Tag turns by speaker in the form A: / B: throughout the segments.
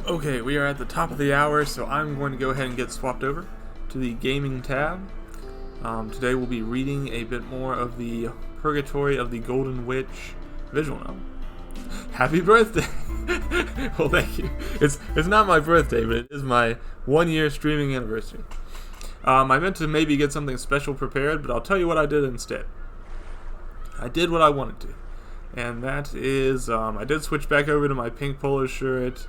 A: Okay, we are at the top of the hour, so I'm going to go ahead and get swapped over to the gaming tab. Today we'll be reading a bit more of the Purgatory of the Golden Witch visual novel. Happy birthday! Well, thank you. It's not my birthday, but it is my 1-year streaming anniversary. I meant to maybe get something special prepared, but I'll tell you what I did instead. I did what I wanted to, and that is I did switch back over to my pink polo shirt.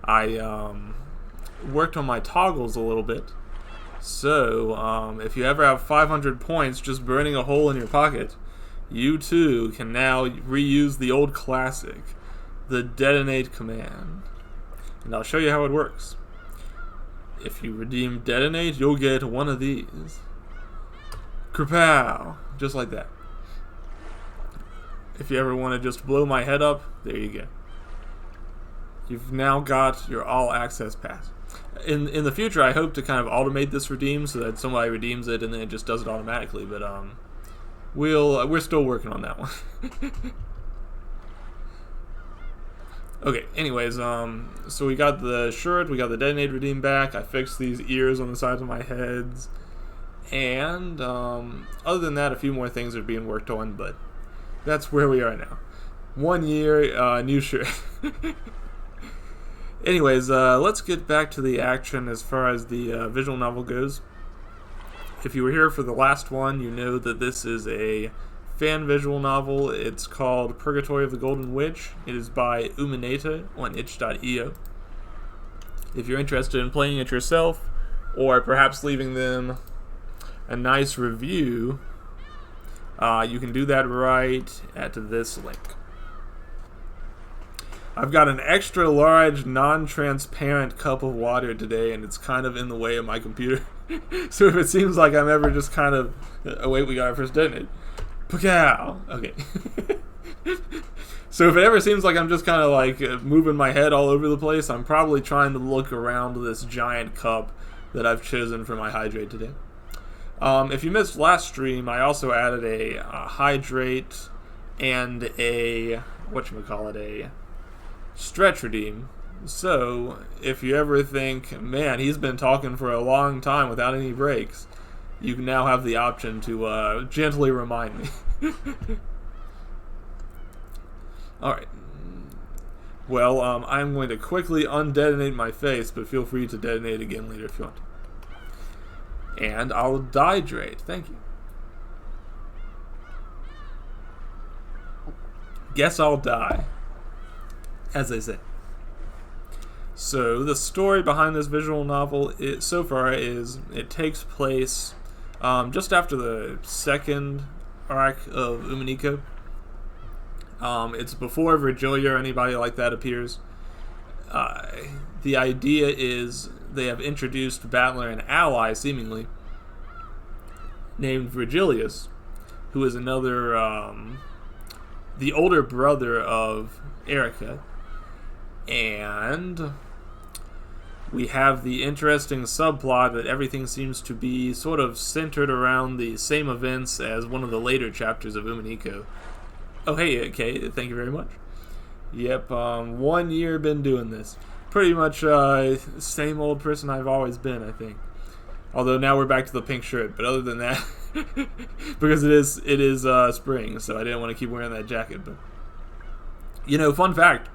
A: I worked on my toggles a little bit. So, if you ever have 500 points just burning a hole in your pocket, you too can now reuse the old classic, the detonate command. And I'll show you how it works. If you redeem detonate, you'll get one of these. Kerpow! Just like that. If you ever want to just blow my head up, there you go. You've now got your all-access pass. In the future, I hope to kind of automate this redeem so that somebody redeems it and then it just does it automatically. But we're still working on that one. Okay. Anyways, so we got the shirt, we got the detonate redeem back. I fixed these ears on the sides of my heads, and other than that, a few more things are being worked on. But that's where we are now. 1 year, new shirt. Anyways, let's get back to the action as far as the visual novel goes. If you were here for the last one, you know that this is a fan visual novel. It's called Purgatory of the Golden Witch. It is by Umineta on itch.io. If you're interested in playing it yourself, or perhaps leaving them a nice review, you can do that right at this link. I've got an extra large, non-transparent cup of water today, and it's kind of in the way of my computer. So if it seems like I'm ever just kind of... Oh wait, we got our first detonate. Pow! Okay. So if it ever seems like I'm just kind of like moving my head all over the place, I'm probably trying to look around this giant cup that I've chosen for my hydrate today. If you missed last stream, I also added a hydrate and a... whatchamacallit, a... stretch redeem. So if you ever think, man, he's been talking for a long time without any breaks, you now have the option to gently remind me. Alright. Well, I'm going to quickly undetonate my face, but feel free to detonate again later if you want. And I'll dihydrate. Thank you. Guess I'll die, as they say. So the story behind this visual novel so far is it takes place just after the second arc of Umineko. It's before Virgilia or anybody like that appears. The idea is they have introduced Battler an ally, seemingly, named Virgilius, who is another, the older brother of Erica. And we have the interesting subplot that everything seems to be sort of centered around the same events as one of the later chapters of Umineko. Oh, hey, okay, thank you very much. Yep, 1 year been doing this. Pretty much same old person I've always been, I think. Although now we're back to the pink shirt, but other than that, because it is spring, so I didn't want to keep wearing that jacket. But you know, fun fact.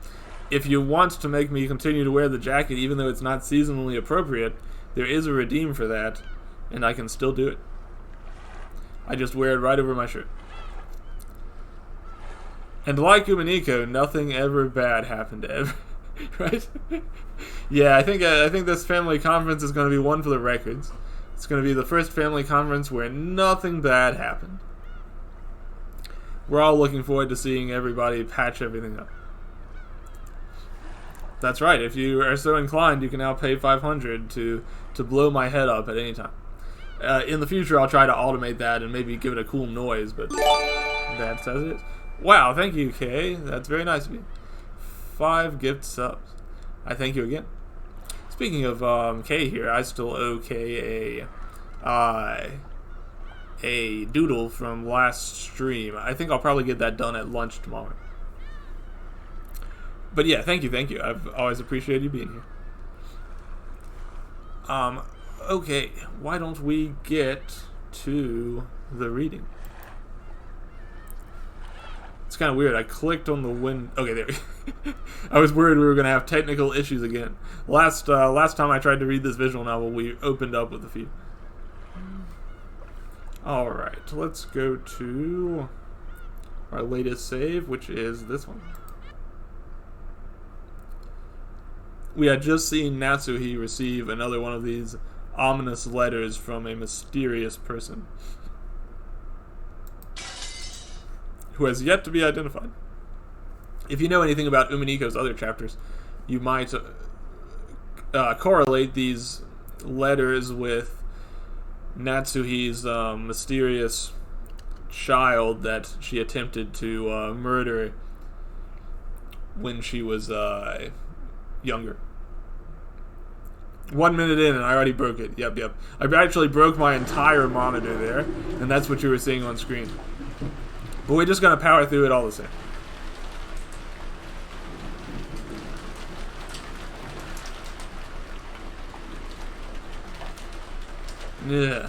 A: If you want to make me continue to wear the jacket even though it's not seasonally appropriate, there is a redeem for that, and I can still do it. I just wear it right over my shirt. And like Umineko, nothing ever bad happened ever. Right? Yeah, I think this family conference is going to be one for the records. It's going to be the first family conference where nothing bad happened. We're all looking forward to seeing everybody patch everything up. That's right. If you are so inclined, you can now pay $500 to blow my head up at any time. In the future, I'll try to automate that and maybe give it a cool noise, but that's as it is. Wow, thank you, Kay. That's very nice of you. 5 gift subs. I thank you again. Speaking of Kay here, I still owe Kay a doodle from last stream. I think I'll probably get that done at lunch tomorrow. But yeah, thank you. I've always appreciated you being here. Okay, why don't we get to the reading? It's kind of weird. I clicked on the Okay, there. I was worried we were going to have technical issues again. Last time I tried to read this visual novel, we opened up with a few. Alright, let's go to our latest save, which is this one. We had just seen Natsuhi receive another one of these ominous letters from a mysterious person who has yet to be identified. If you know anything about Uminiko's other chapters, you might correlate these letters with Natsuhi's mysterious child that she attempted to murder when she was younger. 1 minute in and I already broke it. Yep. I actually broke my entire monitor there, and that's what you were seeing on screen. But we're just going to power through it all the same. Yeah.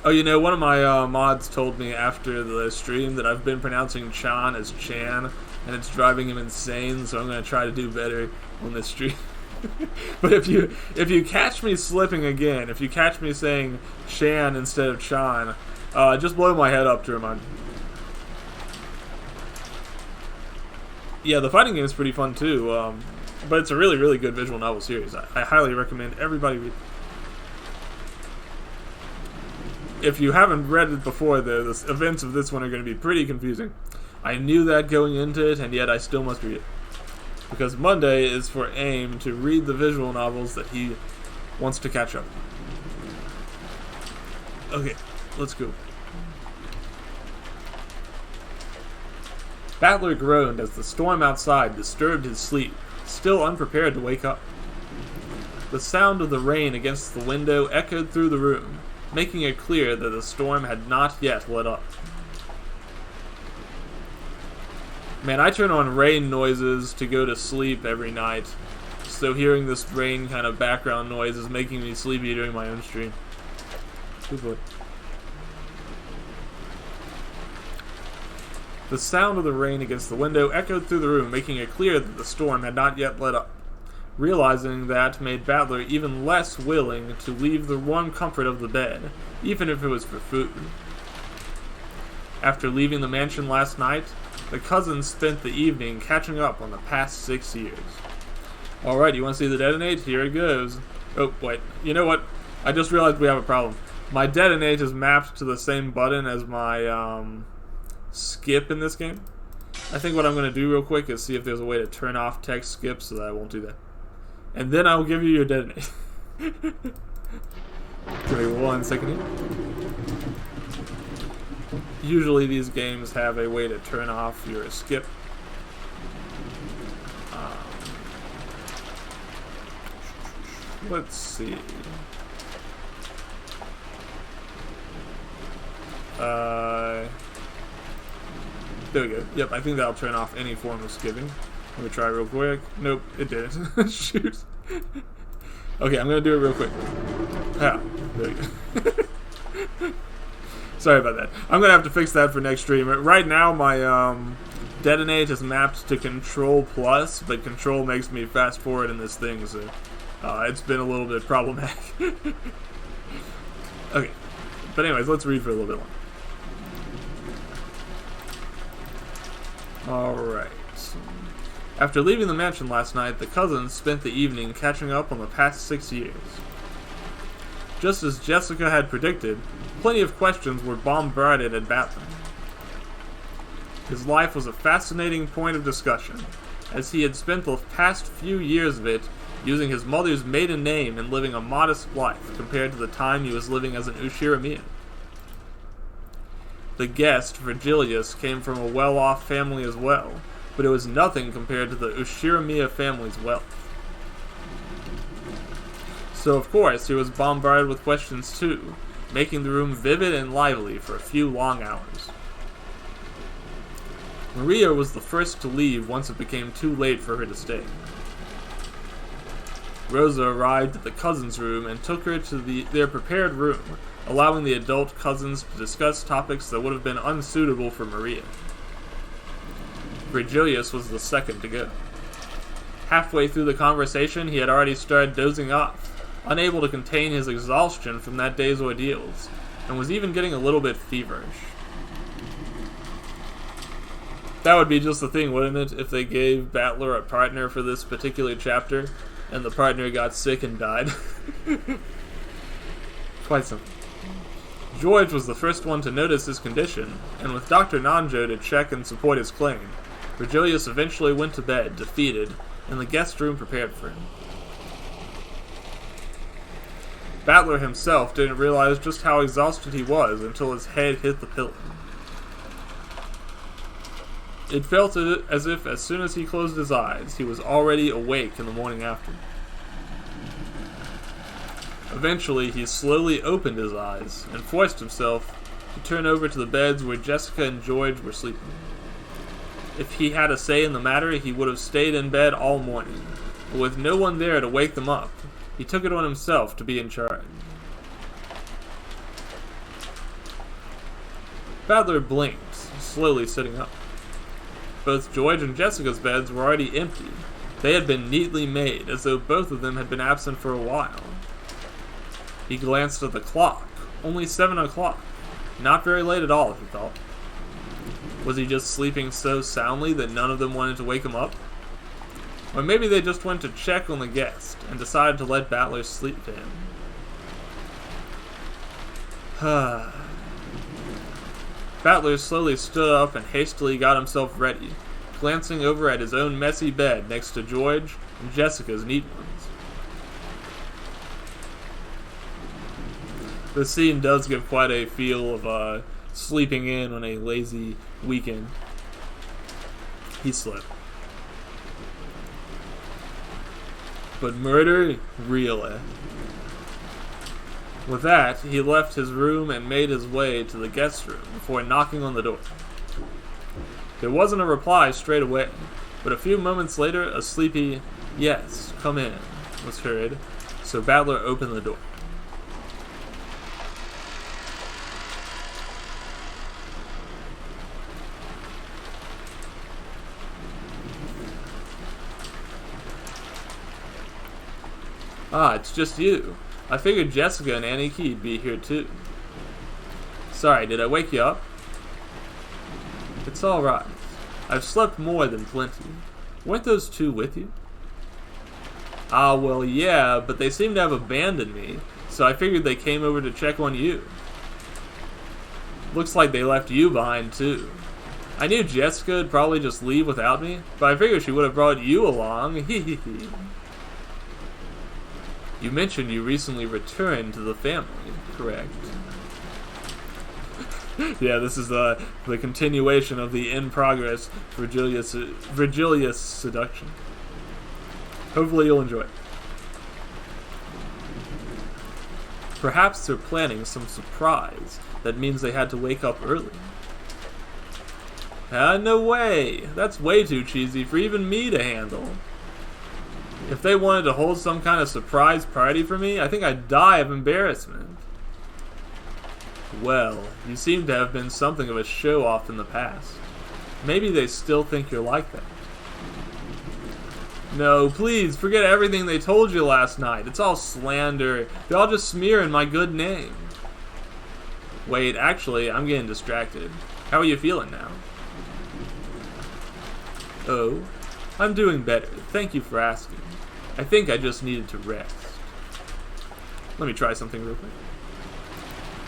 A: Oh, you know, one of my mods told me after the stream that I've been pronouncing Chan as Chan, and it's driving him insane, so I'm going to try to do better on this stream. But if you catch me slipping again, if you catch me saying Shan instead of Chan, just blow my head up to remind me. Yeah, the fighting game is pretty fun too, but it's a really, really good visual novel series. I highly recommend everybody read. If you haven't read it before, though, the events of this one are going to be pretty confusing. I knew that going into it, and yet I still must read it. Because Monday is for AIM to read the visual novels that he wants to catch up. Okay, let's go. Battler groaned as the storm outside disturbed his sleep, still unprepared to wake up. The sound of the rain against the window echoed through the room, making it clear that the storm had not yet let up. Man, I turn on rain noises to go to sleep every night, so hearing this rain kind of background noise is making me sleepy during my own stream. Good boy. The sound of the rain against the window echoed through the room, making it clear that the storm had not yet let up. Realizing that made Battler even less willing to leave the warm comfort of the bed, even if it was for food. After leaving the mansion last night, the cousins spent the evening catching up on the past 6 years. Alright, you want to see the detonate? Here it goes. Oh, wait. You know what? I just realized we have a problem. My detonate is mapped to the same button as my skip in this game. I think what I'm going to do real quick is see if there's a way to turn off text skip so that I won't do that. And then I'll give you your detonate. Give me 1 second here. Usually these games have a way to turn off your skip. Let's see. There we go. Yep, I think that'll turn off any form of skipping. Let me try real quick. Nope, it didn't. Shoot. Okay, I'm gonna do it real quick. Ah, there we go. Sorry about that. I'm gonna have to fix that for next stream. Right now, my detonate is mapped to Control Plus, but Control makes me fast forward in this thing, so it's been a little bit problematic. Okay, but anyways, let's read for a little bit longer. Alright. After leaving the mansion last night, the cousins spent the evening catching up on the past 6 years. Just as Jessica had predicted, plenty of questions were bombarded at Battler. His life was a fascinating point of discussion, as he had spent the past few years of it using his mother's maiden name and living a modest life compared to the time he was living as an Ushiramiya. The guest, Virgilius, came from a well-off family as well, but it was nothing compared to the Ushiramiya family's wealth. So of course he was bombarded with questions too, making the room vivid and lively for a few long hours. Maria was the first to leave once it became too late for her to stay. Rosa arrived at the cousins' room and took her to their prepared room, allowing the adult cousins to discuss topics that would have been unsuitable for Maria. Virgilius was the second to go. Halfway through the conversation, he had already started dozing off, unable to contain his exhaustion from that day's ordeals, and was even getting a little bit feverish. That would be just the thing, wouldn't it, if they gave Battler a partner for this particular chapter, and the partner got sick and died? Quite something. George was the first one to notice his condition, and with Dr. Nanjo to check and support his claim, Virgilius eventually went to bed, defeated, and the guest room prepared for him. Battler himself didn't realize just how exhausted he was until his head hit the pillow. It felt as if as soon as he closed his eyes, he was already awake in the morning after. Eventually, he slowly opened his eyes and forced himself to turn over to the beds where Jessica and George were sleeping. If he had a say in the matter, he would have stayed in bed all morning, but with no one there to wake them up, he took it on himself to be in charge. Battler blinked, slowly sitting up. Both George and Jessica's beds were already empty. They had been neatly made, as though both of them had been absent for a while. He glanced at the clock. Only 7 o'clock. Not very late at all, he thought. Was he just sleeping so soundly that none of them wanted to wake him up? Or maybe they just went to check on the guest and decided to let Battler sleep to him. Battler slowly stood up and hastily got himself ready, glancing over at his own messy bed next to George and Jessica's neat ones. The scene does give quite a feel of sleeping in on a lazy weekend. He slept. But murder? Really? With that, he left his room and made his way to the guest room before knocking on the door. There wasn't a reply straight away, but a few moments later, a sleepy, "Yes, come in," was heard, so Battler opened the door. "Ah, it's just you. I figured Jessica and Annie Key'd be here too. Sorry, did I wake you up?" "It's alright. I've slept more than plenty. Weren't those two with you?" "Ah, well, yeah, but they seem to have abandoned me, so I figured they came over to check on you." "Looks like they left you behind too. I knew Jessica would probably just leave without me, but I figured she would have brought you along. Hee. You mentioned you recently returned to the family, correct?" Yeah, this is the continuation of the in-progress Virgilius seduction. Hopefully you'll enjoy it. "Perhaps they're planning some surprise that means they had to wake up early." No way! That's way too cheesy for even me to handle. If they wanted to hold some kind of surprise party for me, I think I'd die of embarrassment. "Well, you seem to have been something of a show-off in the past. Maybe they still think you're like that." "No, please, forget everything they told you last night. It's all slander. They're all just smearing my good name." "Wait, actually, I'm getting distracted. How are you feeling now?" "Oh, I'm doing better. Thank you for asking. I think I just needed to rest." Let me try something real quick.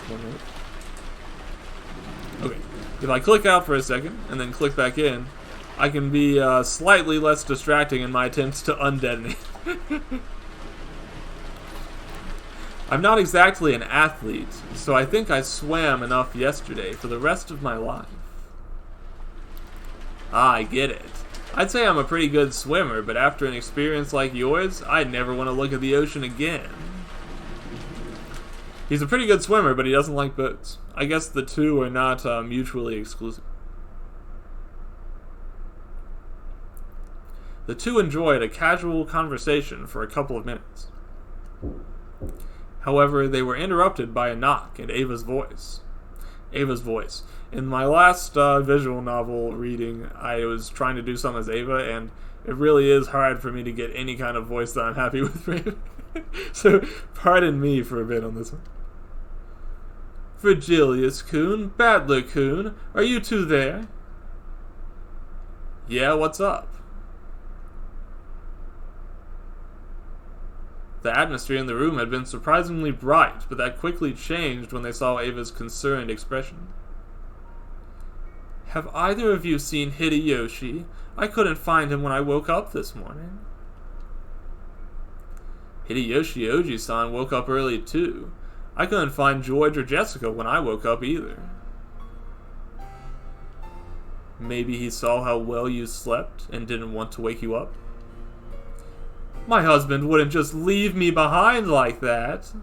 A: 1 minute. Okay, if I click out for a second and then click back in, I can be slightly less distracting in my attempts to undetonate. I'm not exactly an athlete, so I think I swam enough yesterday for the rest of my life. "Ah, I get it. I'd say I'm a pretty good swimmer, but after an experience like yours, I'd never want to look at the ocean again." He's a pretty good swimmer, but he doesn't like boats. I guess the two are not mutually exclusive. The two enjoyed a casual conversation for a couple of minutes. However, they were interrupted by a knock and Ava's voice. Ava's voice. In my last visual novel reading, I was trying to do something as Ava, and it really is hard for me to get any kind of voice that I'm happy with. So, pardon me for a bit on this one. Virgilius-kun, Battler-kun, are you two there? Yeah, what's up? The atmosphere in the room had been surprisingly bright, but that quickly changed when they saw Ava's concerned expression. Have either of you seen Hideyoshi? I couldn't find him when I woke up this morning. Hideyoshi Oji-san woke up early too. I couldn't find George or Jessica when I woke up either. Maybe he saw how well you slept and didn't want to wake you up? My husband wouldn't just leave me behind like that.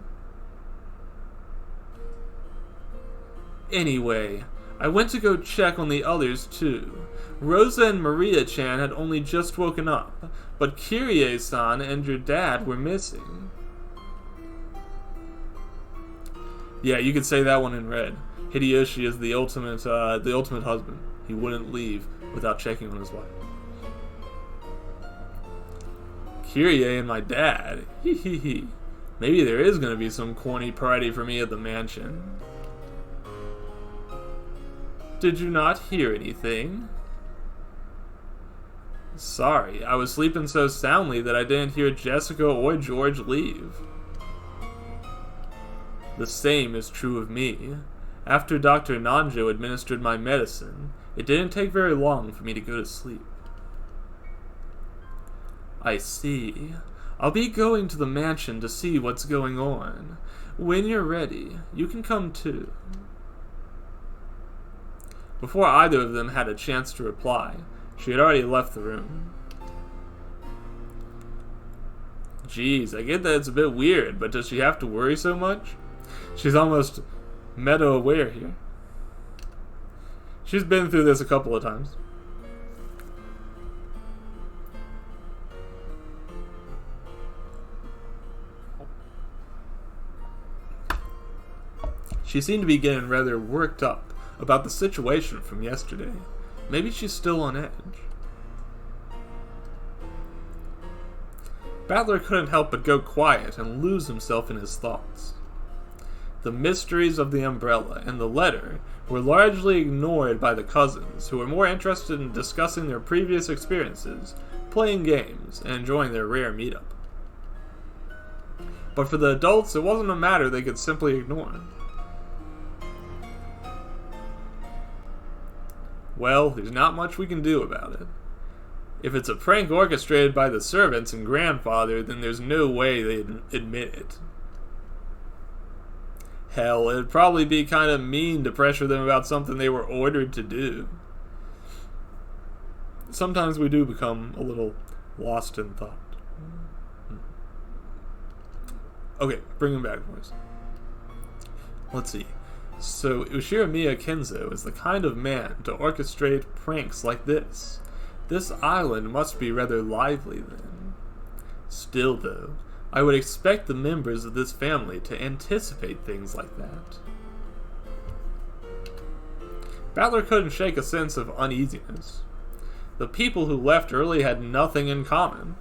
A: Anyway, I went to go check on the others too. Rosa and Maria-chan had only just woken up, but Kyrie-san and your dad were missing. Yeah, you could say that one in red. Hideyoshi is the ultimate husband. He wouldn't leave without checking on his wife. Kyrie and my dad. Hee hee hee. Maybe there is going to be some corny party for me at the mansion. Did you not hear anything? Sorry, I was sleeping so soundly that I didn't hear Jessica or George leave. The same is true of me. After Dr. Nanjo administered my medicine, it didn't take very long for me to go to sleep. I see. I'll be going to the mansion to see what's going on. When you're ready, you can come too. Before either of them had a chance to reply, she had already left the room. Jeez, I get that it's a bit weird, but does she have to worry so much? She's almost meta-aware here. She's been through this a couple of times. She seemed to be getting rather worked up about the situation from yesterday. Maybe she's still on edge. Battler couldn't help but go quiet and lose himself in his thoughts. The mysteries of the umbrella and the letter were largely ignored by the cousins, who were more interested in discussing their previous experiences, playing games, and enjoying their rare meetup. But for the adults, it wasn't a matter they could simply ignore. Well, there's not much we can do about it. If it's a prank orchestrated by the servants and grandfather, then there's no way they'd admit it. Hell, it'd probably be kind of mean to pressure them about something they were ordered to do. Sometimes we do become a little lost in thought. Okay, bring him back, boys. Let's see. So, Ushiramiya Kenzo is the kind of man to orchestrate pranks like this. This island must be rather lively, then. Still, though, I would expect the members of this family to anticipate things like that. Battler couldn't shake a sense of uneasiness. The people who left early had nothing in common.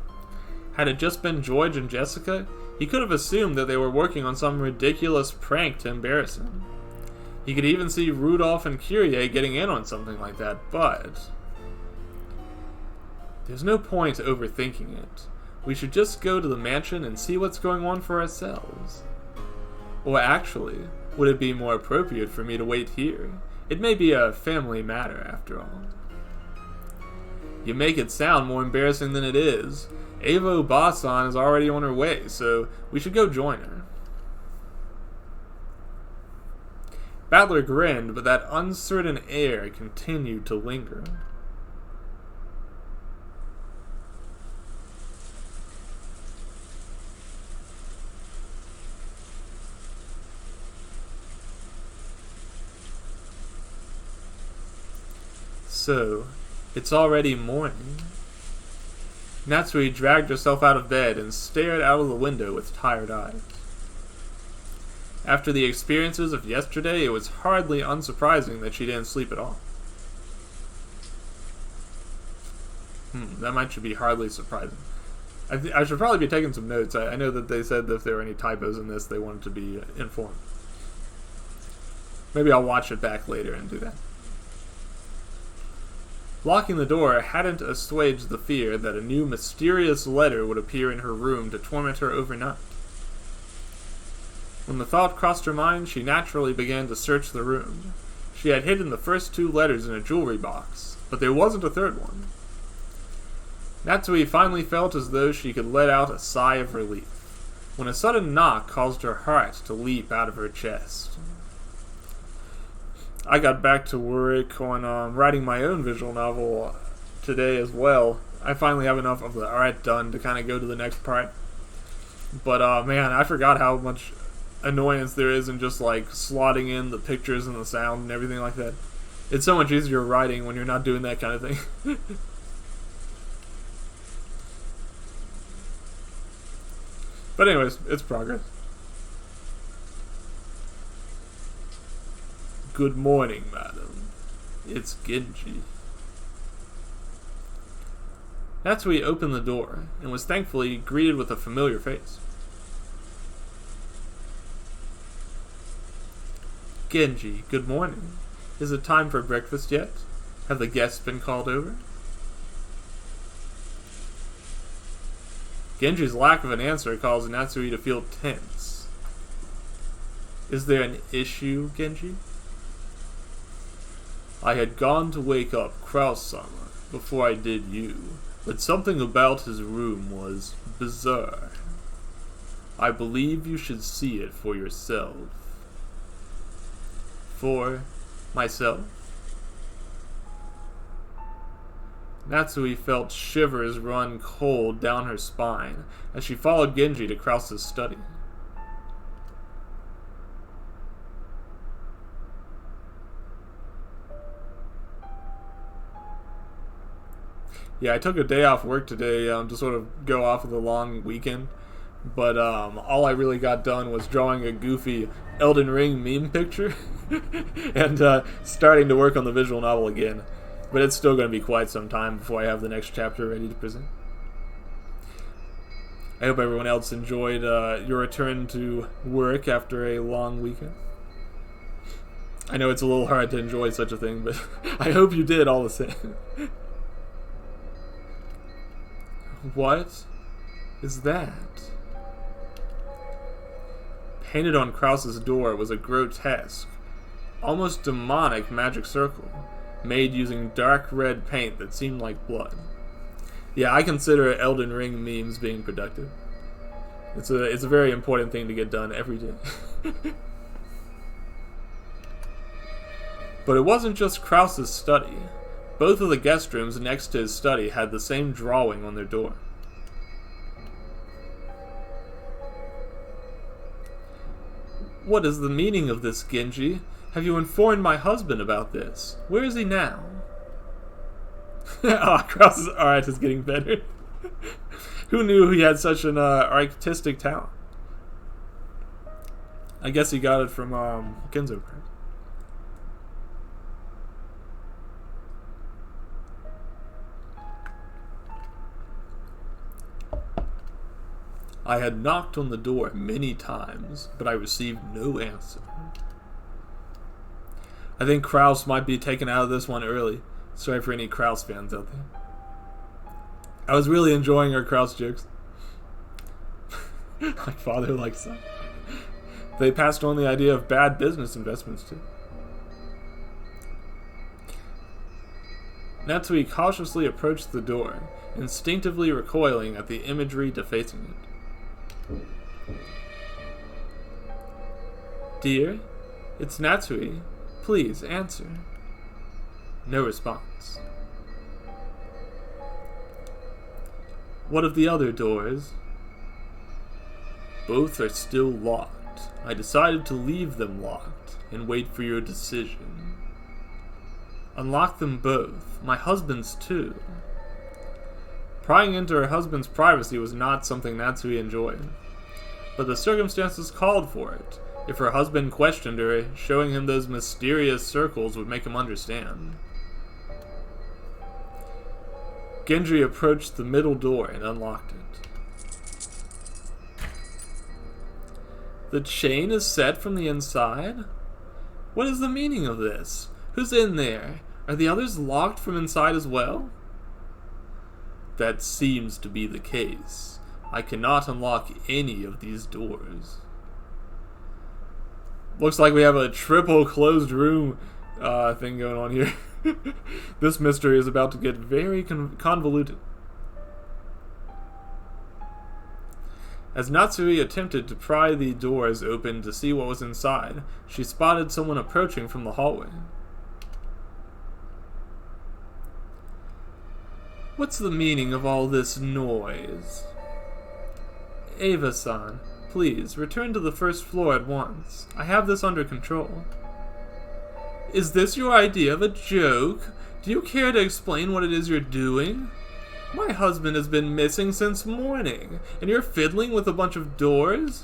A: Had it just been George and Jessica, he could have assumed that they were working on some ridiculous prank to embarrass him. He could even see Rudolph and Kyrie getting in on something like that, but there's no point overthinking it. We should just go to the mansion and see what's going on for ourselves. Or actually, would it be more appropriate for me to wait here? It may be a family matter, after all. You make it sound more embarrassing than it is. Ava Basan is already on her way, so we should go join her. Battler grinned, but that uncertain air continued to linger. So, it's already morning. Natsui dragged herself out of bed and stared out of the window with tired eyes. After the experiences of yesterday, it was hardly unsurprising that she didn't sleep at all. That might should be hardly surprising. I should probably be taking some notes. I know that they said that if there were any typos in this, they wanted to be informed. Maybe I'll watch it back later and do that. Locking the door hadn't assuaged the fear that a new mysterious letter would appear in her room to torment her overnight. When the thought crossed her mind, she naturally began to search the room. She had hidden the first 2 letters in a jewelry box, but there wasn't a third one. Natsui finally felt as though she could let out a sigh of relief, when a sudden knock caused her heart to leap out of her chest. I got back to work on writing my own visual novel today as well. I finally have enough of the art done to kind of go to the next part. But man, I forgot how much annoyance there is in just like slotting in the pictures and the sound and everything like that. It's so much easier writing when you're not doing that kind of thing. But anyways, it's progress. Good morning, madam. It's Genji. Natsui opened the door, and was thankfully greeted with a familiar face. Genji, good morning. Is it time for breakfast yet? Have the guests been called over? Genji's lack of an answer caused Natsui to feel tense. Is there an issue, Genji? I had gone to wake up Kraus-sama before I did you, but something about his room was bizarre. I believe you should see it for yourself. For myself? Natsui felt shivers run cold down her spine as she followed Genji to Kraus's study. Yeah, I took a day off work today to sort of go off of the long weekend, but all I really got done was drawing a goofy Elden Ring meme picture and starting to work on the visual novel again. But it's still going to be quite some time before I have the next chapter ready to present. I hope everyone else enjoyed your return to work after a long weekend. I know it's a little hard to enjoy such a thing, but I hope you did all the same. What is that? Painted on Kraus's door was a grotesque, almost demonic magic circle, made using dark red paint that seemed like blood. Yeah, I consider Elden Ring memes being productive. It's a very important thing to get done every day. But it wasn't just Kraus's study. Both of the guest rooms next to his study had the same drawing on their door. What is the meaning of this, Genji? Have you informed my husband about this? Where is he now? Kraus's art is getting better. Who knew he had such an artistic talent? I guess he got it from Kenzo. I had knocked on the door many times, but I received no answer. I think Kraus might be taken out of this one early. Sorry for any Kraus fans out there. I was really enjoying our Kraus jokes. Like father, like son. They passed on the idea of bad business investments too. Natsui cautiously approached the door, instinctively recoiling at the imagery defacing it. Dear, it's Natsui. Please answer. No response. What of the other doors? Both are still locked. I decided to leave them locked and wait for your decision. Unlock them both. My husband's too. Prying into her husband's privacy was not something Natsui enjoyed. But the circumstances called for it. If her husband questioned her, showing him those mysterious circles would make him understand. Gendry approached the middle door and unlocked it. The chain is set from the inside? What is the meaning of this? Who's in there? Are the others locked from inside as well? That seems to be the case. I cannot unlock any of these doors. Looks like we have a triple closed room thing going on here. This mystery is about to get very convoluted. As Natsui attempted to pry the doors open to see what was inside, she spotted someone approaching from the hallway. What's the meaning of all this noise? Ava-san, please, return to the first floor at once. I have this under control. Is this your idea of a joke? Do you care to explain what it is you're doing? My husband has been missing since morning, and you're fiddling with a bunch of doors?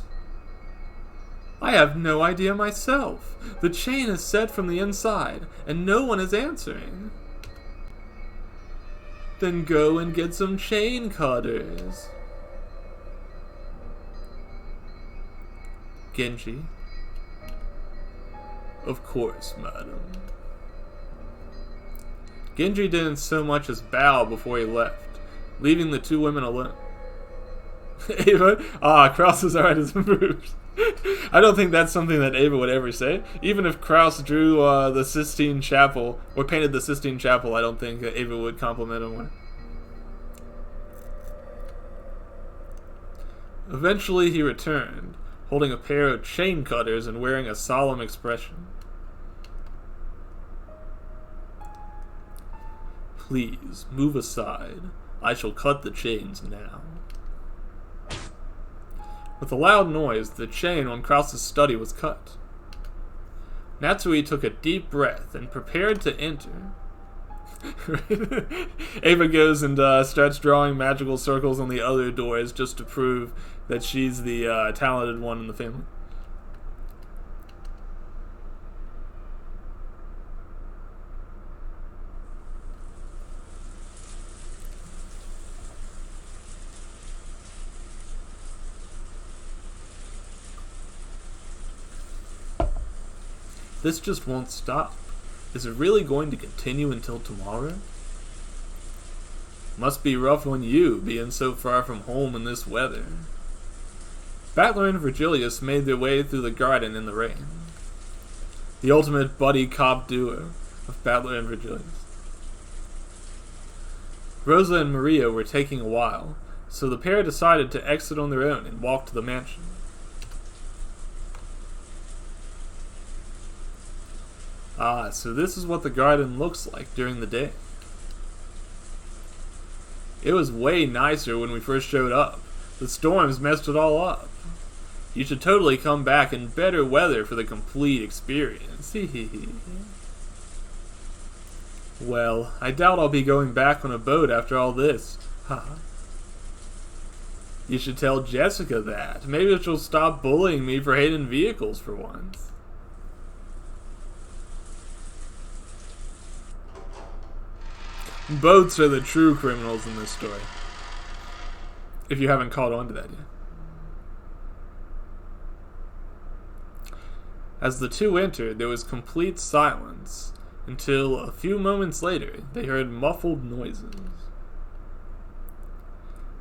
A: I have no idea myself. The chain is set from the inside, and no one is answering. Then go and get some chain cutters. Genji. Of course, madam. Genji didn't so much as bow before he left, leaving the two women alone. Ava? Kraus's art is improved. I don't think that's something that Ava would ever say. Even if Kraus drew the Sistine Chapel, or painted the Sistine Chapel, I don't think Ava would compliment him on it. Eventually he returned, holding a pair of chain cutters and wearing a solemn expression. Please, move aside. I shall cut the chains now. With a loud noise, the chain on Kraus's study was cut. Natsui took a deep breath and prepared to enter. Ava goes and starts drawing magical circles on the other doors just to prove that she's the talented one in the family. This just won't stop. Is it really going to continue until tomorrow? Must be rough on you, being so far from home in this weather. Battler and Virgilius made their way through the garden in the rain. The ultimate buddy cop duo of Battler and Virgilius. Rosa and Maria were taking a while, so the pair decided to exit on their own and walk to the mansion. So this is what the garden looks like during the day. It was way nicer when we first showed up. The storms messed it all up. You should totally come back in better weather for the complete experience. Well, I doubt I'll be going back on a boat after all this. You should tell Jessica that. Maybe she'll stop bullying me for hating vehicles for once. Boats are the true criminals in this story. If you haven't caught on to that yet. As the two entered, there was complete silence, until a few moments later, they heard muffled noises.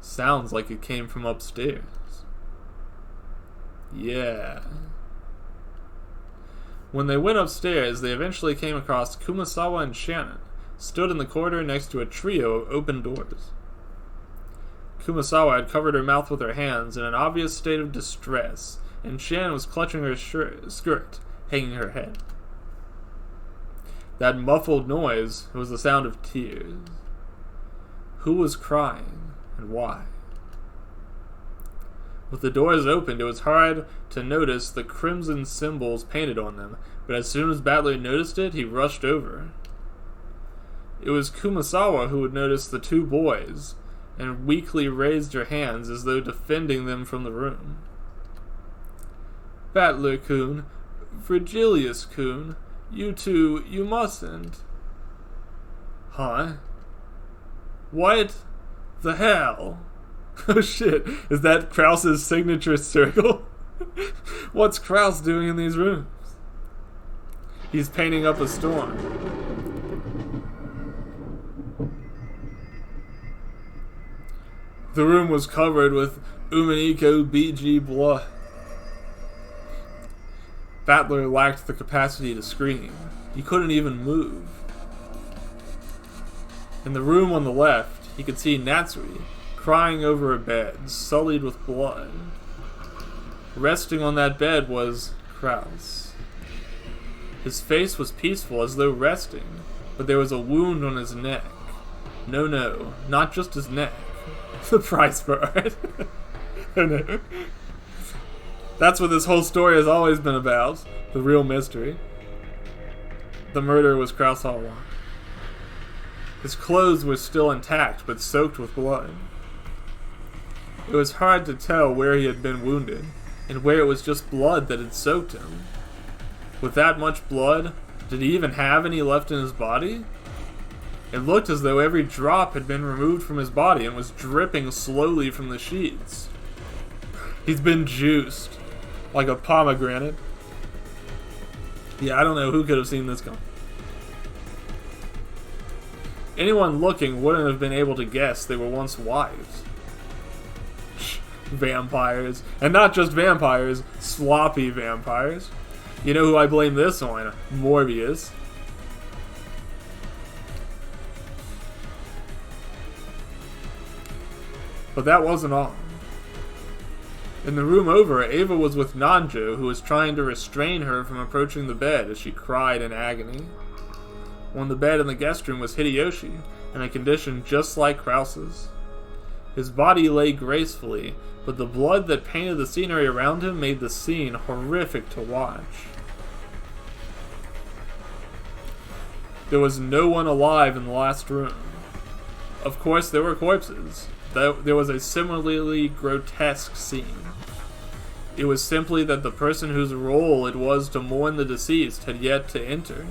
A: Sounds like it came from upstairs. Yeah. When they went upstairs, they eventually came across Kumasawa and Shannon, stood in the corridor next to a trio of open doors. Kumasawa had covered her mouth with her hands in an obvious state of distress, and Shannon was clutching her skirt, hanging her head. That muffled noise was the sound of tears. Who was crying, and why? With the doors opened, it was hard to notice the crimson symbols painted on them, but as soon as Battler noticed it, he rushed over. It was Kumasawa who had noticed the two boys, and weakly raised her hands as though defending them from the room. Battler-kun, Virgilius-kun, you two, you mustn't. Huh? What the hell? Oh shit, is that Krause's signature circle? What's Krause doing in these rooms? He's painting up a storm. The room was covered with Umineko BG blood. Battler lacked the capacity to scream. He couldn't even move. In the room on the left, he could see Natsui crying over a bed, sullied with blood. Resting on that bed was Krause. His face was peaceful as though resting, but there was a wound on his neck. No, not just his neck. The price for art. Oh no. That's what this whole story has always been about. The real mystery. The murder was Krause all along. His clothes were still intact, but soaked with blood. It was hard to tell where he had been wounded, and where it was just blood that had soaked him. With that much blood, did he even have any left in his body? It looked as though every drop had been removed from his body and was dripping slowly from the sheets. He's been juiced, like a pomegranate. Yeah, I don't know who could have seen this coming. Anyone looking wouldn't have been able to guess they were once wives. Vampires. And not just vampires, sloppy vampires. You know who I blame this on? Morbius. But that wasn't all. In the room over, Ava was with Nanjo, who was trying to restrain her from approaching the bed as she cried in agony. On the bed in the guest room was Hideyoshi, in a condition just like Krause's. His body lay gracefully, but the blood that painted the scenery around him made the scene horrific to watch. There was no one alive in the last room. Of course, there were corpses. There was a similarly grotesque scene. It was simply that the person whose role it was to mourn the deceased had yet to enter.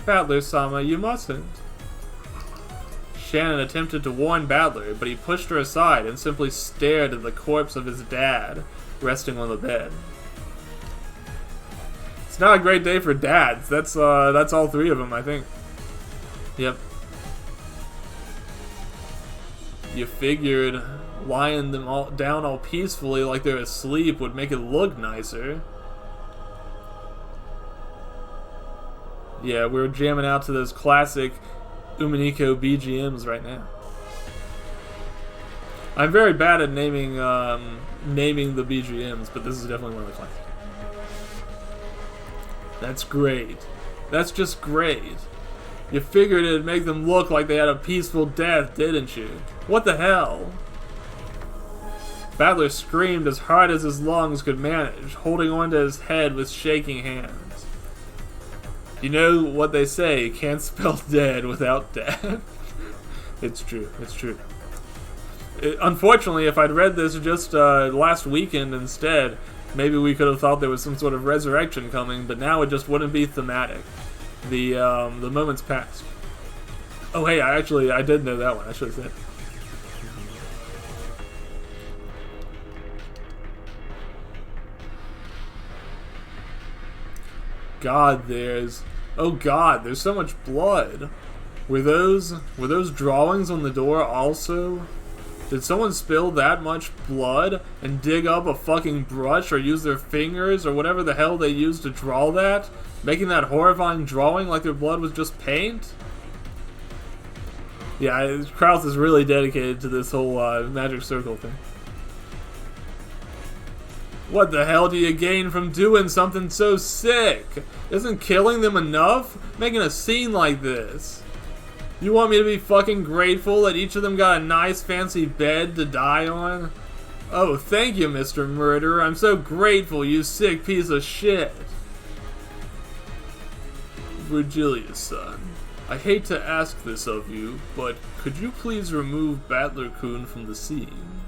A: Battler-sama, you mustn't. Shannon attempted to warn Battler, but he pushed her aside and simply stared at the corpse of his dad, resting on the bed. It's not a great day for dads. That's all three of them, I think. Yep. You figured lying them all down all peacefully like they're asleep would make it look nicer. Yeah, we're jamming out to those classic Umineko BGMs right now. I'm very bad at naming the BGMs, but this is definitely one of the classics. That's great. That's just great. You figured it'd make them look like they had a peaceful death, didn't you? What the hell? Battler screamed as hard as his lungs could manage, holding onto his head with shaking hands. You know what they say, you can't spell dead without death. It's true, it's true. Unfortunately, if I'd read this just last weekend instead, maybe we could have thought there was some sort of resurrection coming, but now it just wouldn't be thematic. The moments passed. Oh hey, I did know that one, I should have said. God, there's so much blood. Were those drawings on the door also? Did someone spill that much blood and dig up a fucking brush or use their fingers or whatever the hell they used to draw that, making that horrifying drawing like their blood was just paint? Yeah, Krause is really dedicated to this whole magic circle thing. What the hell do you gain from doing something so sick? Isn't killing them enough? Making a scene like this. You want me to be fucking grateful that each of them got a nice fancy bed to die on? Oh, thank you, Mr. Murderer. I'm so grateful, you sick piece of shit. Virgilius, son. I hate to ask this of you, but could you please remove Battler-kun from the scene?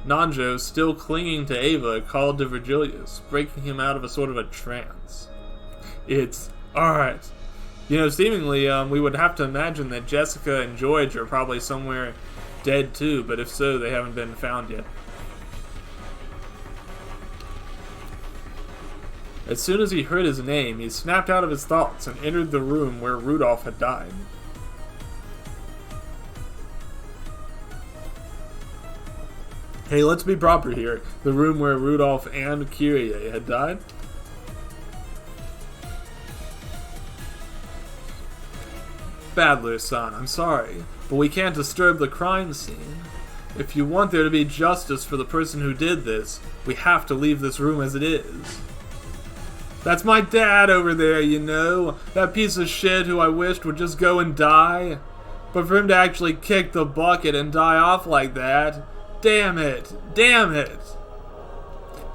A: Nanjo, still clinging to Ava, called to Virgilius, breaking him out of a sort of a trance. It's alright. You know, seemingly, we would have to imagine that Jessica and George are probably somewhere dead too, but if so, they haven't been found yet. As soon as he heard his name, he snapped out of his thoughts and entered the room where Rudolph had died. Hey, let's be proper here. The room where Rudolph and Kyrie had died. Battler-san, I'm sorry, but we can't disturb the crime scene. If you want there to be justice for the person who did this, we have to leave this room as it is. That's my dad over there, you know? That piece of shit who I wished would just go and die. But for him to actually kick the bucket and die off like that, damn it, damn it.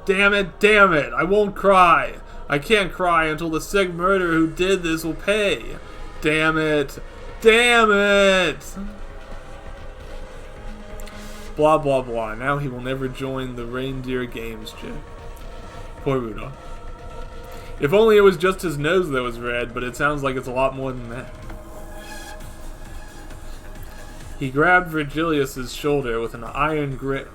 A: Damn it, damn it, I won't cry. I can't cry until the sick murderer who did this will pay. Damn it, damn it. Blah, blah, blah. Now he will never join the reindeer games, Jay. Poor Rudolph. If only it was just his nose that was red, but it sounds like it's a lot more than that. He grabbed Virgilius's shoulder with an iron grip,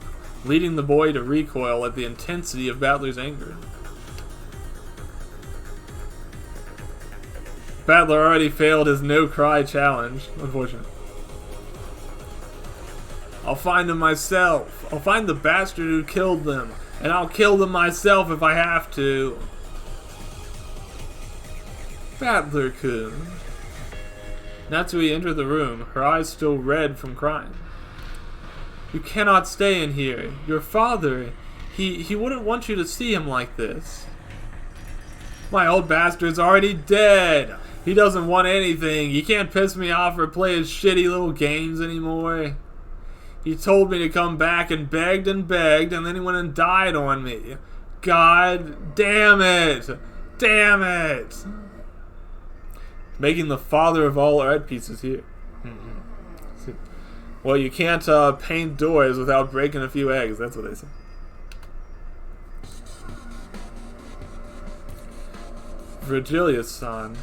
A: leading the boy to recoil at the intensity of Battler's anger. Battler already failed his no-cry challenge, unfortunately. I'll find them myself. I'll find the bastard who killed them, and I'll kill them myself if I have to. Battler-kun. Natsui entered the room, her eyes still red from crying. You cannot stay in here. Your father, he wouldn't want you to see him like this. My old bastard's already dead. He doesn't want anything. You can't piss me off or play his shitty little games anymore. He told me to come back and begged, and then he went and died on me. God damn it! Damn it! Making the father of all art pieces here. Well, you can't paint doors without breaking a few eggs. That's what they say. Virgilius-san,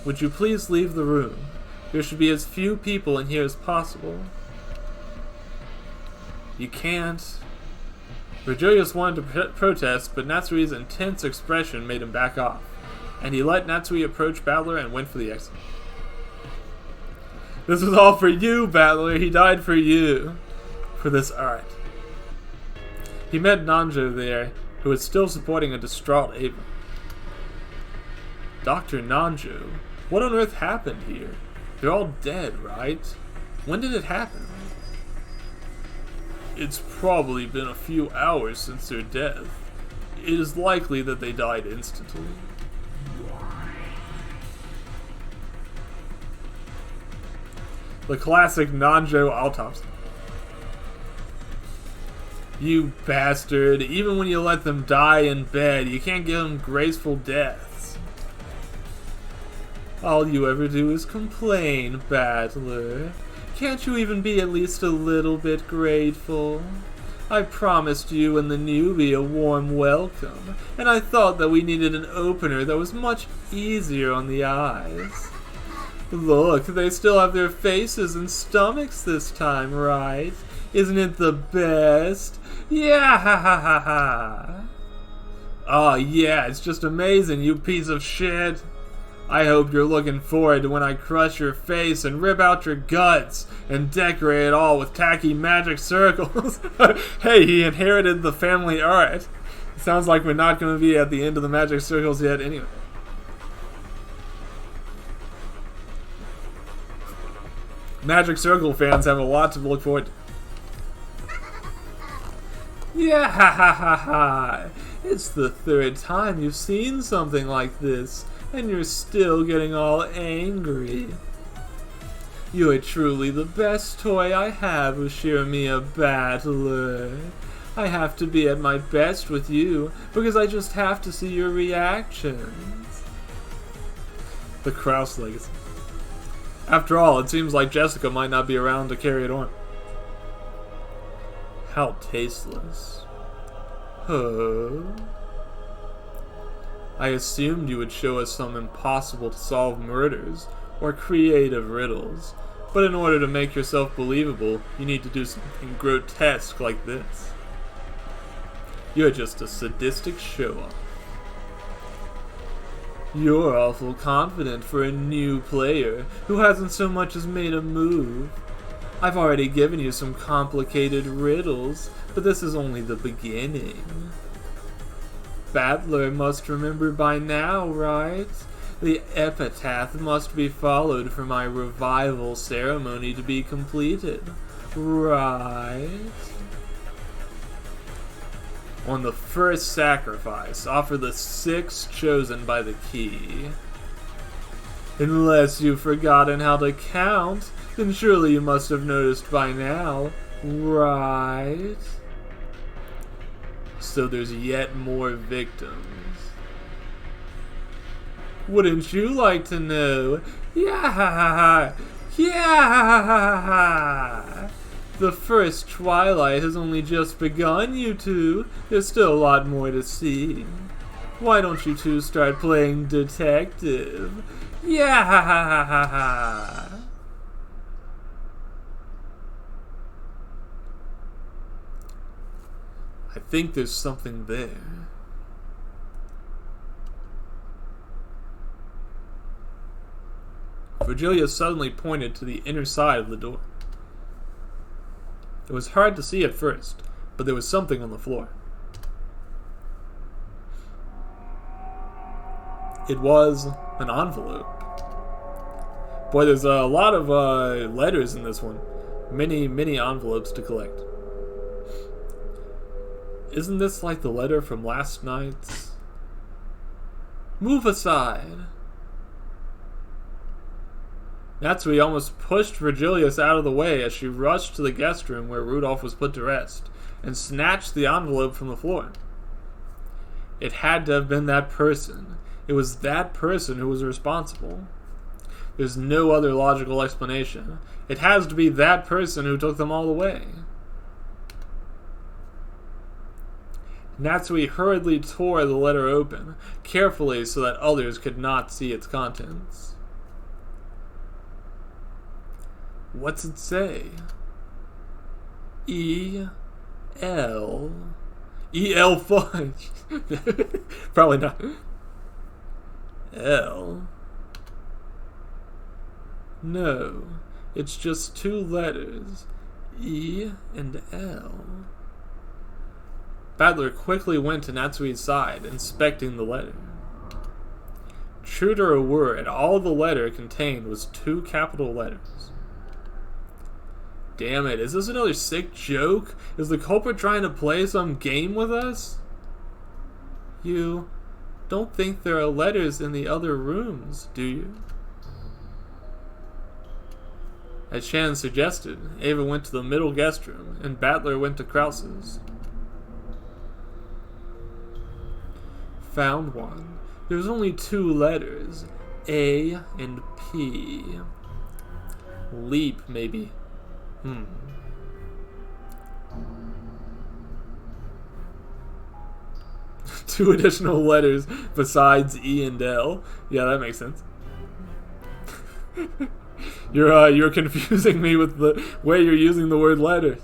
A: would you please leave the room? There should be as few people in here as possible. You can't. Virgilius wanted to protest, but Natsui's intense expression made him back off, and he let Natsui approach Battler and went for the exit. This was all for you, Battler. He died for you. For this art. He met Nanjo there, who was still supporting a distraught Ava. Dr. Nanjo, what on earth happened here? They're all dead, right? When did it happen? It's probably been a few hours since their death. It is likely that they died instantly. The classic Nanjo autopsy. You bastard. Even when you let them die in bed, you can't give them graceful deaths. All you ever do is complain, Battler. Can't you even be at least a little bit grateful? I promised you and the newbie a warm welcome, and I thought that we needed an opener that was much easier on the eyes. Look, they still have their faces and stomachs this time, right? Isn't it the best? Yeah, ha ha ha ha. Oh yeah, it's just amazing, you piece of shit. I hope you're looking forward to when I crush your face and rip out your guts and decorate it all with tacky magic circles. Hey, he inherited the family art. It sounds like we're not going to be at the end of the magic circles yet anyway. Magic Circle fans have a lot to look forward to. Yeah, ha ha ha ha. It's the third time you've seen something like this, and you're still getting all angry. You're truly the best toy I have, Ushiramiya Battler. I have to be at my best with you because I just have to see your reactions. The Kraus legacy. After all, it seems like Jessica might not be around to carry it on. How tasteless. Huh? I assumed you would show us some impossible to solve murders or creative riddles, but in order to make yourself believable, you need to do something grotesque like this. You're just a sadistic show-off. You're awful confident for a new player who hasn't so much as made a move. I've already given you some complicated riddles, but this is only the beginning. Battler must remember by now, right? The epitaph must be followed for my revival ceremony to be completed, right? On the first sacrifice, offer the 6 chosen by the key. Unless you've forgotten how to count, then surely you must have noticed by now, right? So there's yet more victims. Wouldn't you like to know? Yeah! Yeah! The first twilight has only just begun, you two. There's still a lot more to see. Why don't you two start playing detective? Yeah! I think there's something there. Virgilia suddenly pointed to the inner side of the door. It was hard to see at first, but there was something on the floor. It was an envelope. Boy, there's a lot of letters in this one. Many, many envelopes to collect. Isn't this like the letter from last night's? Move aside. Natsui almost pushed Virgilius out of the way as she rushed to the guest room where Rudolph was put to rest, and snatched the envelope from the floor. It had to have been that person. It was that person who was responsible. There's no other logical explanation. It has to be that person who took them all away. Natsui hurriedly tore the letter open, carefully so that others could not see its contents. What's it say? E-L. E-L fudge. Probably not. L. No, it's just 2 letters. E and L. Battler quickly went to Natsui's side, inspecting the letter. True to her word, all the letter contained was 2 capital letters. Damn it, is this another sick joke? Is the culprit trying to play some game with us? You don't think there are letters in the other rooms, do you? As Shannon suggested, Ava went to the middle guest room, and Battler went to Krause's. Found one. There's only 2 letters, A and P. Leap, maybe. 2 additional letters besides E and L. Yeah, that makes sense. You're confusing me with the way you're using the word letters.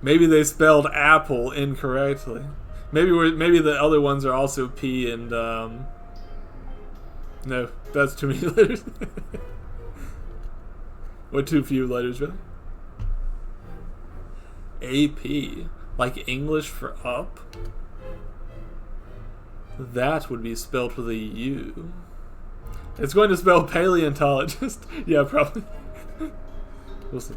A: Maybe they spelled apple incorrectly. Maybe the other ones are also P and no, that's too many letters. Or too few letters, really. AP, like English for up? That would be spelled with a U. It's going to spell paleontologist. Yeah, probably. We'll see.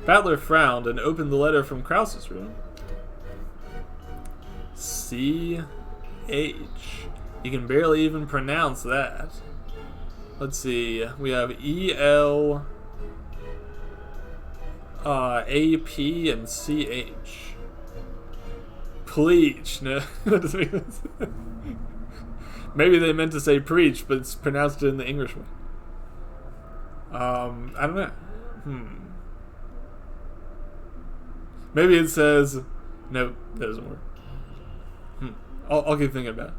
A: Battler frowned and opened the letter from Krause's room. C-H. You can barely even pronounce that. Let's see. We have E-L. A, P, and C, H. Pleach. No, that doesn't make sense. Maybe they meant to say preach, but it's pronounced in the English way. I don't know. Maybe it says... Nope, that doesn't work. I'll keep thinking about it.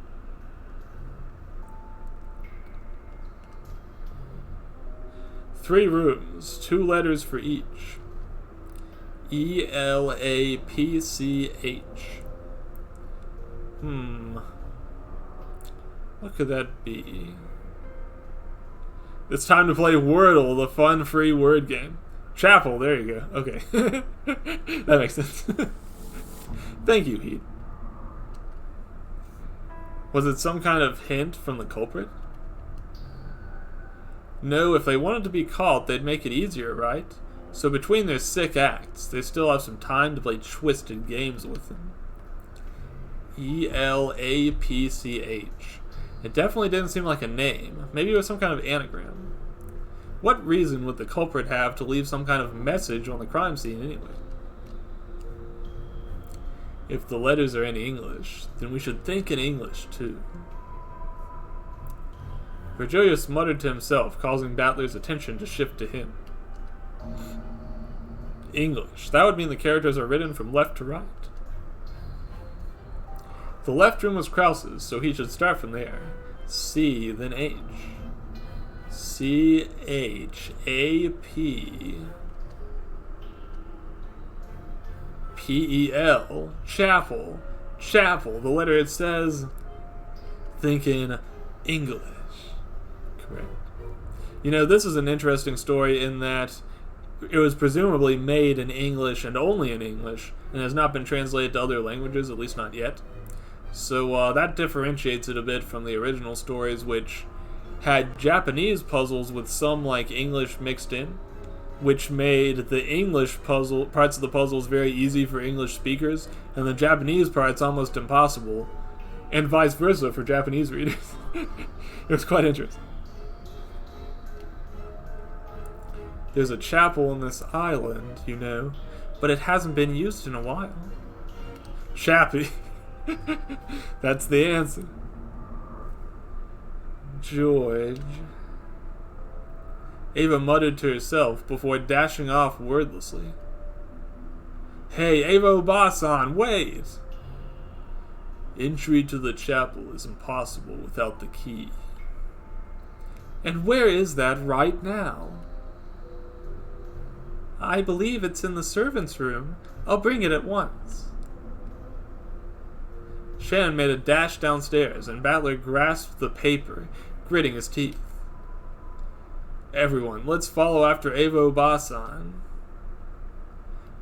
A: Three rooms, 2 letters for each. E-L-A-P-C-H. What could that be? It's time to play Wordle, the fun free word game. Chapel, there you go. Okay. That makes sense. Thank you, Heat. Was it some kind of hint from the culprit? No, if they wanted to be caught, they'd make it easier, right? So between their sick acts, they still have some time to play twisted games with them. E-L-A-P-C-H. It definitely didn't seem like a name. Maybe it was some kind of anagram. What reason would the culprit have to leave some kind of message on the crime scene anyway? If the letters are in English, then we should think in English too. Virgilius muttered to himself, causing Battler's attention to shift to him. English. That would mean the characters are written from left to right. The left room was Krause's, so he should start from there. C, then H. C-H-A-P. P-E-L. Chapel. Chapel. The letter it says... Thinking English. Correct. You know, this is an interesting story in that it was presumably made in English and only in English, and has not been translated to other languages, at least not yet. So that differentiates it a bit from the original stories, which had Japanese puzzles with some like English mixed in, which made the English parts of the puzzles very easy for English speakers, and the Japanese parts almost impossible, and vice versa for Japanese readers. It was quite interesting. There's a chapel on this island, you know, but it hasn't been used in a while. Chappie. That's the answer. George. Ava muttered to herself before dashing off wordlessly. Hey, Ava Basan, wait! Entry to the chapel is impossible without the key. And where is that right now? I believe it's in the servants' room. I'll bring it at once. Shannon made a dash downstairs, and Battler grasped the paper, gritting his teeth. Everyone, let's follow after Evo Basan.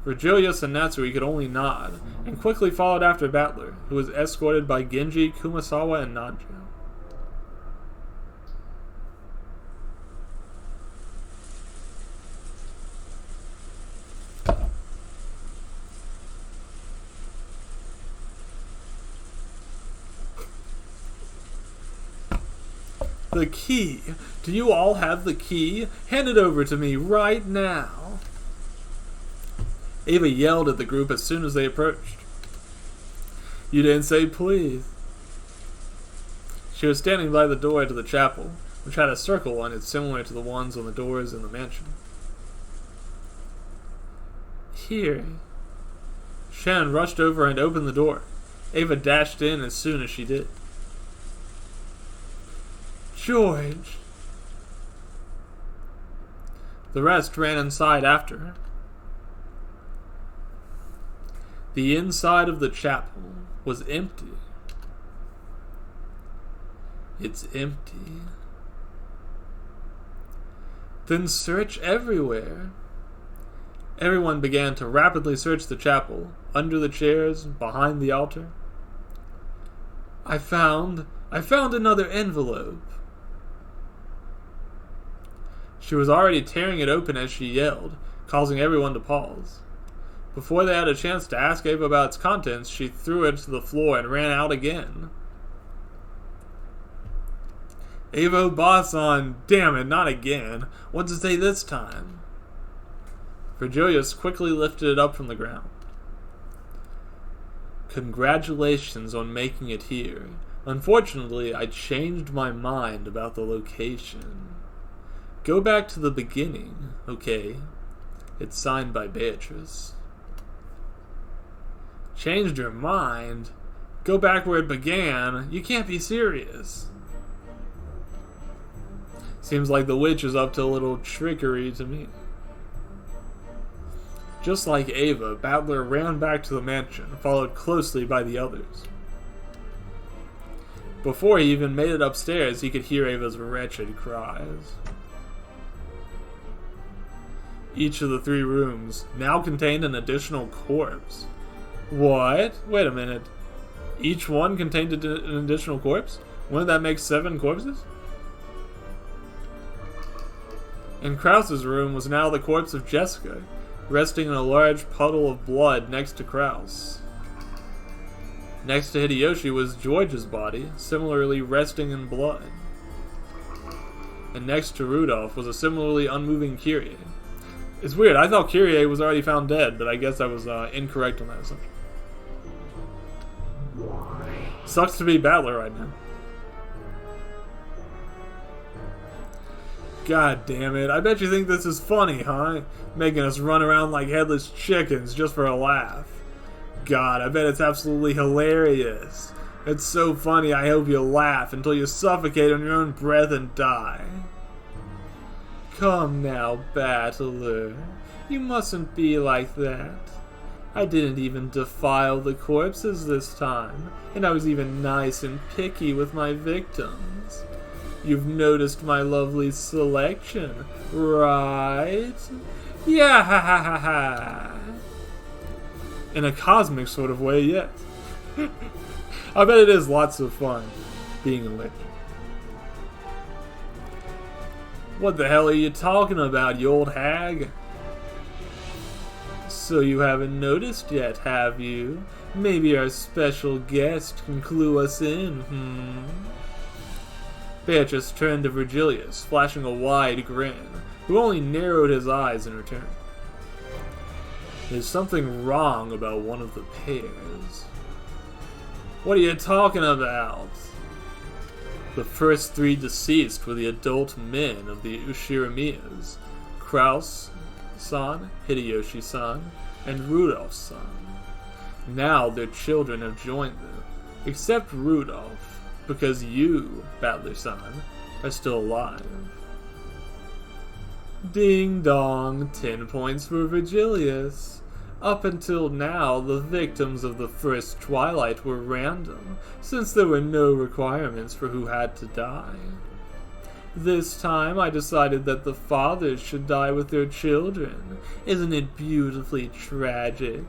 A: Virgilius and Natsui could only nod, and quickly followed after Battler, who was escorted by Genji, Kumasawa, and Nanjo. The key. Do you all have the key? Hand it over to me right now. Ava yelled at the group as soon as they approached. You didn't say please. She was standing by the door to the chapel, which had a circle on it similar to the ones on the doors in the mansion. Here. Shannon rushed over and opened the door. Ava dashed in as soon as she did. George. The rest ran inside after her. The inside of the chapel was empty. It's empty. Then search everywhere. Everyone began to rapidly search the chapel, under the chairs, behind the altar. I found another envelope. She was already tearing it open as she yelled, causing everyone to pause. Before they had a chance to ask Ava about its contents, she threw it to the floor and ran out again. Ava Basan, damn it, not again. What to say this time? Virgilius quickly lifted it up from the ground. Congratulations on making it here. Unfortunately, I changed my mind about the location. Go back to the beginning, okay? It's signed by Beatrice. Changed your mind? Go back where it began? You can't be serious. Seems like the witch is up to a little trickery to me. Just like Ava, Battler ran back to the mansion, followed closely by the others. Before he even made it upstairs, he could hear Ava's wretched cries. Each of the 3 rooms now contained an additional corpse. What? Wait a minute. Each one contained an additional corpse? Wouldn't that make 7 corpses? In Krause's room was now the corpse of Jessica, resting in a large puddle of blood next to Krause. Next to Hideyoshi was George's body, similarly resting in blood. And next to Rudolph was a similarly unmoving Kyrie. It's weird, I thought Kyrie was already found dead, but I guess I was incorrect on that assumption. Sucks to be Battler right now. God damn it, I bet you think this is funny, huh? Making us run around like headless chickens just for a laugh. God, I bet it's absolutely hilarious. It's so funny, I hope you'll laugh until you suffocate on your own breath and die. Come now, Battler. You mustn't be like that. I didn't even defile the corpses this time, and I was even nice and picky with my victims. You've noticed my lovely selection, right? Yeah, ha ha ha ha. In a cosmic sort of way, yes. I bet it is lots of fun being a witch. What the hell are you talking about, you old hag? So you haven't noticed yet, have you? Maybe our special guest can clue us in, Beatrice turned to Virgilius, flashing a wide grin, who only narrowed his eyes in return. There's something wrong about one of the pairs. What are you talking about? The first 3 deceased were the adult men of the Ushiramiyas, Krause-san, Hideyoshi-san, and Rudolph-san. Now their children have joined them, except Rudolph, because you, Battler-san, are still alive. Ding dong, 10 points for Virgilius. Up until now, the victims of the first Twilight were random, since there were no requirements for who had to die. This time, I decided that the fathers should die with their children. Isn't it beautifully tragic?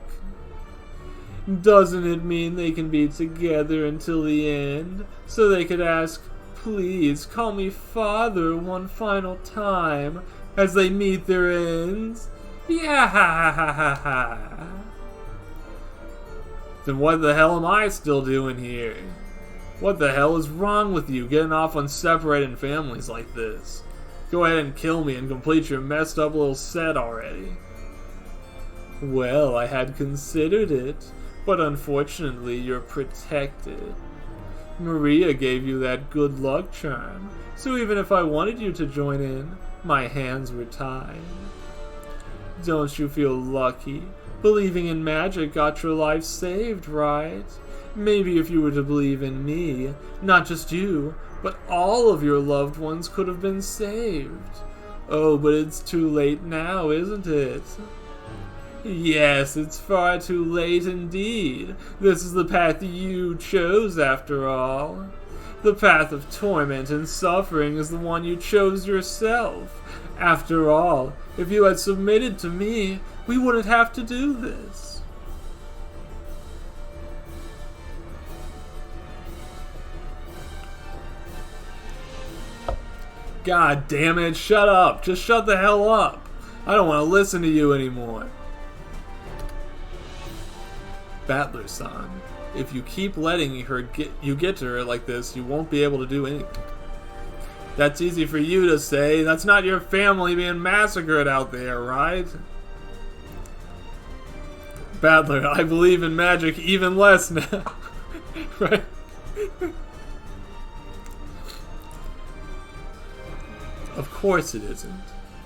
A: Doesn't it mean they can be together until the end, so they could ask, "Please call me father" one final time, as they meet their ends? Yeah, ha ha ha ha ha. Then what the hell am I still doing here? What the hell is wrong with you getting off on separating families like this? Go ahead and kill me and complete your messed up little set already. Well, I had considered it, but unfortunately you're protected. Maria gave you that good luck charm, so even if I wanted you to join in, my hands were tied. Don't you feel lucky? Believing in magic got your life saved, right? Maybe if you were to believe in me, not just you, but all of your loved ones could have been saved. Oh, but it's too late now, isn't it? Yes, it's far too late indeed. This is the path you chose, after all. The path of torment and suffering is the one you chose yourself. After all, if you had submitted to me, we wouldn't have to do this. God damn it, shut up. Just shut the hell up. I don't want to listen to you anymore. Battler-san, if you keep letting you get to her like this, you won't be able to do anything. That's easy for you to say. That's not your family being massacred out there, right? Battler, I believe in magic even less now. Right? Of course it isn't.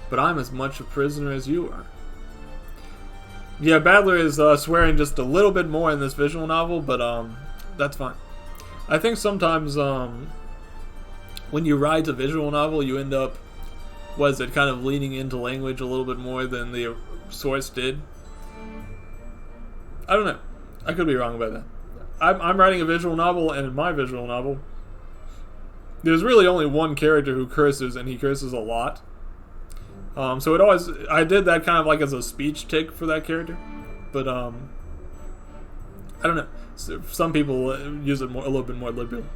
A: But I'm as much a prisoner as you are. Yeah, Battler is swearing just a little bit more in this visual novel, but that's fine. I think sometimes when you write a visual novel, you end up, kind of leaning into language a little bit more than the source did. I don't know. I could be wrong about that. I'm writing a visual novel, and in my visual novel, there's really only one character who curses, and he curses a lot. So I did that kind of like as a speech tick for that character, but I don't know. Some people use it a little bit more liberally.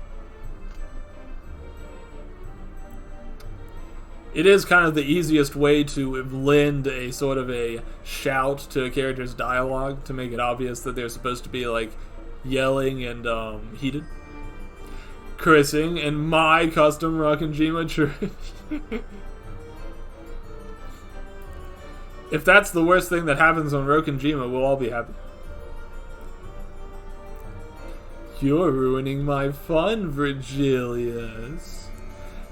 A: It is kind of the easiest way to lend a sort of a shout to a character's dialogue to make it obvious that they're supposed to be like yelling and heated. Cursing in my custom Rakanjima church. If that's the worst thing that happens on Rokenjima, we'll all be happy. You're ruining my fun, Virgilius.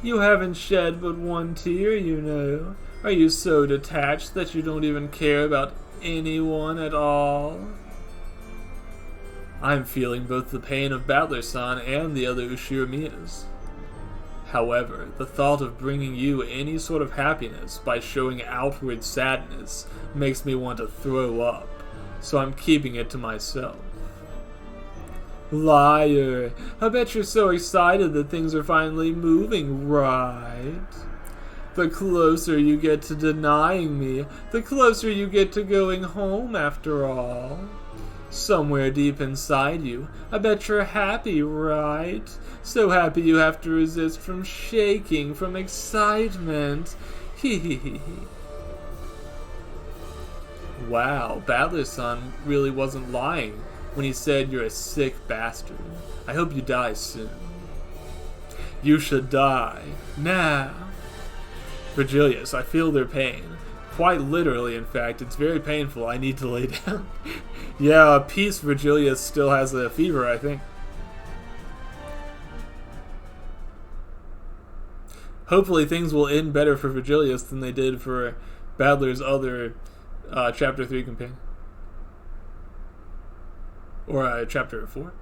A: You haven't shed but one tear, you know. Are you so detached that you don't even care about anyone at all? I'm feeling both the pain of Battler-san and the other Ushiromiyas. However, the thought of bringing you any sort of happiness by showing outward sadness makes me want to throw up, so I'm keeping it to myself. Liar! I bet you're so excited that things are finally moving, right? The closer you get to denying me, the closer you get to going home after all. Somewhere deep inside you, I bet you're happy, right? So happy you have to resist from shaking from excitement. Hee. Wow, Battler-san really wasn't lying when he said you're a sick bastard. I hope you die soon. You should die now. Virgilius, I feel their pain. Quite literally, in fact. It's very painful. I need to lay down. Yeah, Peace Virgilius still has a fever, I think. Hopefully things will end better for Virgilius than they did for Battler's other Chapter 3 companion. Or Chapter 4.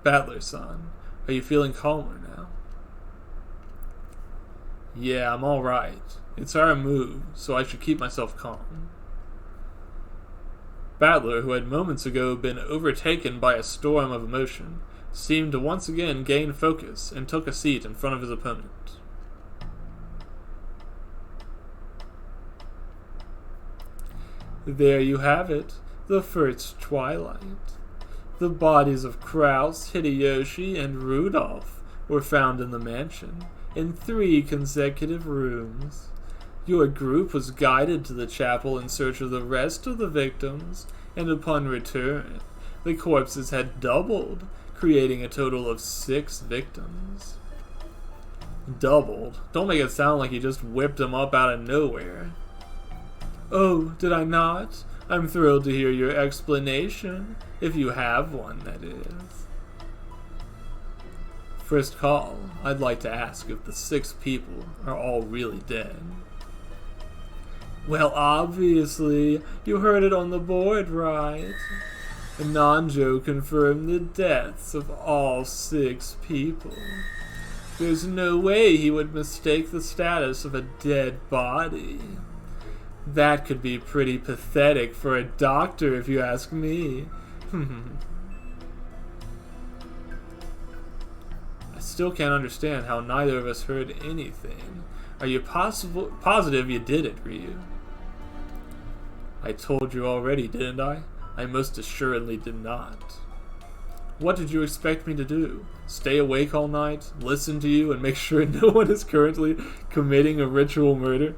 A: Battler-san, are you feeling calmer now? Yeah, I'm alright. It's our move, so I should keep myself calm. Battler, who had moments ago been overtaken by a storm of emotion, seemed to once again gain focus and took a seat in front of his opponent. There you have it, the first twilight. The bodies of Kraus, Hideyoshi, and Rudolph were found in the mansion, in 3 consecutive rooms. Your group was guided to the chapel in search of the rest of the victims, and upon return, the corpses had doubled, creating a total of 6 victims. Doubled? Don't make it sound like you just whipped them up out of nowhere. Oh, did I not? I'm thrilled to hear your explanation, if you have one, that is. First call, I'd like to ask if the 6 people are all really dead. Well, obviously, you heard it on the board, right? Nanjo confirmed the deaths of all 6 people. There's no way he would mistake the status of a dead body. That could be pretty pathetic for a doctor, if you ask me. I still can't understand how neither of us heard anything. Are you positive you did it, Ryu? I told you already, didn't I? I most assuredly did not. What did you expect me to do? Stay awake all night, listen to you, and make sure no one is currently committing a ritual murder?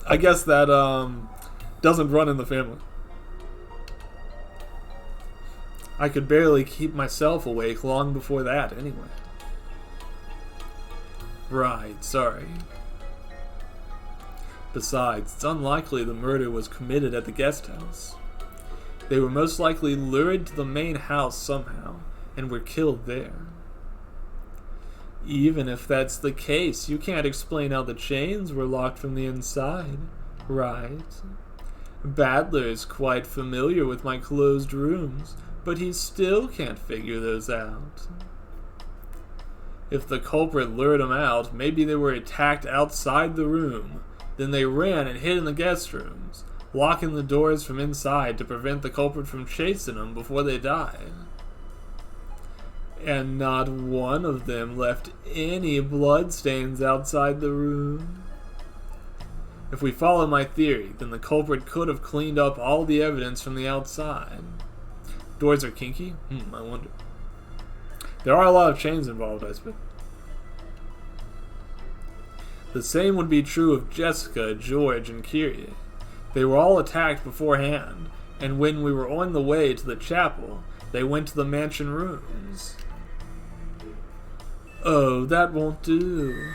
A: I guess that doesn't run in the family. I could barely keep myself awake long before that, anyway. Right, sorry. Besides, it's unlikely the murder was committed at the guest house. They were most likely lured to the main house somehow, and were killed there. Even if that's the case, you can't explain how the chains were locked from the inside, right? Badler is quite familiar with my closed rooms, but he still can't figure those out. If the culprit lured them out, maybe they were attacked outside the room. Then they ran and hid in the guest rooms, locking the doors from inside to prevent the culprit from chasing them before they died. And not one of them left any bloodstains outside the room. If we follow my theory, then the culprit could have cleaned up all the evidence from the outside. Doors are kinky? I wonder. There are a lot of chains involved, I suppose. The same would be true of Jessica, George, and Kyrie. They were all attacked beforehand, and when we were on the way to the chapel, they went to the mansion rooms. Oh, that won't do.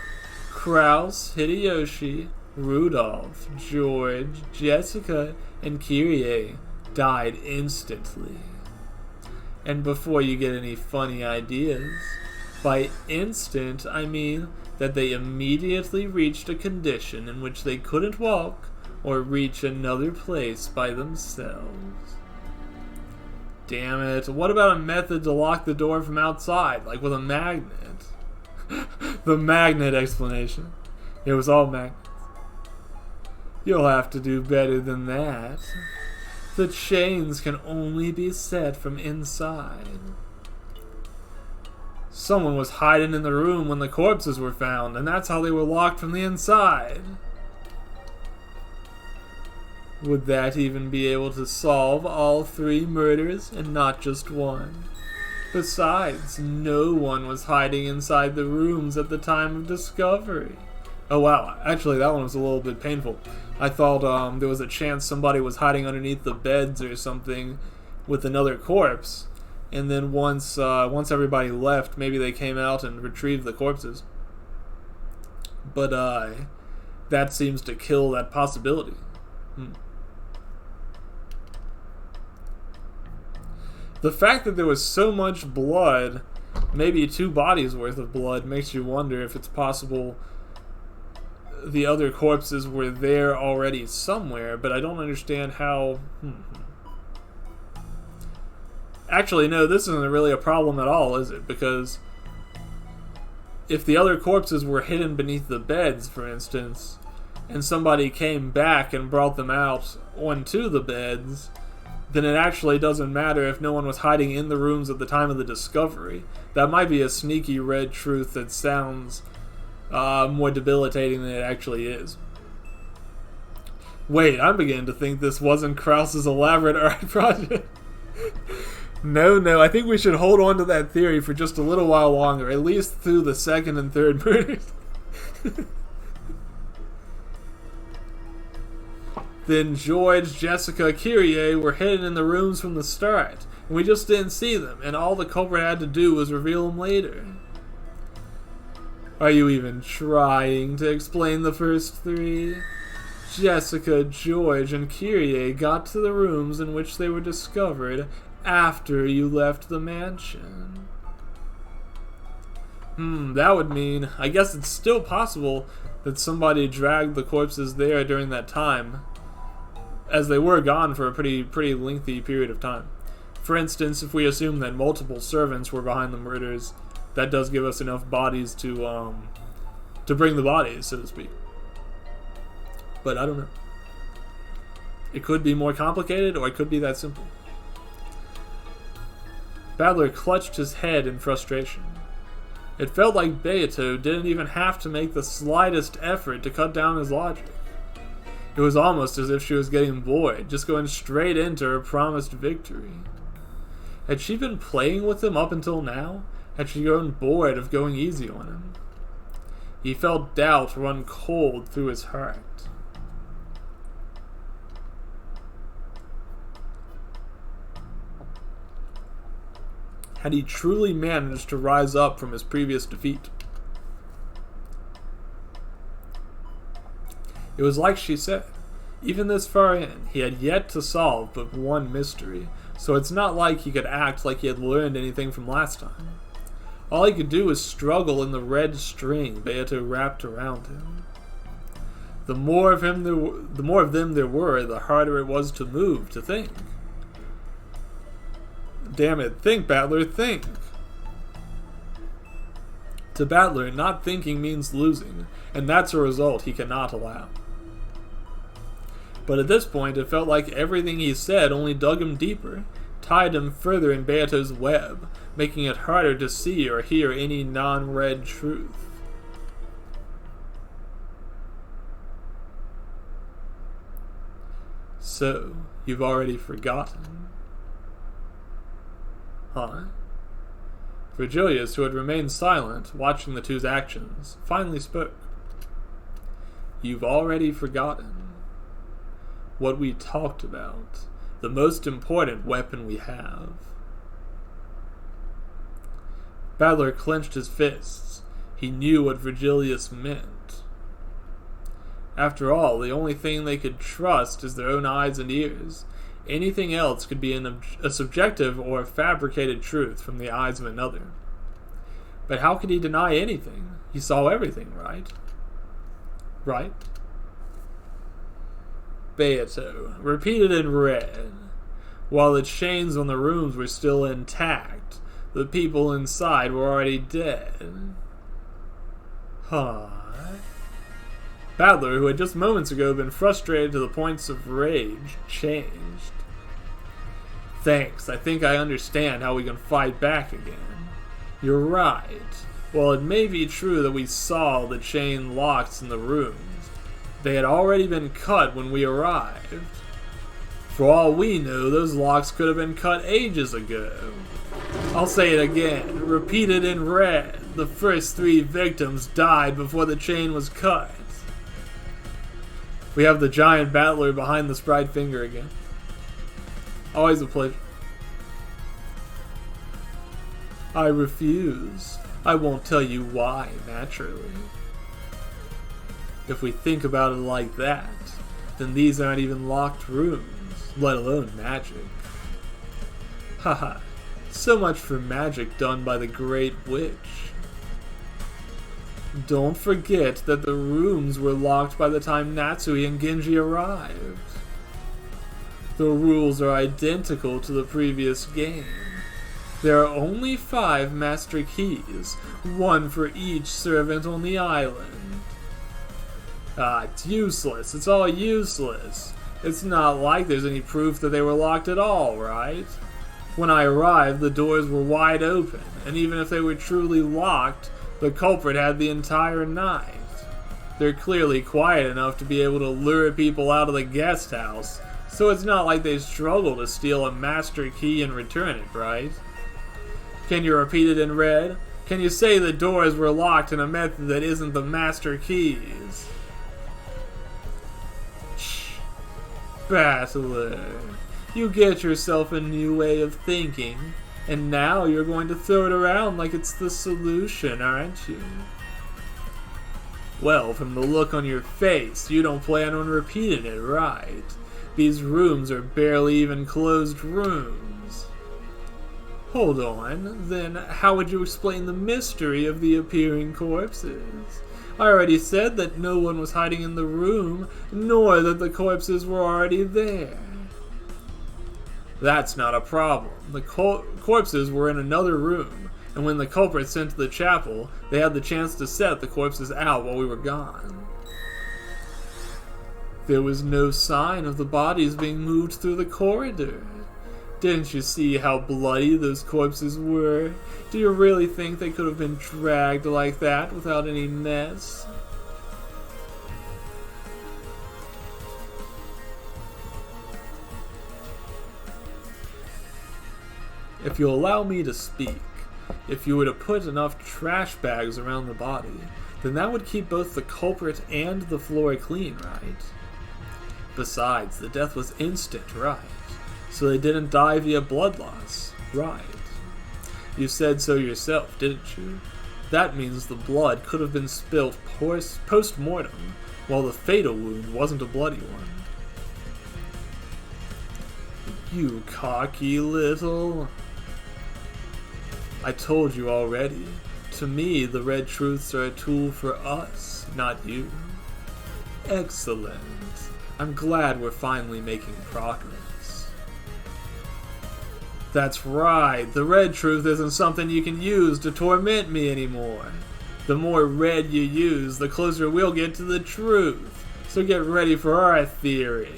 A: Kraus, Hideyoshi, Rudolph, George, Jessica, and Kyrie died instantly. And before you get any funny ideas, by instant I mean that they immediately reached a condition in which they couldn't walk or reach another place by themselves. Damn it, what about a method to lock the door from outside, like with a magnet? The magnet explanation. It was all magnets. You'll have to do better than that. The chains can only be set from inside. Someone was hiding in the room when the corpses were found, and that's how they were locked from the inside. Would that even be able to solve all 3 murders and not just one? Besides, no one was hiding inside the rooms at the time of discovery. Oh wow, actually that one was a little bit painful. I thought there was a chance somebody was hiding underneath the beds or something with another corpse, and then once everybody left, maybe they came out and retrieved the corpses. But that seems to kill that possibility. The fact that there was so much blood, maybe 2 bodies worth of blood, makes you wonder if it's possible the other corpses were there already somewhere, but I don't understand how... Actually, no, this isn't really a problem at all, is it? Because if the other corpses were hidden beneath the beds, for instance, and somebody came back and brought them out onto the beds, then it actually doesn't matter if no one was hiding in the rooms at the time of the discovery. That might be a sneaky red truth that sounds more debilitating than it actually is. Wait, I'm beginning to think this wasn't Krause's elaborate art project. No, I think we should hold on to that theory for just a little while longer, at least through the 2nd and 3rd murders. Then George, Jessica, Kyrie were hidden in the rooms from the start, and we just didn't see them, and all the culprit had to do was reveal them later. Are you even trying to explain the first 3? Jessica, George, and Kyrie got to the rooms in which they were discovered after you left the mansion. That would mean, I guess it's still possible that somebody dragged the corpses there during that time, as they were gone for a pretty lengthy period of time. For instance, if we assume that multiple servants were behind the murders, that does give us enough bodies to bring the bodies, so to speak. But I don't know. It could be more complicated, or it could be that simple. Badler clutched his head in frustration. It felt like Beato didn't even have to make the slightest effort to cut down his logic. It was almost as if she was getting bored, just going straight into her promised victory. Had she been playing with him up until now? Had she grown bored of going easy on him? He felt doubt run cold through his heart. Had he truly managed to rise up from his previous defeat? It was like she said. Even this far in, he had yet to solve but one mystery, so it's not like he could act like he had learned anything from last time. All he could do was struggle in the red string Beato wrapped around him. The more of them there were, the harder it was to move, to think. Damn it, think, Battler, think! To Battler, not thinking means losing, and that's a result he cannot allow. But at this point, it felt like everything he said only dug him deeper, tied him further in Beato's web, making it harder to see or hear any non-red truth. So, you've already forgotten? Huh? Virgilius, who had remained silent, watching the two's actions, finally spoke. You've already forgotten what we talked about, the most important weapon we have. Battler clenched his fists. He knew what Virgilius meant. After all, the only thing they could trust is their own eyes and ears. Anything else could be a subjective or fabricated truth from the eyes of another. But how could he deny anything? He saw everything, right? Right? Beato, repeated in red. While the chains on the rooms were still intact, the people inside were already dead. Huh? Battler, who had just moments ago been frustrated to the points of rage, changed. Thanks, I think I understand how we can fight back again. You're right. While it may be true that we saw the chain locks in the rooms, they had already been cut when we arrived. For all we know, those locks could have been cut ages ago. I'll say it again, repeated in red. The first 3 victims died before the chain was cut. We have the giant battler behind the sprite finger again. Always a pleasure. I refuse. I won't tell you why, naturally. If we think about it like that, then these aren't even locked rooms, let alone magic. Haha, so much for magic done by the Great Witch. Don't forget that the rooms were locked by the time Natsui and Genji arrived. The rules are identical to the previous game. There are only 5 master keys, 1 for each servant on the island. It's useless. It's all useless. It's not like there's any proof that they were locked at all, right? When I arrived, the doors were wide open, and even if they were truly locked, the culprit had the entire night. They're clearly quiet enough to be able to lure people out of the guest house, so it's not like they struggle to steal a master key and return it, right? Can you repeat it in red? Can you say the doors were locked in a method that isn't the master keys? Shh. Battler, you get yourself a new way of thinking, and now you're going to throw it around like it's the solution, aren't you? Well, from the look on your face, you don't plan on repeating it, right? These rooms are barely even closed rooms. Hold on, then how would you explain the mystery of the appearing corpses? I already said that no one was hiding in the room, nor that the corpses were already there. That's not a problem. The corpses were in another room, and when the culprits sent to the chapel, they had the chance to set the corpses out while we were gone. There was no sign of the bodies being moved through the corridor. Didn't you see how bloody those corpses were? Do you really think they could have been dragged like that without any mess? If you'll allow me to speak, if you were to put enough trash bags around the body, then that would keep both the culprit and the floor clean, right? Besides, the death was instant, right? So they didn't die via blood loss, right? You said so yourself, didn't you? That means the blood could have been spilt post-mortem, while the fatal wound wasn't a bloody one. You cocky little... I told you already. To me, the red truths are a tool for us, not you. Excellent. I'm glad we're finally making progress. That's right, the red truth isn't something you can use to torment me anymore. The more red you use, the closer we'll get to the truth. So get ready for our theory.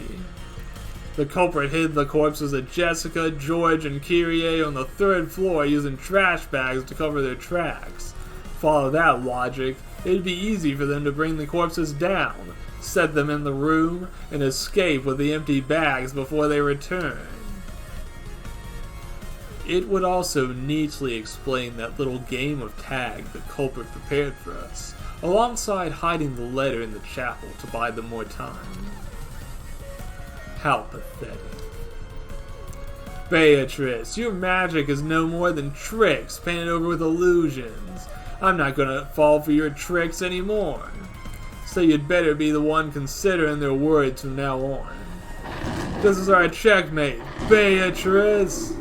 A: The culprit hid the corpses of Jessica, George, and Kyrie on the 3rd floor using trash bags to cover their tracks. Follow that logic, it'd be easy for them to bring the corpses down, set them in the room, and escape with the empty bags before they return. It would also neatly explain that little game of tag the culprit prepared for us, alongside hiding the letter in the chapel to buy them more time. How pathetic. Beatrice, your magic is no more than tricks painted over with illusions. I'm not gonna fall for your tricks anymore. So you'd better be the one considering their words from now on. This is our checkmate, Beatrice!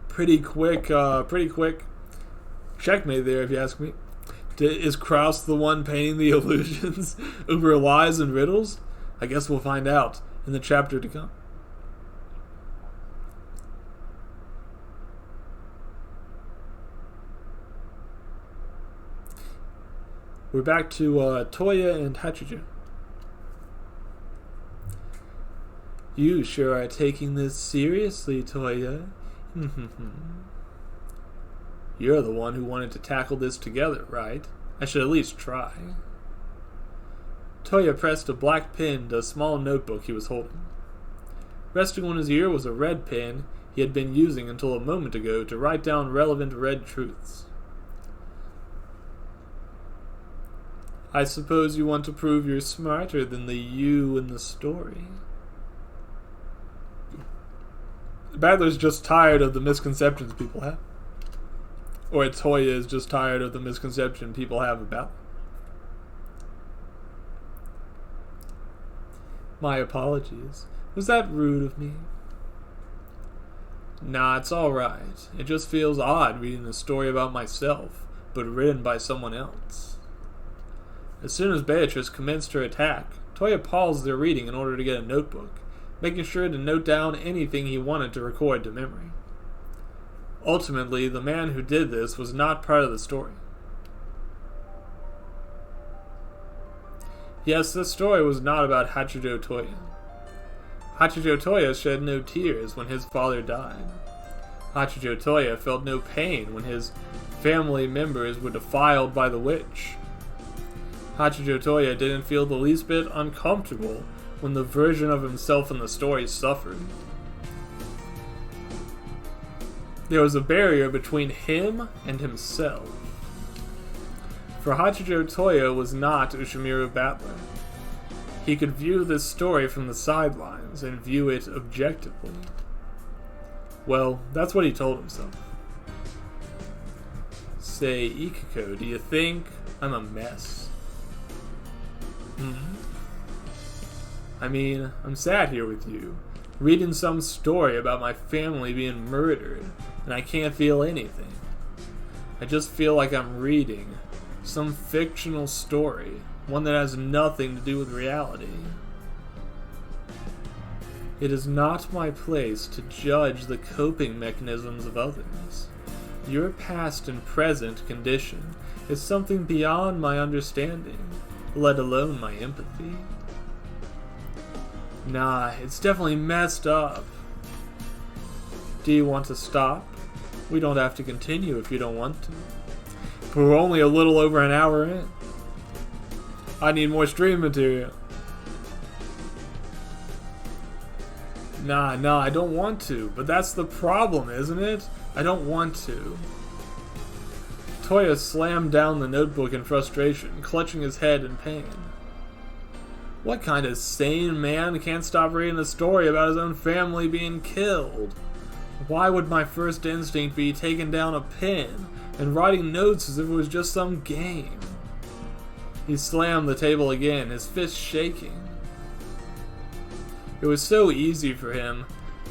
A: Pretty quick checkmate there, if you ask me. Is Kraus the one painting the illusions over lies and riddles? I guess we'll find out in the chapter to come. We're back to Toya and Hachijo. You sure are taking this seriously, Toya. You're the one who wanted to tackle this together, right? I should at least try. Toya pressed a black pen to a small notebook he was holding. Resting on his ear was a red pen he had been using until a moment ago to write down relevant red truths. I suppose you want to prove you're smarter than the you in the story. Badler's just tired of the misconceptions people have. Or Toya is just tired of the misconception people have about him. My apologies. Was that rude of me? Nah, it's alright. It just feels odd reading a story about myself, but written by someone else. As soon as Beatrice commenced her attack, Toya paused their reading in order to get a notebook, making sure to note down anything he wanted to record to memory. Ultimately, the man who did this was not part of the story. Yes, this story was not about Hachijo Toya. Hachijo Toya shed no tears when his father died. Hachijo Toya felt no pain when his family members were defiled by the witch. Hachijo Toya didn't feel the least bit uncomfortable when the version of himself in the story suffered. There was a barrier between him and himself. For Hachijo Toya was not Ushimiru Battler. He could view this story from the sidelines and view it objectively. Well, that's what he told himself. Say, Ikiko, do you think I'm a mess? I mean, I'm sat here with you, reading some story about my family being murdered, and I can't feel anything. I just feel like I'm reading some fictional story, one that has nothing to do with reality. It is not my place to judge the coping mechanisms of others. Your past and present condition is something beyond my understanding, let alone my empathy. Nah, it's definitely messed up. Do you want to stop? We don't have to continue if you don't want to. We're only a little over an hour in. I need more stream material. Nah, I don't want to. But that's the problem, isn't it? I don't want to. Toya slammed down the notebook in frustration, clutching his head in pain. What kind of sane man can't stop reading a story about his own family being killed? Why would my first instinct be taking down a pen and writing notes as if it was just some game? He slammed the table again, his fist shaking. It was so easy for him,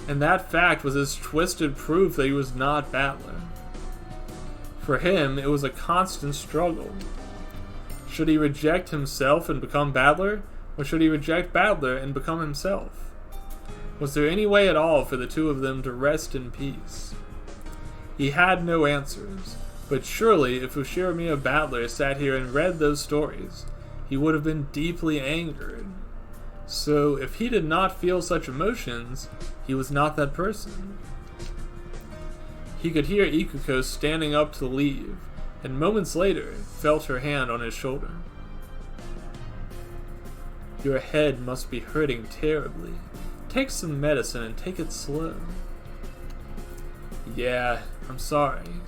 A: and that fact was his twisted proof that he was not Battler. For him, it was a constant struggle. Should he reject himself and become Battler, or should he reject Battler and become himself? Was there any way at all for the two of them to rest in peace? He had no answers, but surely if Ushiramiya Battler sat here and read those stories, he would have been deeply angered. So if he did not feel such emotions, he was not that person. He could hear Ikuko standing up to leave, and moments later felt her hand on his shoulder. Your head must be hurting terribly. Take some medicine and take it slow. Yeah, I'm sorry.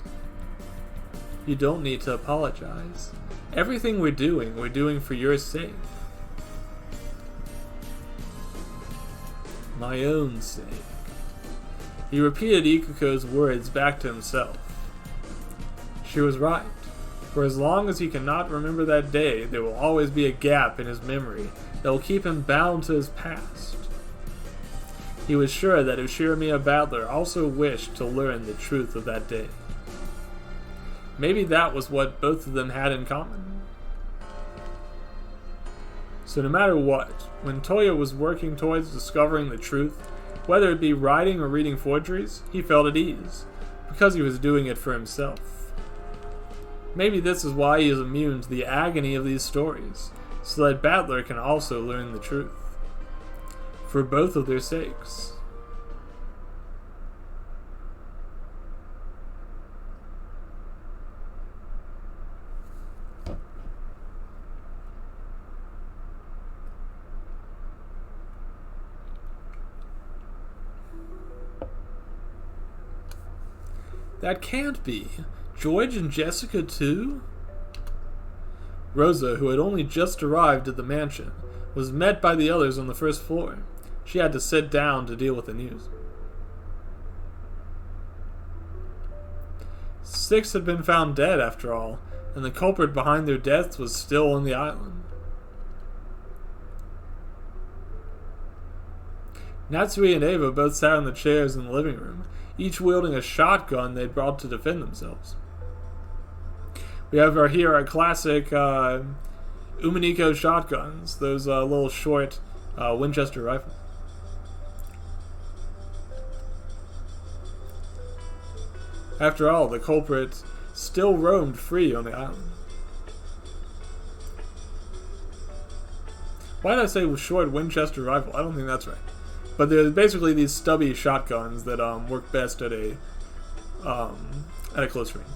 A: You don't need to apologize. Everything we're doing for your sake. My own sake. He repeated Ikuko's words back to himself. She was right. For as long as he cannot remember that day, there will always be a gap in his memory that will keep him bound to his past. He was sure that Ushiramiya Battler also wished to learn the truth of that day. Maybe that was what both of them had in common. So no matter what, when Toya was working towards discovering the truth, whether it be writing or reading forgeries, he felt at ease, because he was doing it for himself. Maybe this is why he is immune to the agony of these stories, so that Battler can also learn the truth. For both of their sakes. That can't be. George and Jessica too? Rosa, who had only just arrived at the mansion, was met by the others on the first floor. She had to sit down to deal with the news. 6 had been found dead after all, and the culprit behind their deaths was still on the island. Natsui and Ava both sat in the chairs in the living room, each wielding a shotgun they'd brought to defend themselves. We have here our classic Umineko shotguns, those little short Winchester rifles. After all, the culprit still roamed free on the island. Why did I say short Winchester rifle? I don't think that's right. But they're basically these stubby shotguns that work best at a close range.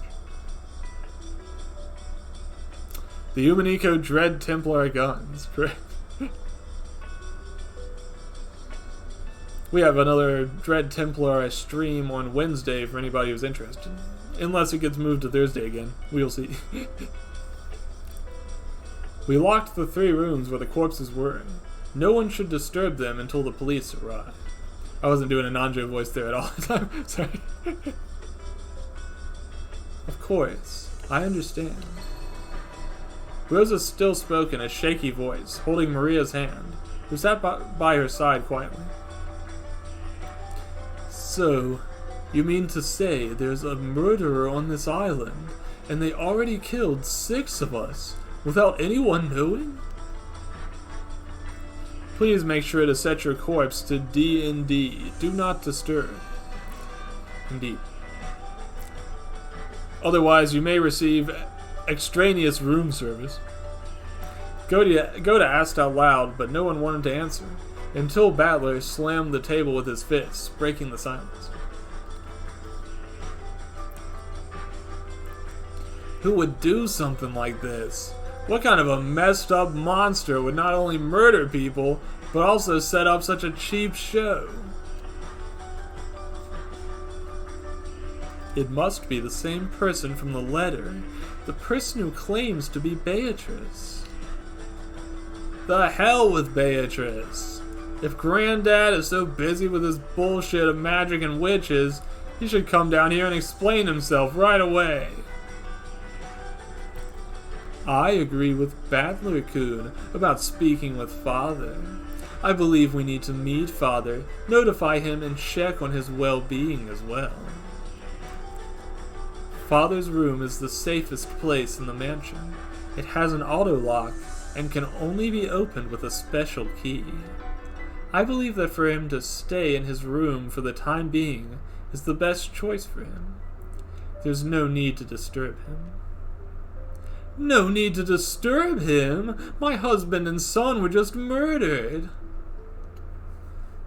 A: The Umineko Dread Templar guns. We have another Dread Templar stream on Wednesday for anybody who's interested. Unless it gets moved to Thursday again. We'll see. We locked the 3 rooms where the corpses were. No one should disturb them until the police arrive. I wasn't doing a Nanjo voice there at all. Sorry. Of course. I understand. Rosa still spoke in a shaky voice, holding Maria's hand, who sat by her side quietly. So, you mean to say there's a murderer on this island, and they already killed 6 of us, without anyone knowing? Please make sure to set your corpse to D&D. Do not disturb. Indeed. Otherwise, you may receive extraneous room service. Go to asked out loud, but no one wanted to answer, until Battler slammed the table with his fists, breaking the silence. Who would do something like this? What kind of a messed up monster would not only murder people, but also set up such a cheap show? It must be the same person from the letter. The person who claims to be Beatrice. The hell with Beatrice! If Granddad is so busy with his bullshit of magic and witches, He should come down here and explain himself right away. I agree with Battler-kun about speaking with Father. I believe we need to meet Father, notify him, and check on his well-being as well. Father's room is the safest place in the mansion. It has an auto lock and can only be opened with a special key. I believe that for him to stay in his room for the time being is the best choice for him. There's no need to disturb him. No need to disturb him? My husband and son were just murdered.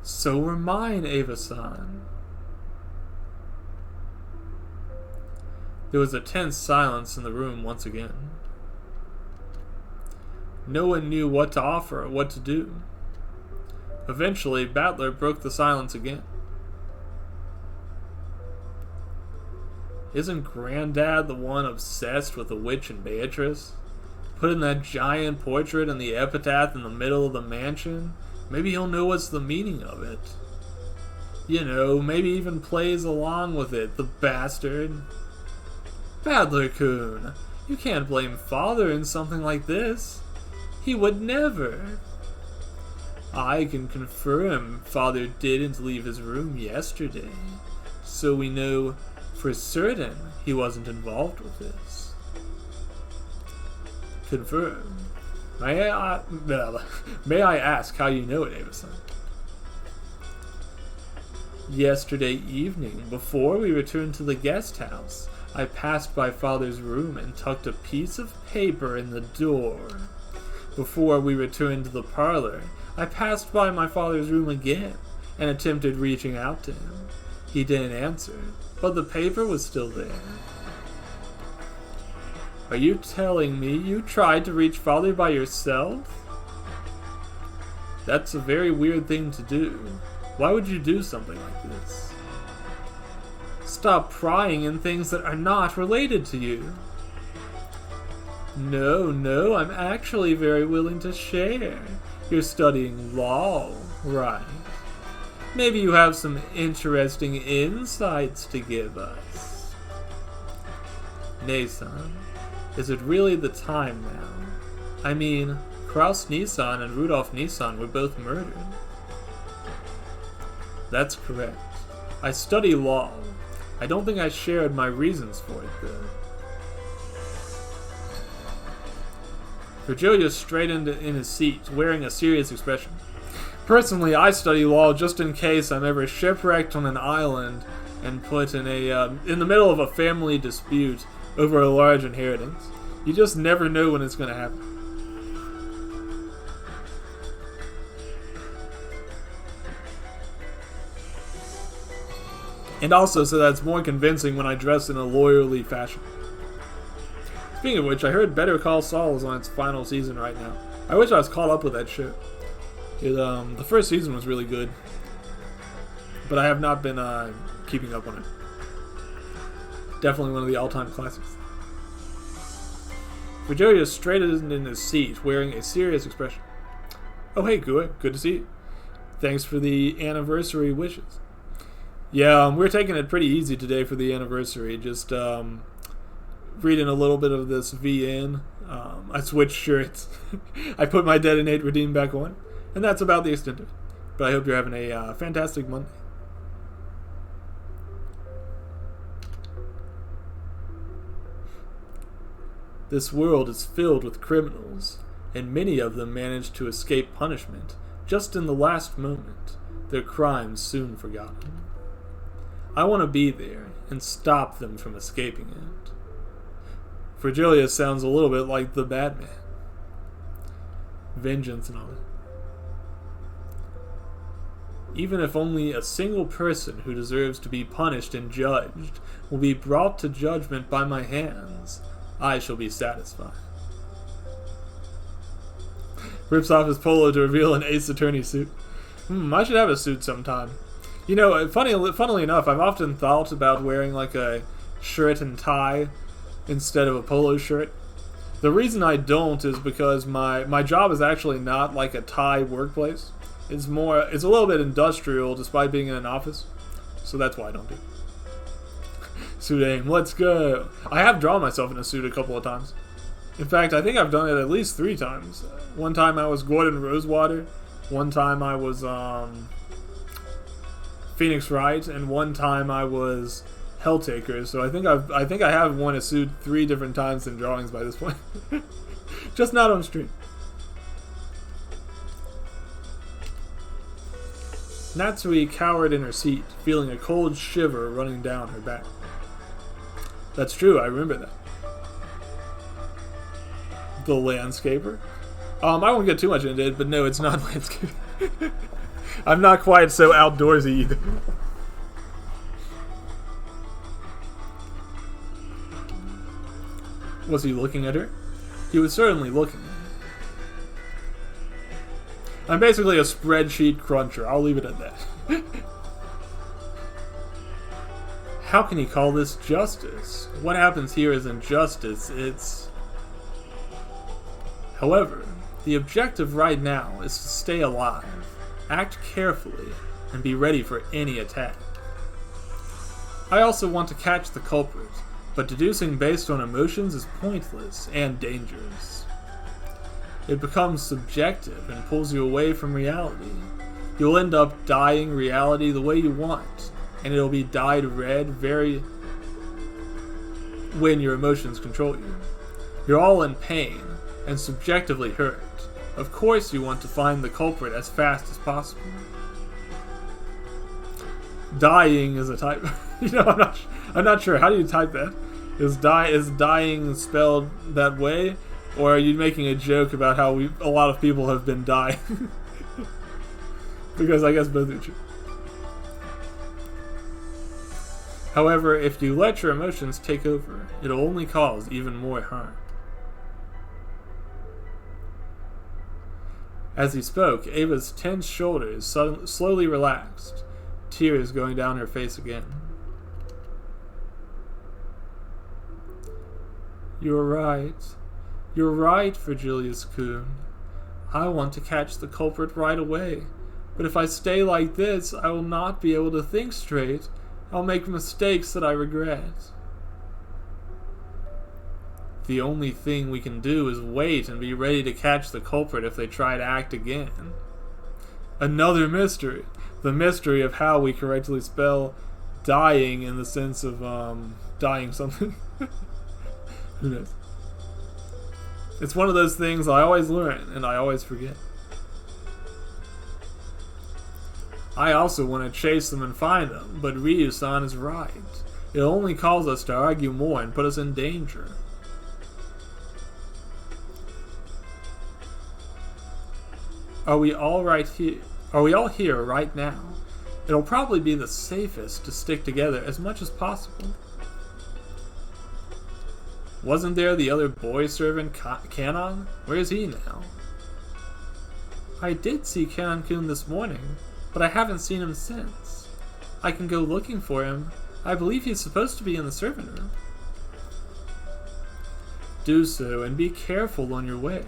A: So were mine, Ava-san. There was a tense silence in the room once again. No one knew what to offer or what to do. Eventually, Battler broke the silence again. Isn't Granddad the one obsessed with the witch and Beatrice? Putting that giant portrait and the epitaph in the middle of the mansion? Maybe he'll know what's the meaning of it. You know, maybe even plays along with it, the bastard. Battler-kun, you can't blame Father in something like this. He would never. I can confirm Father didn't leave his room yesterday, so we know for certain he wasn't involved with this. Confirm. May I ask how you know it, Ava-san? Yesterday evening, before we returned to the guest house, I passed by Father's room and tucked a piece of paper in the door. Before we returned to the parlor, I passed by my father's room again and attempted reaching out to him. He didn't answer, but the paper was still there. Are you telling me you tried to reach Father by yourself? That's a very weird thing to do. Why would you do something like this? Stop prying in things that are not related to you. No, I'm actually very willing to share. You're studying law, right? Maybe you have some interesting insights to give us. Nay-san, is it really the time now? I mean, Kraus Nissan and Rudolf Nissan were both murdered. That's correct. I study law. I don't think I shared my reasons for it, though. Virgilio straightened in his seat, wearing a serious expression. Personally, I study law just in case I'm ever shipwrecked on an island and put in the middle of a family dispute over a large inheritance. You just never know when it's going to happen. And also so that's more convincing when I dress in a lawyerly fashion. Speaking of which, I heard Better Call Saul is on its final season right now. I wish I was caught up with that shit. The first season was really good, but I have not been keeping up on it. Definitely one of the all-time classics. Virgilio straightened in his seat, wearing a serious expression. Oh hey, Gua, good to see you. Thanks for the anniversary wishes. Yeah, we're taking it pretty easy today for the anniversary. Just reading a little bit of this VN. I switched shirts. I put my Detonate Redeem back on. And that's about the extent of it. But I hope you're having a fantastic Monday. This world is filled with criminals, and many of them manage to escape punishment just in the last moment, their crimes soon forgotten. I want to be there and stop them from escaping it. Virgilia sounds a little bit like the Batman. Vengeance and all that. Even if only a single person who deserves to be punished and judged will be brought to judgment by my hands, I shall be satisfied. Rips off his polo to reveal an Ace Attorney suit. I should have a suit sometime. You know, funnily enough, I've often thought about wearing like a shirt and tie instead of a polo shirt. The reason I don't is because my job is actually not like a tie workplace. It's a little bit industrial despite being in an office. So that's why I don't do it. Suit aim. Let's go. I have drawn myself in a suit a couple of times. In fact, I think I've done it at least 3 times. One time I was Gordon Rosewater. One time I was Phoenix Wright, and one time I was Helltaker. So I think I have worn a suit 3 different times in drawings by this point. Just not on stream. Natsui cowered in her seat, feeling a cold shiver running down her back. That's true, I remember that. The landscaper? I won't get too much into it, but no, it's not landscape. I'm not quite so outdoorsy either. Was he looking at her? He was certainly looking. I'm basically a spreadsheet cruncher. I'll leave it at that. How can he call this justice? What happens here isn't justice, it's... However, the objective right now is to stay alive, act carefully, and be ready for any attack. I also want to catch the culprit, but deducing based on emotions is pointless and dangerous. It becomes subjective and pulls you away from reality. You'll end up dyeing reality the way you want, and it'll be dyed red when your emotions control you. You're all in pain and subjectively hurt. Of course you want to find the culprit as fast as possible. Dying is a type. I'm not sure. How do you type that? Is dying spelled that way? Or are you making a joke about how a lot of people have been dying? Because I guess both are true. However, if you let your emotions take over, it'll only cause even more harm. As he spoke, Ava's tense shoulders slowly relaxed, tears going down her face again. You're right. You're right, Virgilius-kun. I want to catch the culprit right away. But if I stay like this, I will not be able to think straight. I'll make mistakes that I regret. The only thing we can do is wait and be ready to catch the culprit if they try to act again. Another mystery. The mystery of how we correctly spell dying in the sense of, dying something. Who knows? It's one of those things I always learn, and I always forget. I also want to chase them and find them, but Ryu-san is right. It'll only cause us to argue more and put us in danger. Are we all here right now? It'll probably be the safest to stick together as much as possible. Wasn't there the other boy servant, Kanon? Where is he now? I did see Kanon-kun this morning, but I haven't seen him since. I can go looking for him. I believe he's supposed to be in the servant room. Do so, and be careful on your way.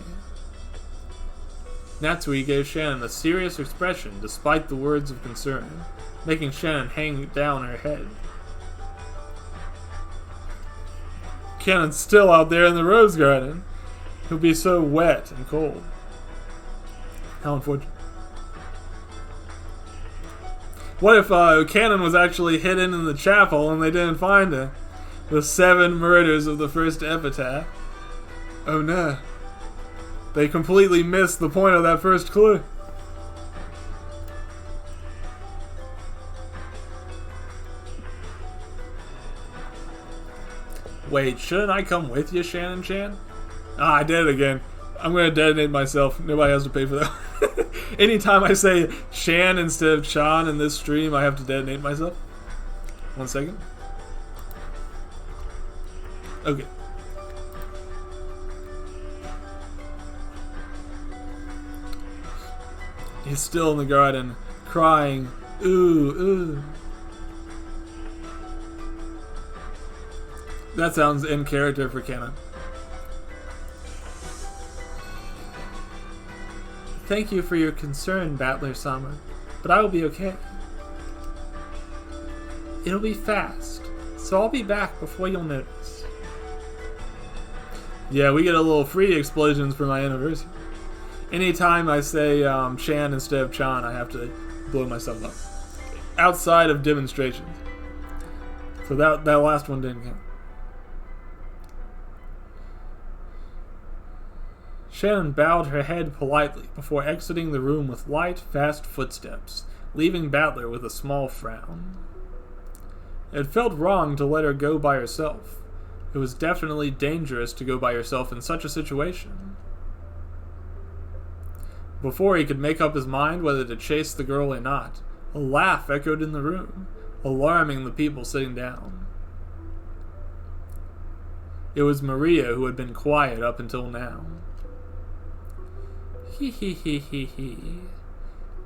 A: Natsui gave Shannon a serious expression despite the words of concern, making Shannon hang down her head. Kanon's still out there in the rose garden. He'll be so wet and cold. How unfortunate. What if Kanon was actually hidden in the chapel and they didn't find him? The 7 murders of the first epitaph. Oh no. They completely missed the point of that first clue. Wait, shouldn't I come with you, Shannon Chan? Ah, I did it again. I'm going to detonate myself. Nobody has to pay for that. Anytime I say Shan instead of Chan in this stream, I have to detonate myself. 1 second. Okay. He's still in the garden, crying, ooh, ooh. That sounds in character for Kanon. Thank you for your concern, Battler-sama, but I will be okay. It'll be fast. so I'll be back before you'll notice. Yeah, we get a little free explosions for my anniversary. Anytime I say Chan instead of Chan, I have to blow myself up. Outside of demonstrations. So that last one didn't count. Shannon bowed her head politely before exiting the room with light, fast footsteps, leaving Battler with a small frown. It felt wrong to let her go by herself. It was definitely dangerous to go by yourself in such a situation. Before he could make up his mind whether to chase the girl or not, a laugh echoed in the room, alarming the people sitting down. It was Maria who had been quiet up until now. Hee hee hee hee hee.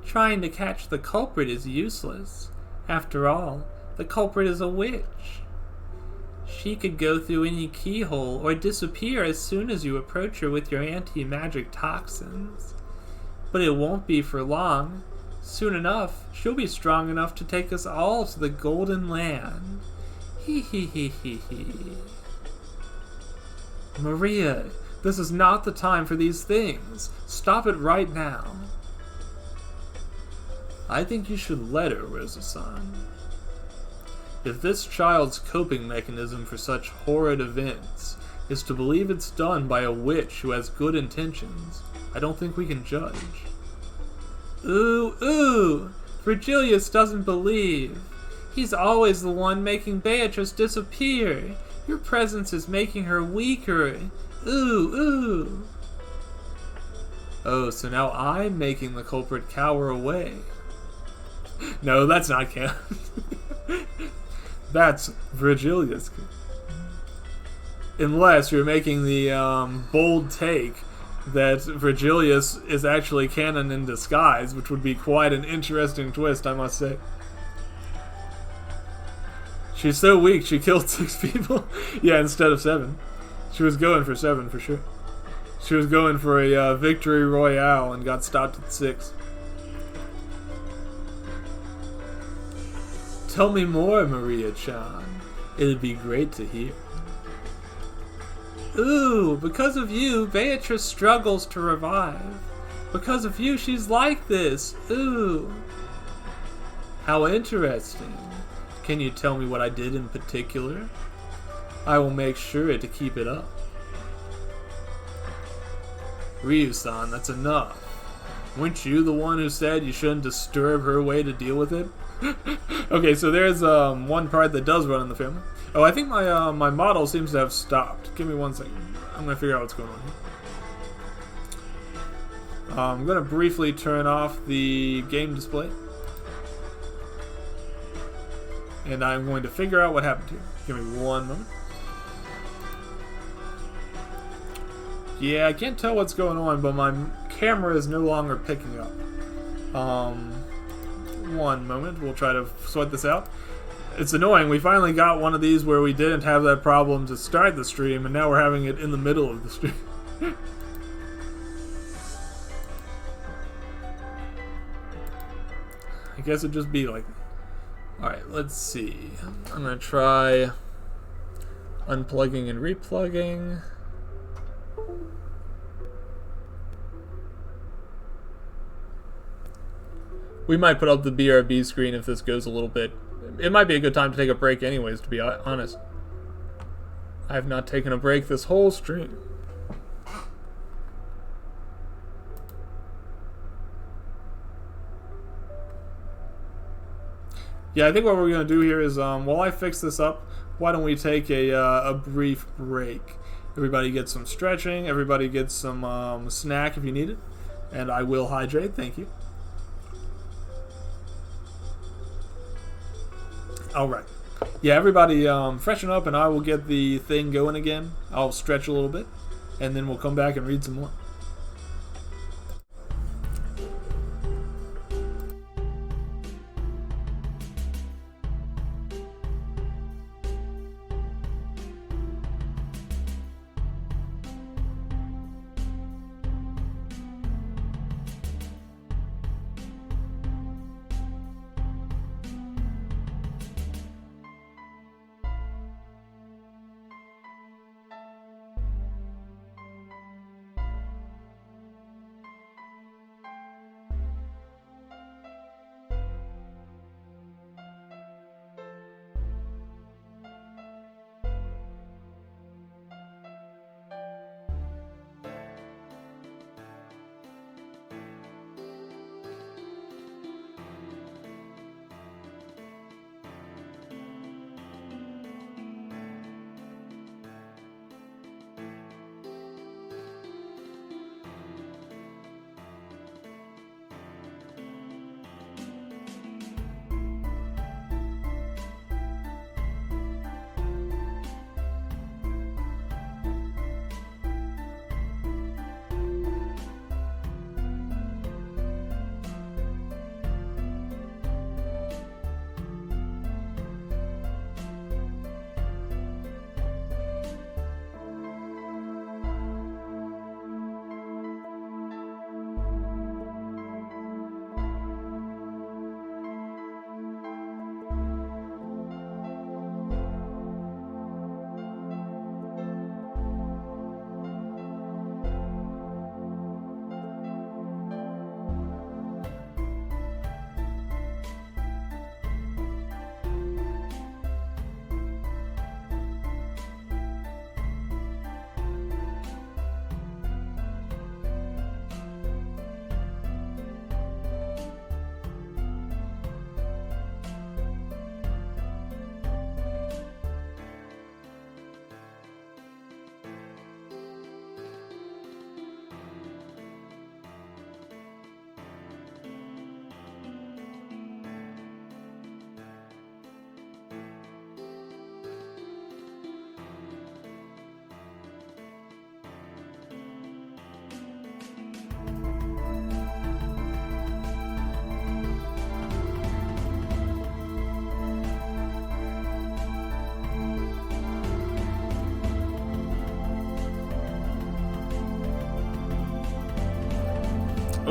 A: Trying to catch the culprit is useless. After all, the culprit is a witch. She could go through any keyhole or disappear as soon as you approach her with your anti-magic toxins. But it won't be for long. Soon enough, she'll be strong enough to take us all to the Golden Land. Hee hee hee hee hee. Maria, this is not the time for these things. Stop it right now. I think you should let her, Rosa-san. If this child's coping mechanism for such horrid events is to believe it's done by a witch who has good intentions, I don't think we can judge. Ooh, ooh! Virgilius doesn't believe. He's always the one making Beatrice disappear. Your presence is making her weaker. Ooh, ooh! Oh, so now I'm making the culprit cower away. No, that's not canon. That's Virgilius. Unless you're making the bold take that Virgilius is actually canon in disguise, which would be quite an interesting twist, I must say. She's so weak, she killed 6 people. Yeah, instead of 7. She was going for 7 for sure. She was going for a victory royale and got stopped at 6. Tell me more, Maria-chan. It'd be great to hear. Ooh, because of you, Beatrice struggles to revive. Because of you, she's like this. Ooh. How interesting. Can you tell me what I did in particular? I will make sure to keep it up. Ryu-san, that's enough. Weren't you the one who said you shouldn't disturb her way to deal with it? Okay, so there's one part that does run in the family. Oh, I think my model seems to have stopped. Give me 1 second. I'm gonna figure out what's going on here. I'm gonna briefly turn off the game display, and I'm going to figure out what happened here. Give me 1 moment. Yeah, I can't tell what's going on, but my camera is no longer picking up. 1 moment. We'll try to sort this out. It's annoying. We finally got one of these where we didn't have that problem to start the stream, and now we're having it in the middle of the stream. I guess it'd just be like... Alright, let's see. I'm going to try unplugging and replugging. We might put up the BRB screen if this goes a little bit. It might be a good time to take a break anyways, to be honest. I have not taken a break this whole stream. Yeah, I think what we're going to do here is, while I fix this up, why don't we take a brief break. Everybody gets some stretching, everybody gets some snack if you need it, and I will hydrate, thank you. Alright. Yeah, everybody freshen up and I will get the thing going again. I'll stretch a little bit, and then we'll come back and read some more.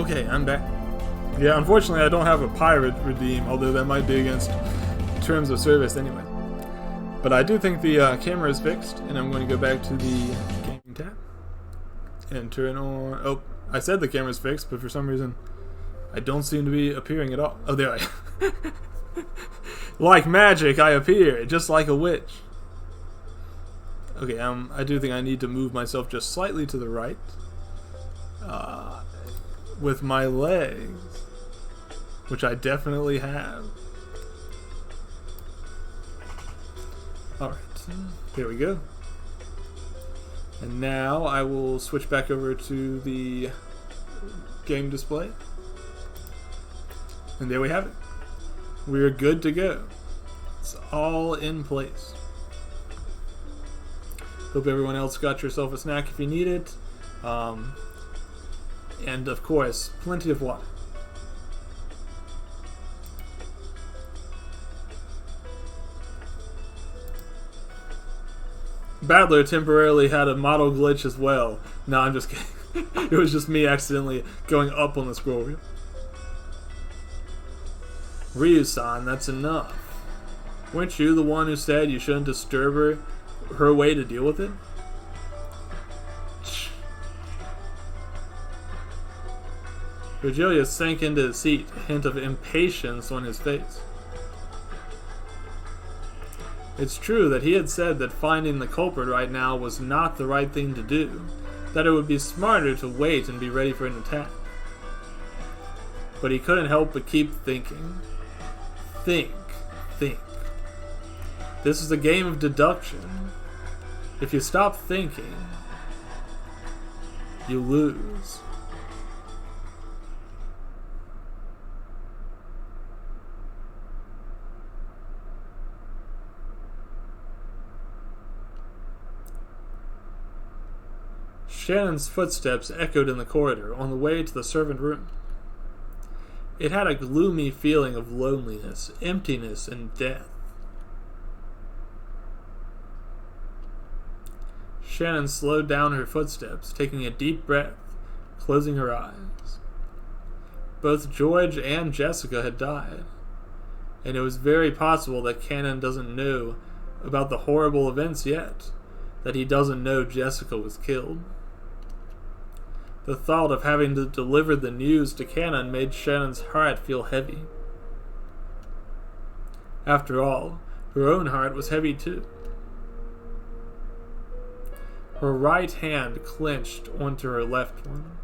A: Okay, I'm back. Yeah, unfortunately I don't have a pirate redeem, although that might be against terms of service anyway. But I do think the camera is fixed, and I'm going to go back to the gaming tab and turn on... Oh, I said the camera's fixed, but for some reason I don't seem to be appearing at all. Oh, there I am. Like magic, I appear, just like a witch. Okay, I do think I need to move myself just slightly to the right. With my legs, which I definitely have. Alright, there we go. And now I will switch back over to the game display. And there we have it. We're good to go. It's all in place. Hope everyone else got yourself a snack if you need it. And of course, plenty of water. Battler temporarily had a model glitch as well. No, I'm just kidding. It was just me accidentally going up on the scroll wheel. Ryu-san, that's enough. Weren't you the one who said you shouldn't disturb her way to deal with it? Virgilius sank into his seat, a hint of impatience on his face. It's true that he had said that finding the culprit right now was not the right thing to do, that it would be smarter to wait and be ready for an attack. But he couldn't help but keep thinking. Think. This is a game of deduction. If you stop thinking, you lose. Shannon's footsteps echoed in the corridor on the way to the servant room. It had a gloomy feeling of loneliness, emptiness, and death. Shannon slowed down her footsteps, taking a deep breath, closing her eyes. Both George and Jessica had died, and it was very possible that Cannon doesn't know about the horrible events yet, that he doesn't know Jessica was killed. The thought of having to deliver the news to Cannon made Shannon's heart feel heavy. After all, her own heart was heavy too. Her right hand clenched onto her left one.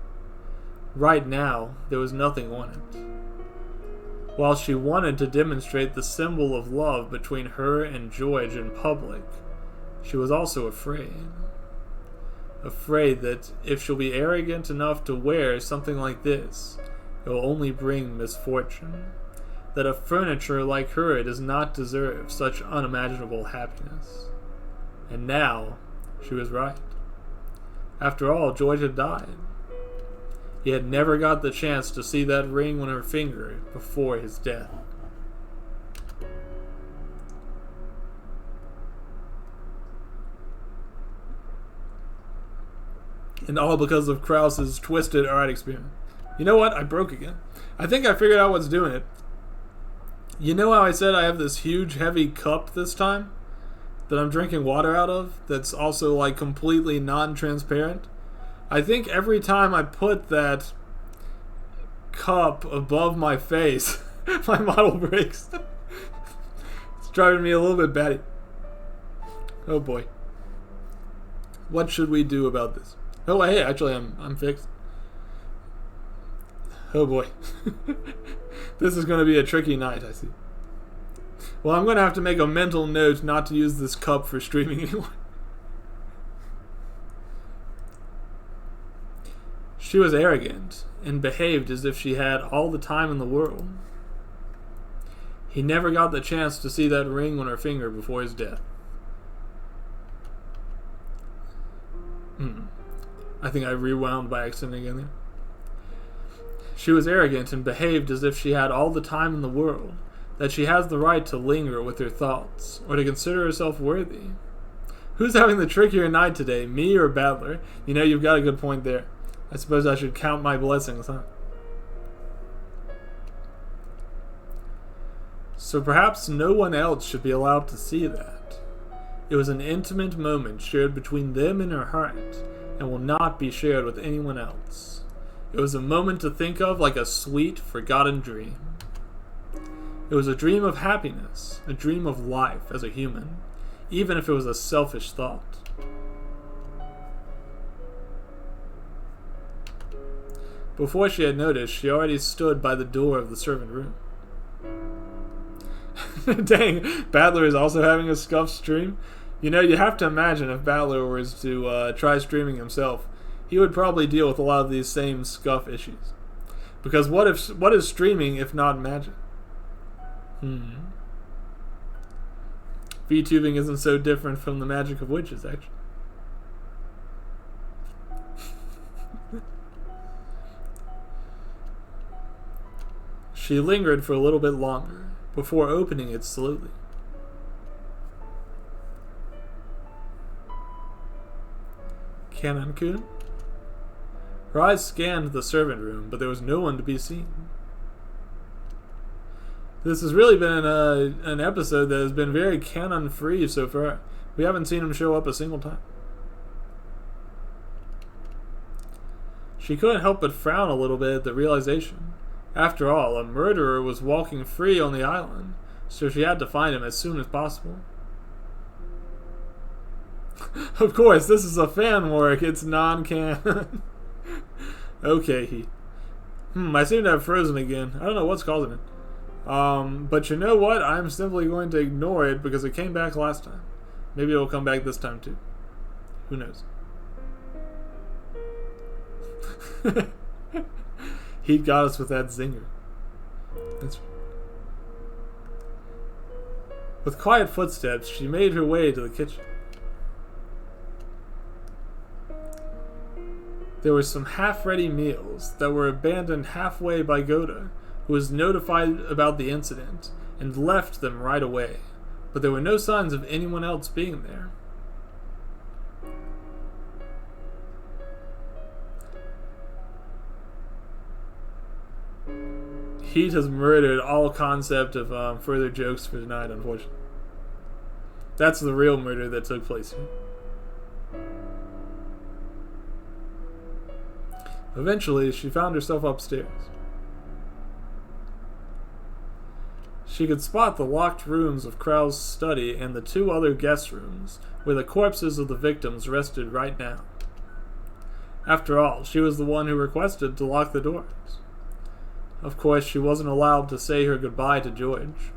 A: Right now, there was nothing on it. While she wanted to demonstrate the symbol of love between her and George in public, she was also afraid. Afraid that if she'll be arrogant enough to wear something like this, it will only bring misfortune. That a furniture like her does not deserve such unimaginable happiness. And now, she was right. After all, George had died. He had never got the chance to see that ring on her finger before his death. And all because of Krause's twisted art experiment. You know what? I broke again. I think I figured out what's doing it. You know how I said I have this huge, heavy cup this time? That I'm drinking water out of? That's also, like, completely non-transparent? I think every time I put that cup above my face, my model breaks. It's driving me a little bit batty. Oh boy. What should we do about this? Oh, hey, actually, I'm fixed. Oh boy. This is going to be a tricky night, I see. Well, I'm going to have to make a mental note not to use this cup for streaming anymore. She was arrogant and behaved as if she had all the time in the world. He never got the chance to see that ring on her finger before his death. I think I rewound by accident again there. She was arrogant and behaved as if she had all the time in the world, that she has the right to linger with her thoughts, or to consider herself worthy. Who's having the trickier night today, me or Battler? You know, you've got a good point there. I suppose I should count my blessings, huh? So perhaps no one else should be allowed to see that. It was an intimate moment shared between them and her heart, and will not be shared with anyone else. It was a moment to think of like a sweet, forgotten dream. It was a dream of happiness, a dream of life as a human, even if it was a selfish thought. Before she had noticed, she already stood by the door of the servant room. Dang, Battler is also having a scuff stream. You know, you have to imagine if Battler was to try streaming himself, he would probably deal with a lot of these same scuff issues. Because what is streaming if not magic? VTubing isn't so different from the magic of witches, actually. She lingered for a little bit longer, before opening it slowly. Canon-kun? Her eyes scanned the servant room, but there was no one to be seen. This has really been an episode that has been very canon-free so far. We haven't seen him show up a single time. She couldn't help but frown a little bit at the realization. After all, a murderer was walking free on the island, so she had to find him as soon as possible. Of course, this is a fan work, it's non-canon. Okay, I seem to have frozen again. I don't know what's causing it. But you know what? I'm simply going to ignore it because it came back last time. Maybe it will come back this time too. Who knows? He got us with that zinger. That's... With quiet footsteps, she made her way to the kitchen. There were some half-ready meals that were abandoned halfway by Goda, who was notified about the incident and left them right away, but there were no signs of anyone else being there. Heat has murdered all concept of further jokes for tonight, unfortunately. That's the real murder that took place here. Eventually, she found herself upstairs. She could spot the locked rooms of Krau's study and the two other guest rooms, where the corpses of the victims rested right now. After all, she was the one who requested to lock the doors. Of course, she wasn't allowed to say her goodbye to George.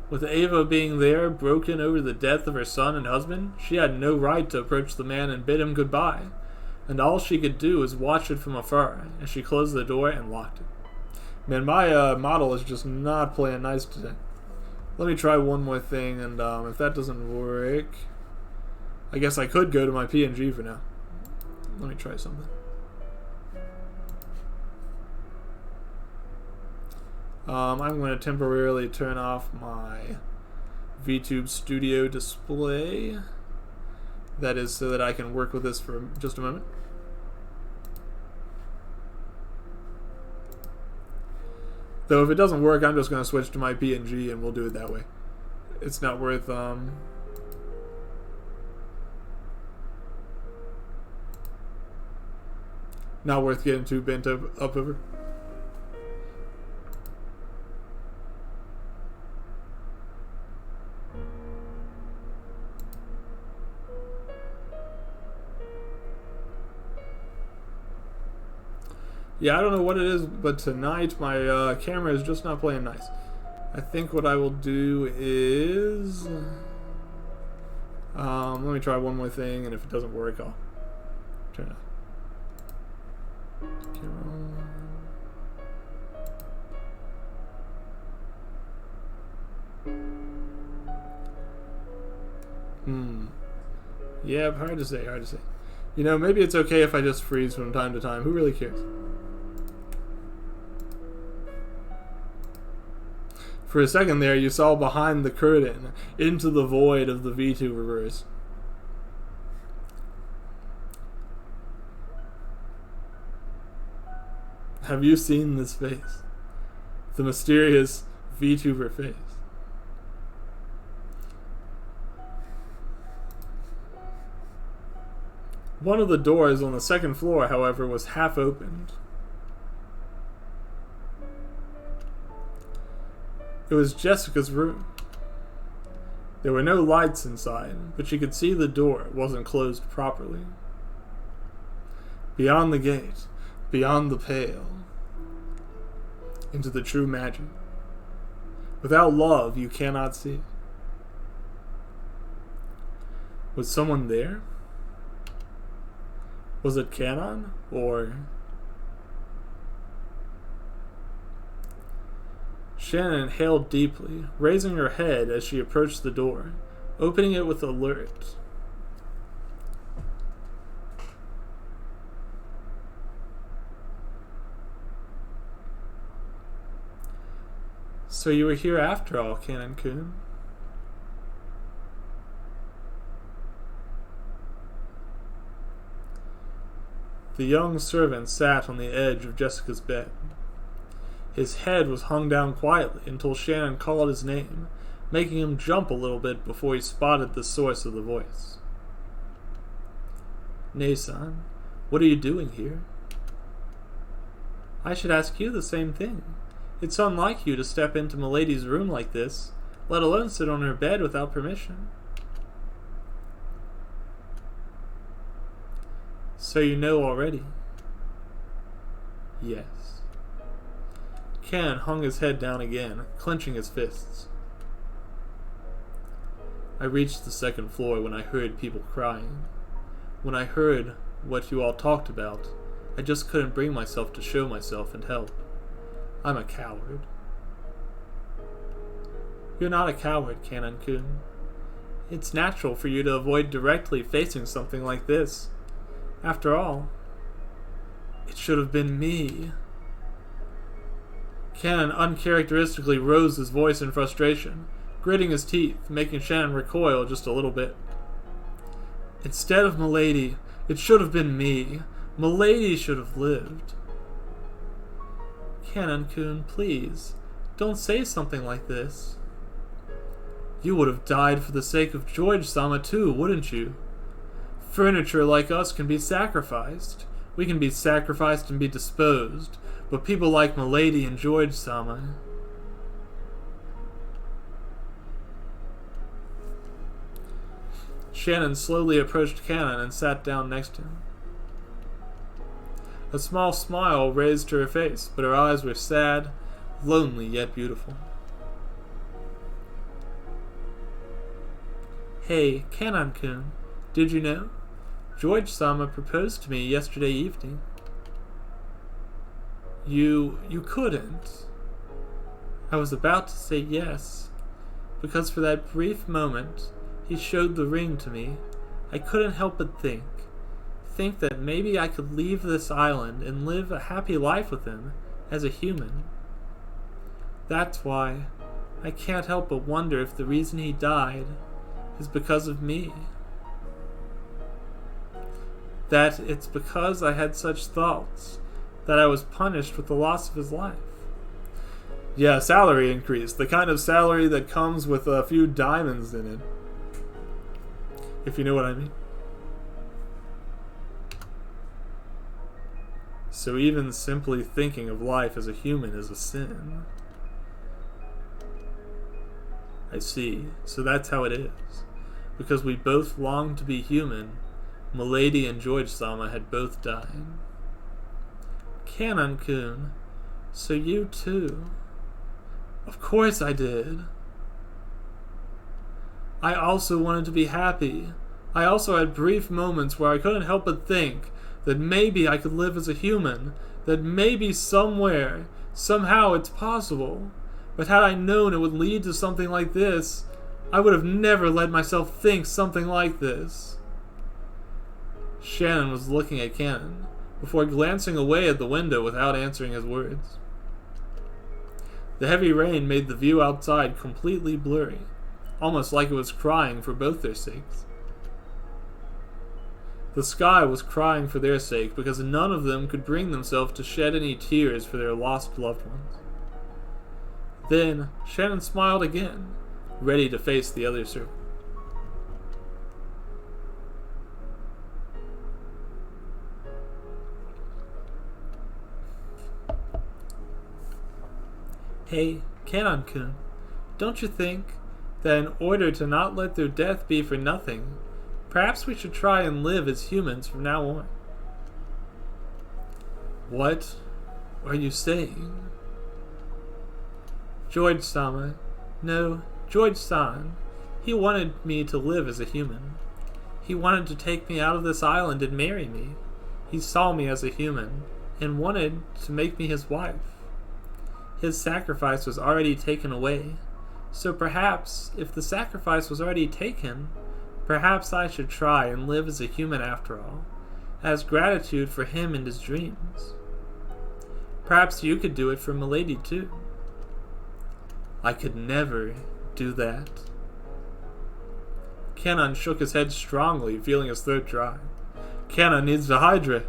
A: With Ava being there, broken over the death of her son and husband, she had no right to approach the man and bid him goodbye, and all she could do was watch it from afar as she closed the door and locked it. Man, my model is just not playing nice today. Let me try one more thing, and if that doesn't work, I guess I could go to my PNG for now. Let me try something. I'm going to temporarily turn off my VTube Studio display. That is so that I can work with this for just a moment. Though if it doesn't work, I'm just going to switch to my PNG and we'll do it that way. It's not worth getting too bent up over. Yeah, I don't know what it is, but tonight my camera is just not playing nice. I think what I will do is... let me try one more thing, and if it doesn't work, I'll turn it on. Yeah, hard to say. You know, maybe it's okay if I just freeze from time to time. Who really cares? For a second there, you saw behind the curtain, into the void of the VTuberverse. Have you seen this face? The mysterious VTuber face. One of the doors on the second floor, however, was half opened. It was Jessica's room. There were no lights inside, but she could see the door wasn't closed properly. Beyond the gate, beyond the pale, into the true magic. Without love, you cannot see. Was someone there? Was it Canon, or... Shannon inhaled deeply, raising her head as she approached the door, opening it with alert. So you were here after all, Canon-kun. The young servant sat on the edge of Jessica's bed. His head was hung down quietly until Shannon called his name, making him jump a little bit before he spotted the source of the voice. "Nei-san, what are you doing here?" "I should ask you the same thing. It's unlike you to step into Milady's room like this, let alone sit on her bed without permission." "So you know already?" "Yes." Ken hung his head down again, clenching his fists. "I reached the second floor when I heard people crying. When I heard what you all talked about, I just couldn't bring myself to show myself and help. I'm a coward." "You're not a coward, Canon-kun. It's natural for you to avoid directly facing something like this. After all, it should have been me." Canon uncharacteristically rose his voice in frustration, gritting his teeth, making Shannon recoil just a little bit. "Instead of Milady, it should have been me. Milady should have lived." "Canon-kun, please, don't say something like this." "You would have died for the sake of George-sama too, wouldn't you? Furniture like us can be sacrificed. We can be sacrificed and be disposed, but people like Milady and George-sama..." Shannon slowly approached Canon and sat down next to him. A small smile raised to her face, but her eyes were sad, lonely yet beautiful. "Hey, Canon-kun, did you know? George-sama proposed to me yesterday evening." You couldn't." "I was about to say yes, because for that brief moment he showed the ring to me. I couldn't help but think that maybe I could leave this island and live a happy life with him as a human. That's why I can't help but wonder if the reason he died is because of me. That it's because I had such thoughts that I was punished with the loss of his life." Yeah, salary increase. The kind of salary that comes with a few diamonds in it. If you know what I mean. So even simply thinking of life as a human is a sin. I see. So that's how it is. Because we both long to be human, Milady and George-sama had both died. Canon-kun, so you too. Of course I did. I also wanted to be happy. I also had brief moments where I couldn't help but think that maybe I could live as a human, that maybe somewhere, somehow it's possible. But had I known it would lead to something like this, I would have never let myself think something like this." Shannon was looking at Canon, before glancing away at the window without answering his words. The heavy rain made the view outside completely blurry, almost like it was crying for both their sakes. The sky was crying for their sake because none of them could bring themselves to shed any tears for their lost loved ones. Then Shannon smiled again, ready to face the other servant. Hey, Kanon-kun, don't you think that in order to not let their death be for nothing, perhaps we should try and live as humans from now on? What are you saying? George-sama. No, George-san. He wanted me to live as a human. He wanted to take me out of this island and marry me. He saw me as a human and wanted to make me his wife. His sacrifice was already taken away, so perhaps, if the sacrifice was already taken, perhaps I should try and live as a human after all, as gratitude for him and his dreams. Perhaps you could do it for Milady too. I could never do that. Kanon shook his head strongly, feeling his throat dry. Kanon needs to hydrate.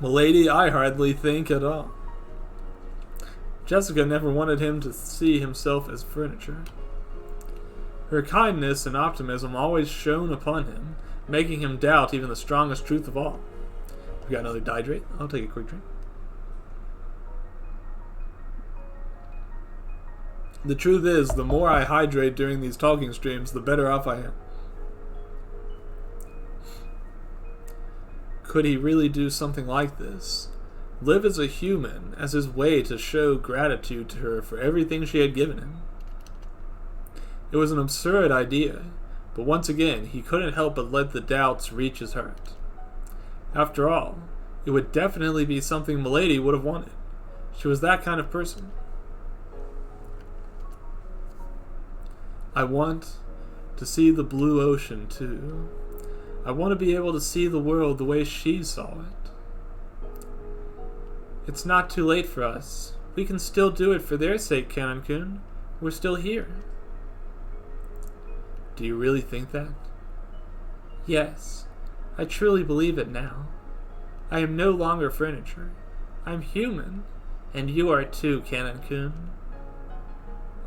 A: Milady, I hardly think at all. Jessica never wanted him to see himself as furniture. Her kindness and optimism always shone upon him, making him doubt even the strongest truth of all. We got another dihydrate? I'll take a quick drink. The truth is, the more I hydrate during these talking streams, the better off I am. Could he really do something like this? Live as a human, as his way to show gratitude to her for everything she had given him? It was an absurd idea, but once again, he couldn't help but let the doubts reach his heart. After all, it would definitely be something Milady would have wanted. She was that kind of person. I want to see the blue ocean, too. I want to be able to see the world the way she saw it. It's not too late for us. We can still do it for their sake, Kanon-kun. We're still here. Do you really think that? Yes, I truly believe it now. I am no longer furniture. I'm human, and you are too, Kanon-kun.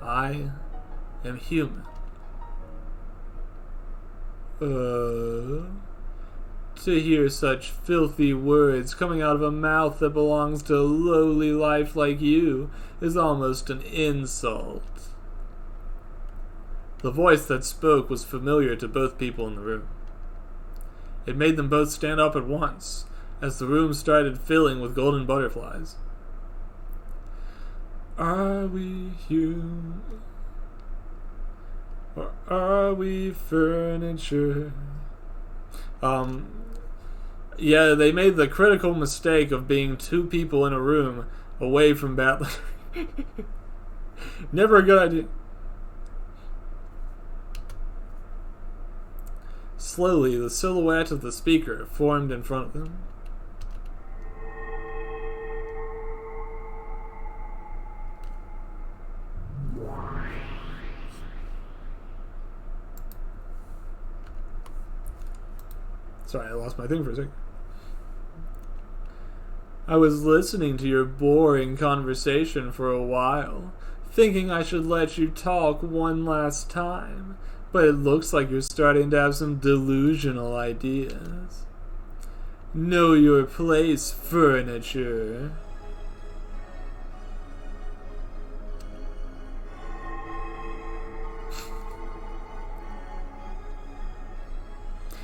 A: I am human. To hear such filthy words coming out of a mouth that belongs to a lowly life like you is almost an insult. The voice that spoke was familiar to both people in the room. It made them both stand up at once, as the room started filling with golden butterflies. Are we human? Or are we furniture? Yeah, they made the critical mistake of being two people in a room away from battle. Never a good idea. Slowly, the silhouette of the speaker formed in front of them. Sorry, I lost my thing for a second. I was listening to your boring conversation for a while, thinking I should let you talk one last time, but it looks like you're starting to have some delusional ideas. Know your place, furniture.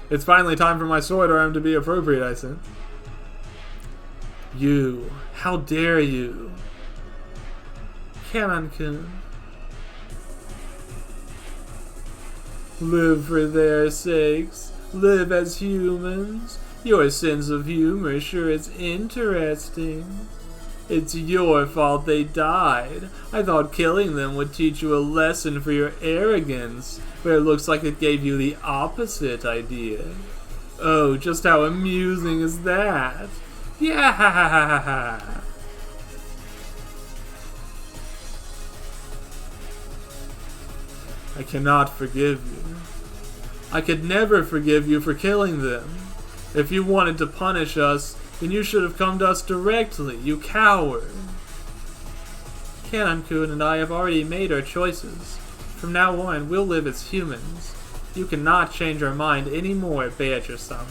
A: It's finally time for my sword arm to be appropriate, I said. You, how dare you? Kanon-kun. Live for their sakes. Live as humans. Your sense of humor sure is interesting. It's your fault they died. I thought killing them would teach you a lesson for your arrogance, but it looks like it gave you the opposite idea. Oh, just how amusing is that? Yeah! I cannot forgive you. I could never forgive you for killing them. If you wanted to punish us, then you should have come to us directly, you coward. Kanon-kun and I have already made our choices. From now on, we'll live as humans. You cannot change our mind anymore, Beatrice-sama.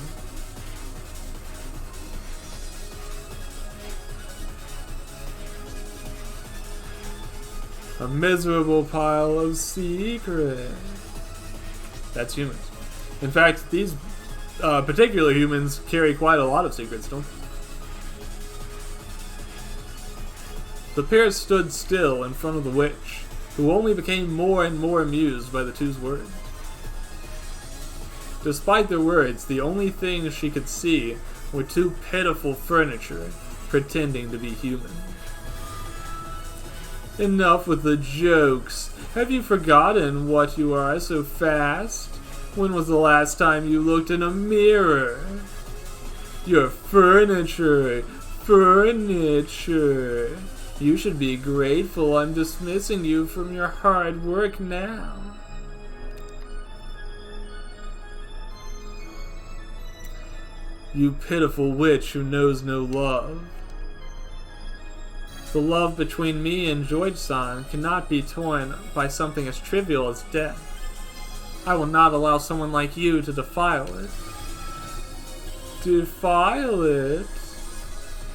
A: A miserable pile of secrets. That's humans. In fact, these particular humans carry quite a lot of secrets, don't they? The pair stood still in front of the witch, who only became more and more amused by the two's words. Despite their words, the only things she could see were two pitiful furniture pretending to be human. Enough with the jokes. Have you forgotten what you are so fast? When was the last time you looked in a mirror? You're furniture. Furniture. You should be grateful I'm dismissing you from your hard work now. You pitiful witch who knows no love. The love between me and George-san cannot be torn by something as trivial as death. I will not allow someone like you to defile it. Defile it?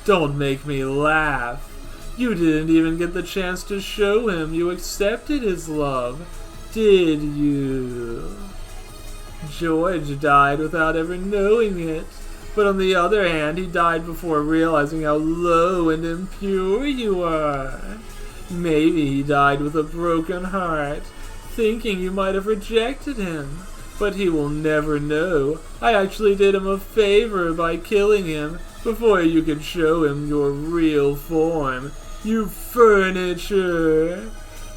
A: Don't make me laugh. You didn't even get the chance to show him you accepted his love, did you? George died without ever knowing it. But on the other hand, he died before realizing how low and impure you are. Maybe he died with a broken heart, thinking you might have rejected him. But he will never know. I actually did him a favor by killing him before you could show him your real form. You furniture!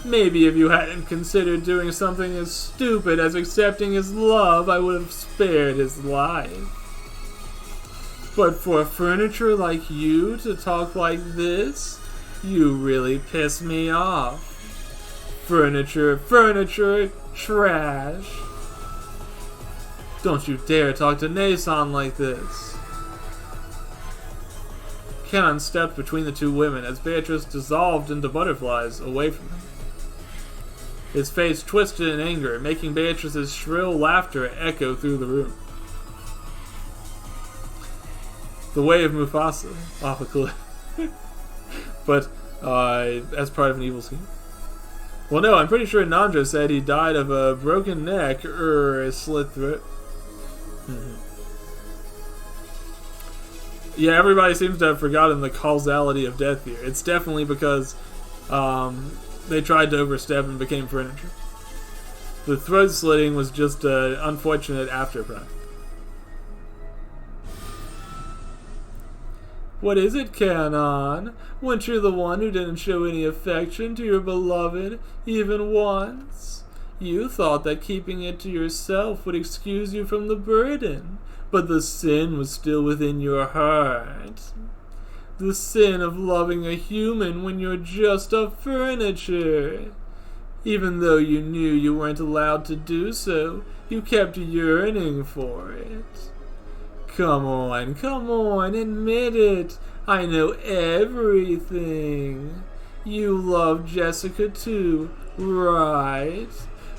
A: Maybe if you hadn't considered doing something as stupid as accepting his love, I would have spared his life. But for a furniture like you to talk like this, you really piss me off. Furniture, furniture, trash. Don't you dare talk to Nason like this. Kenan stepped between the two women as Beatrice dissolved into butterflies away from him. His face twisted in anger, making Beatrice's shrill laughter echo through the room. The way of Mufasa, off a cliff. But, as part of an evil scheme. Well, no, I'm pretty sure Nandra said he died of a broken neck or a slit throat. Yeah, everybody seems to have forgotten the causality of death here. It's definitely because they tried to overstep and became furniture. The throat slitting was just an unfortunate after product. What is it, Canon? Weren't you the one who didn't show any affection to your beloved, even once? You thought that keeping it to yourself would excuse you from the burden, but the sin was still within your heart. The sin of loving a human when you're just a furniture. Even though you knew you weren't allowed to do so, you kept yearning for it. Come on, admit it. I know everything. You love Jessica too, right?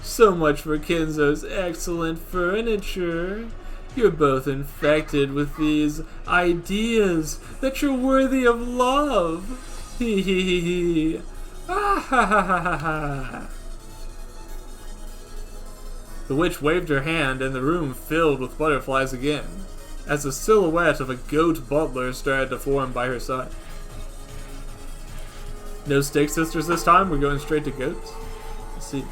A: So much for Kenzo's excellent furniture. You're both infected with these ideas that you're worthy of love. Hee hee hee hee. Ah ha ha ha ha ha. The witch waved her hand and the room filled with butterflies again, as the silhouette of a goat butler started to form by her side. No Stick Sisters this time, we're going straight to goats. Let's see.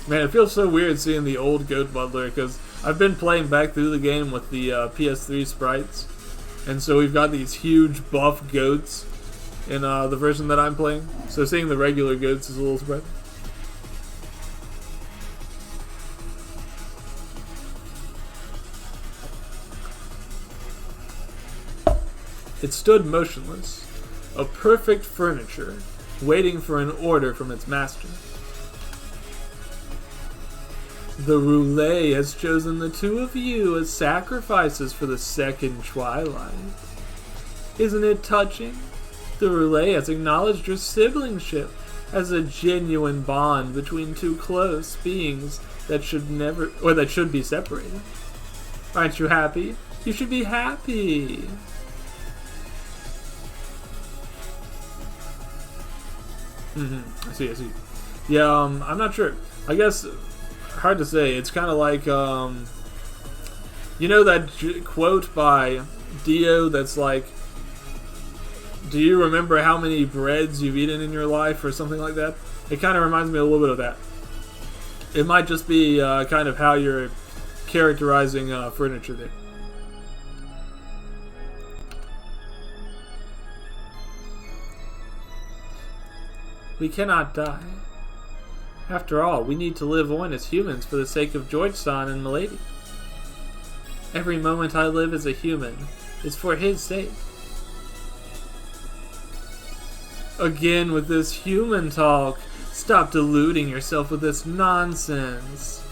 A: Man, it feels so weird seeing the old goat butler, because I've been playing back through the game with the PS3 sprites, and so we've got these huge buff goats in the version that I'm playing, so seeing the regular goats is a little surprising. It stood motionless, a perfect furniture, waiting for an order from its master. The Roulette has chosen the two of you as sacrifices for the second twilight. Isn't it touching? The Roulette has acknowledged your siblingship as a genuine bond between two close beings that should be separated. Aren't you happy? You should be happy. I see, I see. Yeah, I'm not sure. I guess, hard to say. It's kind of like, you know that quote by Dio that's like, do you remember how many breads you've eaten in your life, or something like that? It kind of reminds me a little bit of that. It might just be kind of how you're characterizing furniture there. We cannot die. After all, we need to live on as humans for the sake of George-san and Milady. Every moment I live as a human is for his sake. Again with this human talk. Stop deluding yourself with this nonsense.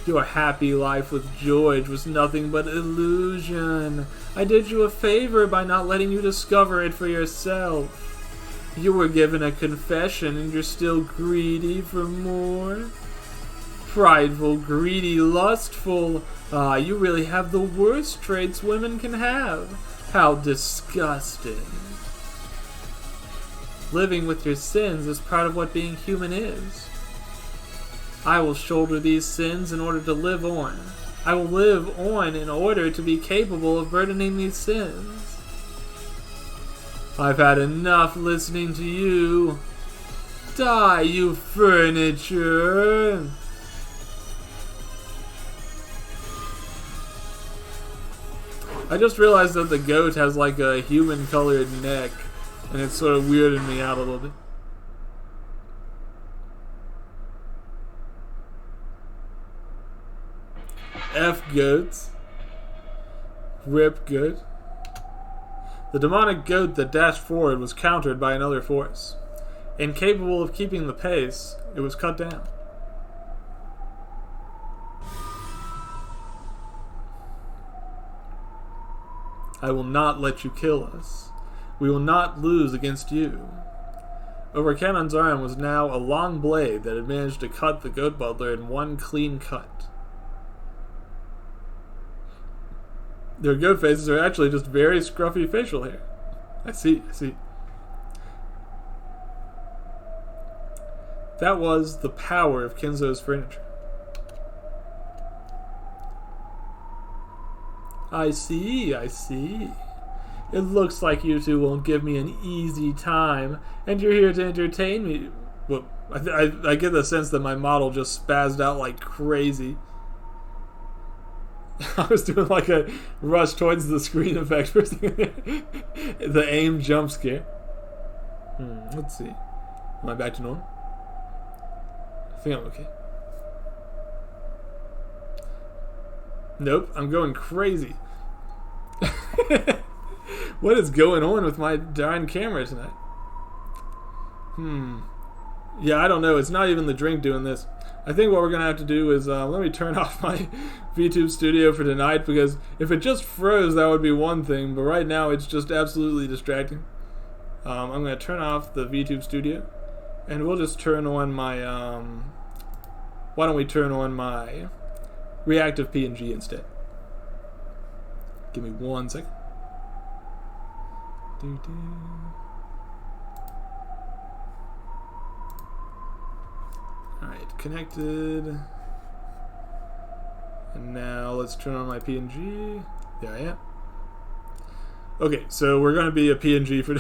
A: Your happy life with George was nothing but illusion. I did you a favor by not letting you discover it for yourself. You were given a confession and you're still greedy for more? Prideful, greedy, lustful. Ah, you really have the worst traits women can have. How disgusting. Living with your sins is part of what being human is. I will shoulder these sins in order to live on. I will live on in order to be capable of burdening these sins. I've had enough listening to you. Die, you furniture! I just realized that the goat has like a human-colored neck, and it's sort of weirding me out a little bit. F goats. Rip goat. The demonic goat that dashed forward was countered by another force. Incapable of keeping the pace, it was cut down. I will not let you kill us. We will not lose against you. Over Cannon's arm was now a long blade that had managed to cut the goat butler in one clean cut. Their goat faces are actually just very scruffy facial hair. I see, I see. That was the power of Kenzo's furniture. I see, I see. It looks like you two won't give me an easy time, and you're here to entertain me. Well, I get the sense that my model just spazzed out like crazy. I was doing like a rush towards the screen effect for a second. The aim jump scare. Let's see. Am I back to normal? I think I'm okay. Nope, I'm going crazy. What is going on with my darn camera tonight? Yeah, I don't know. It's not even the drink doing this. I think what we're going to have to do is, let me turn off my VTube Studio for tonight, because if it just froze, that would be one thing, but right now it's just absolutely distracting. I'm going to turn off the VTube Studio, and we'll just turn on my, why don't we turn on my reactive PNG instead? Give me 1 second. Alright, connected. And now let's turn on my PNG. There I am. Okay, so we're going to be a PNG for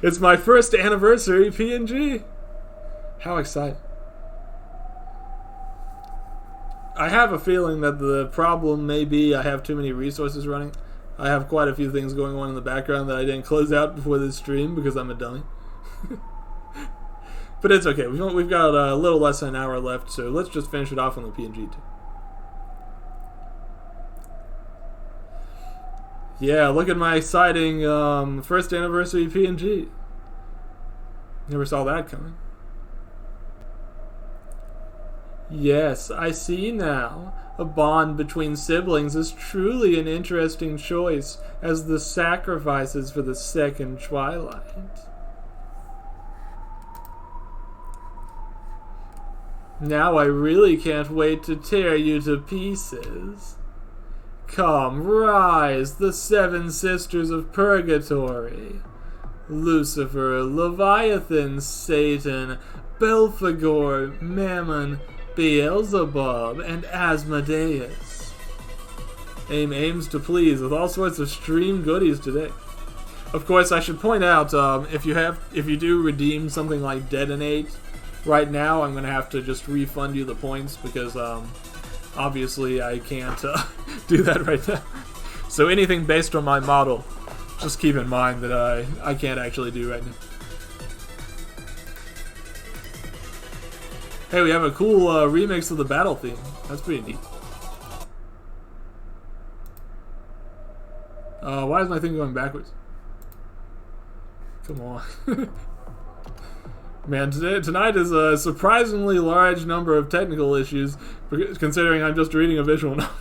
A: it's my first anniversary PNG. How exciting. I have a feeling that the problem may be I have too many resources running. I have quite a few things going on in the background that I didn't close out before this stream because I'm a dummy. But it's okay. We've got a little less than an hour left, so let's just finish it off on the PNG too. Yeah, look at my exciting first anniversary PNG. Never saw that coming. Yes, I see now. A bond between siblings is truly an interesting choice as the sacrifices for the second twilight. Now I really can't wait to tear you to pieces. Come, rise, the 7 sisters of Purgatory. Lucifer, Leviathan, Satan, Belphegor, Mammon, Beelzebub, and Asmodeus. AIM aims to please with all sorts of stream goodies today. Of course, I should point out, if you do redeem something like Detonate, right now I'm going to have to just refund you the points because obviously I can't do that right now. So anything based on my model, just keep in mind that I can't actually do right now. Hey, we have a cool remix of the battle theme. That's pretty neat. Why is my thing going backwards? Come on. Man, tonight is a surprisingly large number of technical issues, considering I'm just reading a visual novel.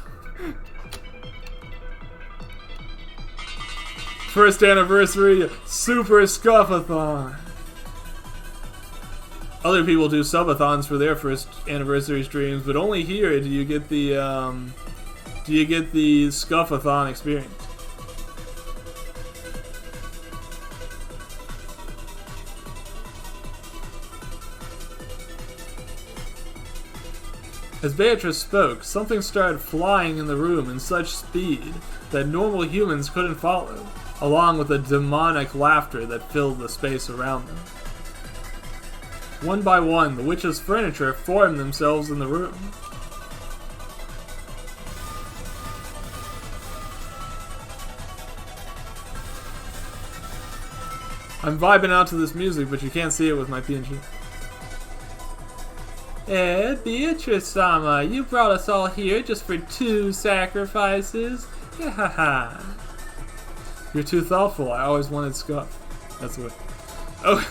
A: First anniversary Super Scuff-a-thon. Other people do subathons for their first anniversary streams, but only here do you get the Scuff-a-thon experience. As Beatrice spoke, something started flying in the room in such speed that normal humans couldn't follow, along with a demonic laughter that filled the space around them. One by one, the witch's furniture formed themselves in the room. I'm vibing out to this music, but you can't see it with my PNG. Beatrice-sama, you brought us all here just for 2 sacrifices? Haha. You're too thoughtful. I always wanted scuff. That's what. Oh,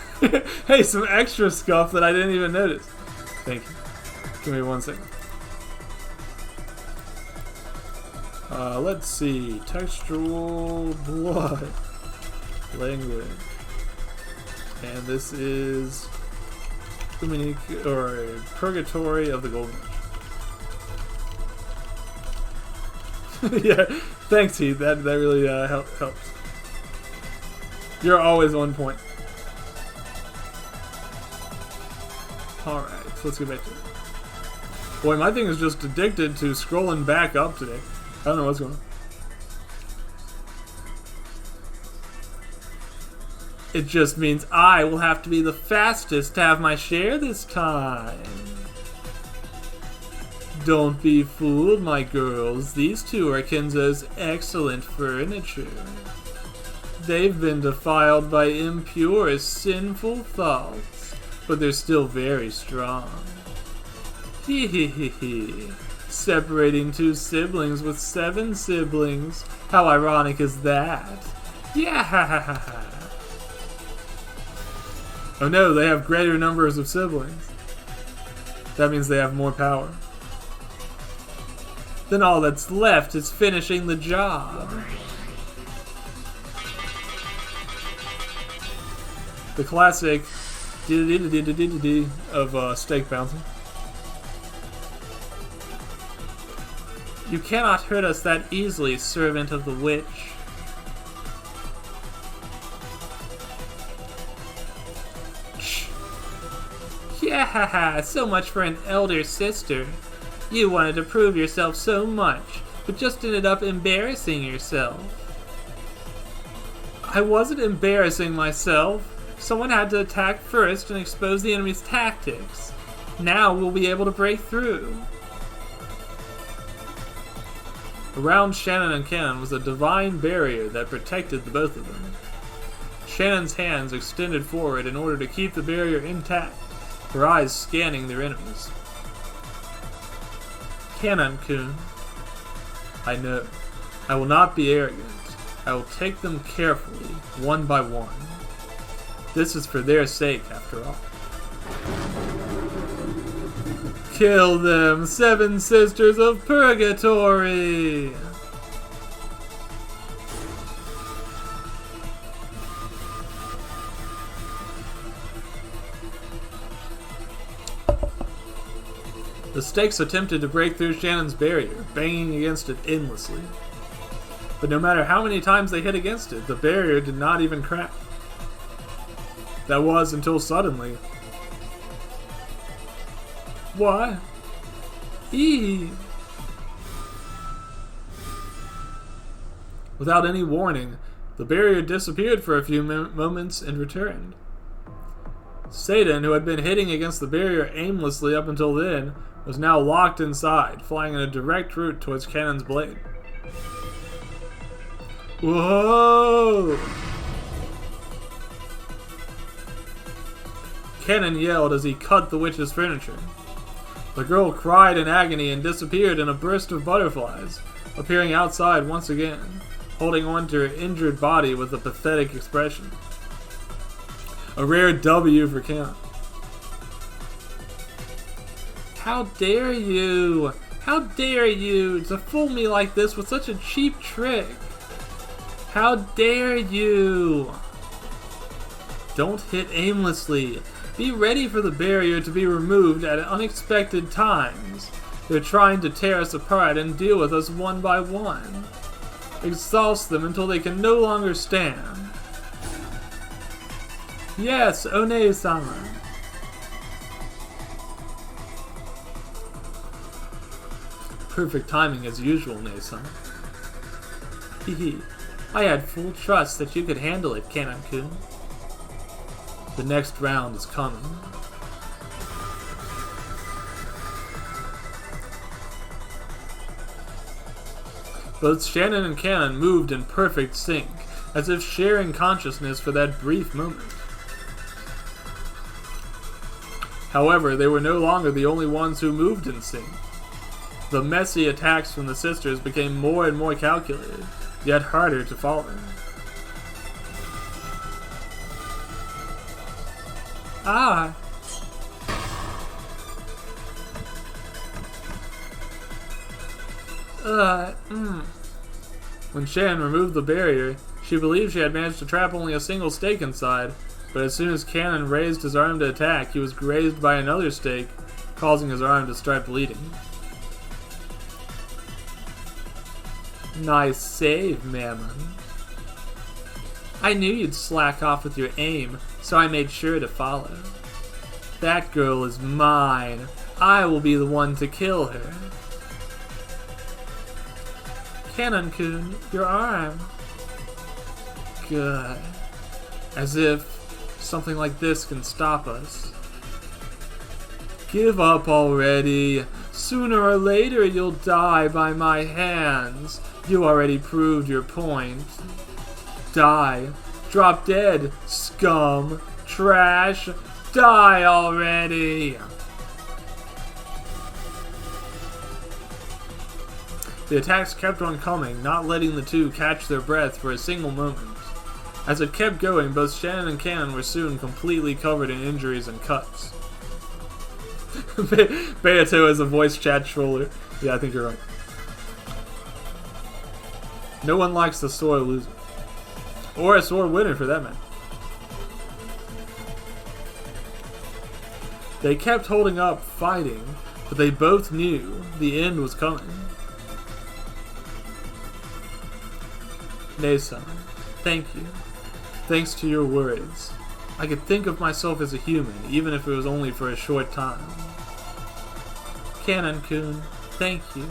A: hey, some extra scuff that I didn't even notice. Thank you. Give me 1 second. Let's see. Textual blood. Language. And this is Purgatory of the Golden Witch. Yeah, thanks, Heath. That really helps. You're always on point. Alright, so let's get back to it. Boy, my thing is just addicted to scrolling back up today. I don't know what's going on. It just means I will have to be the fastest to have my share this time. Don't be fooled, my girls. These 2 are Kenzo's excellent furniture. They've been defiled by impure, sinful thoughts, but they're still very strong. Hee hee hee hee. Separating 2 siblings with 7 siblings. How ironic is that? Yeah ha ha ha ha. Oh no, they have greater numbers of siblings. That means they have more power. Then all that's left is finishing the job. The classic of steak bouncing. You cannot hurt us that easily, servant of the witch. Yeah, so much for an elder sister. You wanted to prove yourself so much, but just ended up embarrassing yourself. I wasn't embarrassing myself. Someone had to attack first and expose the enemy's tactics. Now we'll be able to break through. Around Shannon and Cannon was a divine barrier that protected the both of them. Shannon's hands extended forward in order to keep the barrier intact, her eyes scanning their enemies. Cannon-kun, I know. I will not be arrogant. I will take them carefully, one by one. This is for their sake, after all. Kill them, 7 sisters of Purgatory! The stakes attempted to break through Shannon's barrier, banging against it endlessly. But no matter how many times they hit against it, the barrier did not even crack. That was until suddenly. What? Without any warning, the barrier disappeared for a few moments and returned. Satan, who had been hitting against the barrier aimlessly up until then, was now locked inside, flying in a direct route towards Cannon's blade. Whoa! Cannon yelled as he cut the witch's furniture. The girl cried in agony and disappeared in a burst of butterflies, appearing outside once again, holding on to her injured body with a pathetic expression. A rare W for Cannon. How dare you! How dare you to fool me like this with such a cheap trick! How dare you! Don't hit aimlessly. Be ready for the barrier to be removed at unexpected times. They're trying to tear us apart and deal with us one by one. Exhaust them until they can no longer stand. Yes, One-sama. Perfect timing as usual, One-sama. Hehe. I had full trust that you could handle it, Cannon-kun. The next round is coming. Both Shannon and Cannon moved in perfect sync, as if sharing consciousness for that brief moment. However, they were no longer the only ones who moved in sync. The messy attacks from the sisters became more and more calculated, yet harder to follow. Ah! When Shan removed the barrier, she believed she had managed to trap only a single stake inside, but as soon as Cannon raised his arm to attack, he was grazed by another stake, causing his arm to start bleeding. Nice save, Mammon. I knew you'd slack off with your aim, so I made sure to follow. That girl is mine. I will be the one to kill her. Cannon-kun, your arm. Good. As if something like this can stop us. Give up already. Sooner or later you'll die by my hands. You already proved your point. Die. Drop dead, scum. Trash. Die already. The attacks kept on coming, not letting the two catch their breath for a single moment. As it kept going, both Shannon and Cannon were soon completely covered in injuries and cuts. Beato is a voice chat troller. Yeah, I think you're right. No one likes the sore loser. Or a sore winner, for that matter. They kept holding up, fighting, but they both knew the end was coming. Nason, thank you. Thanks to your words, I could think of myself as a human, even if it was only for a short time. Cannon-kun, thank you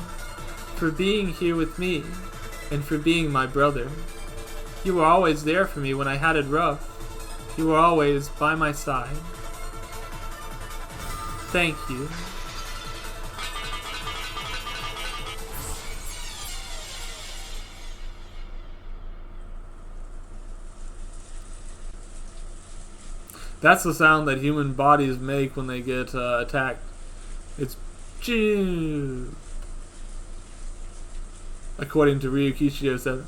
A: for being here with me, and for being my brother. You were always there for me when I had it rough. You were always by my side. Thank you. That's the sound that human bodies make when they get attacked. It's choo, according to Ryukishio 7.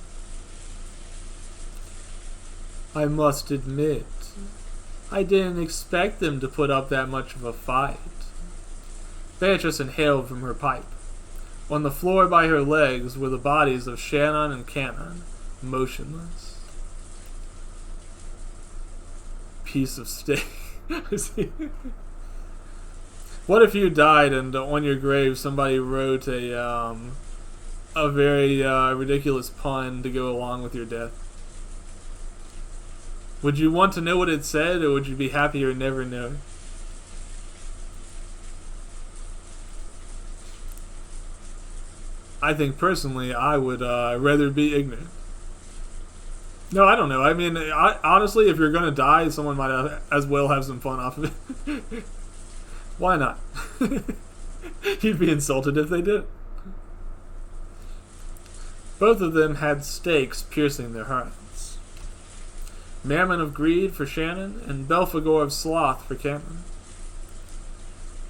A: I must admit, I didn't expect them to put up that much of a fight. Beatrice inhaled from her pipe. On the floor by her legs were the bodies of Shannon and Cannon, motionless. Piece of steak. What if you died and on your grave somebody wrote a very ridiculous pun to go along with your death? Would you want to know what it said, or would you be happier never knowing? I think personally I would rather be ignorant. No, I don't know. I mean, honestly, if you're gonna die, someone might as well have some fun off of it. Why not? You'd be insulted if they did. Both of them had stakes piercing their hearts. Mammon of greed for Shannon, and Belphegor of sloth for Cameron.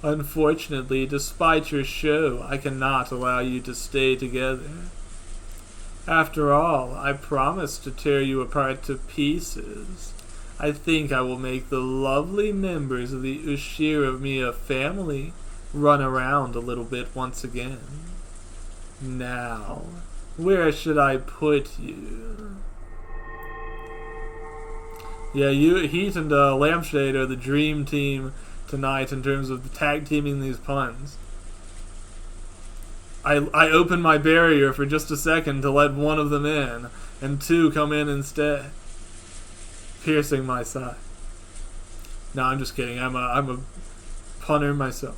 A: Unfortunately, despite your show, I cannot allow you to stay together. After all, I promised to tear you apart to pieces. I think I will make the lovely members of the Ushiramiya family run around a little bit once again. Now, where should I put you? Yeah, Heat and Lampshade are the dream team tonight in terms of tag teaming these puns. I open my barrier for just a second to let one of them in, and two come in instead, piercing my side. No, I'm just kidding. I'm a punner myself,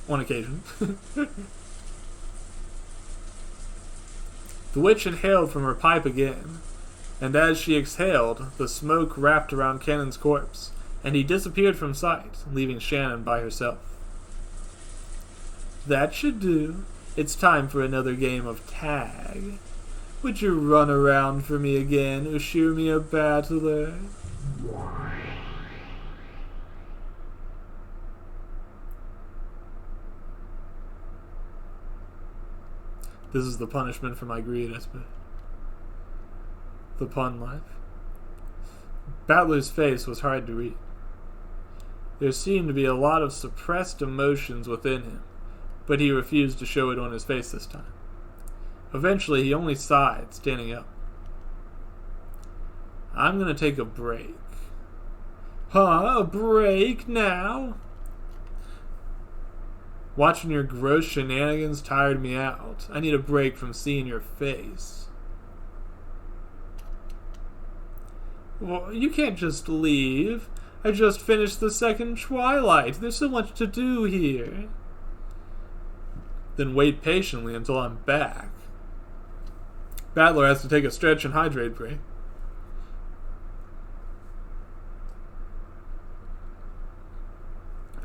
A: on occasion. The witch inhaled from her pipe again, and as she exhaled, the smoke wrapped around Cannon's corpse, and he disappeared from sight, leaving Shannon by herself. That should do. It's time for another game of tag. Would you run around for me again, Ushiramiya battler? This is the punishment for my greed, I suppose. The pun life. Battler's face was hard to read. There seemed to be a lot of suppressed emotions within him, but he refused to show it on his face this time. Eventually, he only sighed, standing up. I'm gonna take a break. Huh? A break now? Watching your gross shenanigans tired me out. I need a break from seeing your face. Well, you can't just leave. I just finished the second Twilight. There's so much to do here. Then wait patiently until I'm back. Battler has to take a stretch and hydrate break.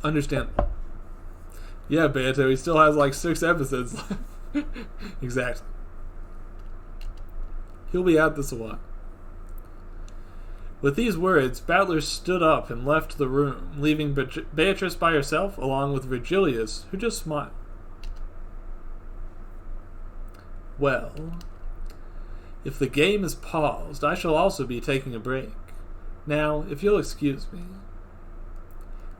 A: Understandable. Yeah, Beato, he still has like 6 episodes left. Exactly. He'll be at this a while. With these words, Battler stood up and left the room, leaving Beatrice by herself along with Virgilius, who just smiled. Well, if the game is paused, I shall also be taking a break. Now, if you'll excuse me.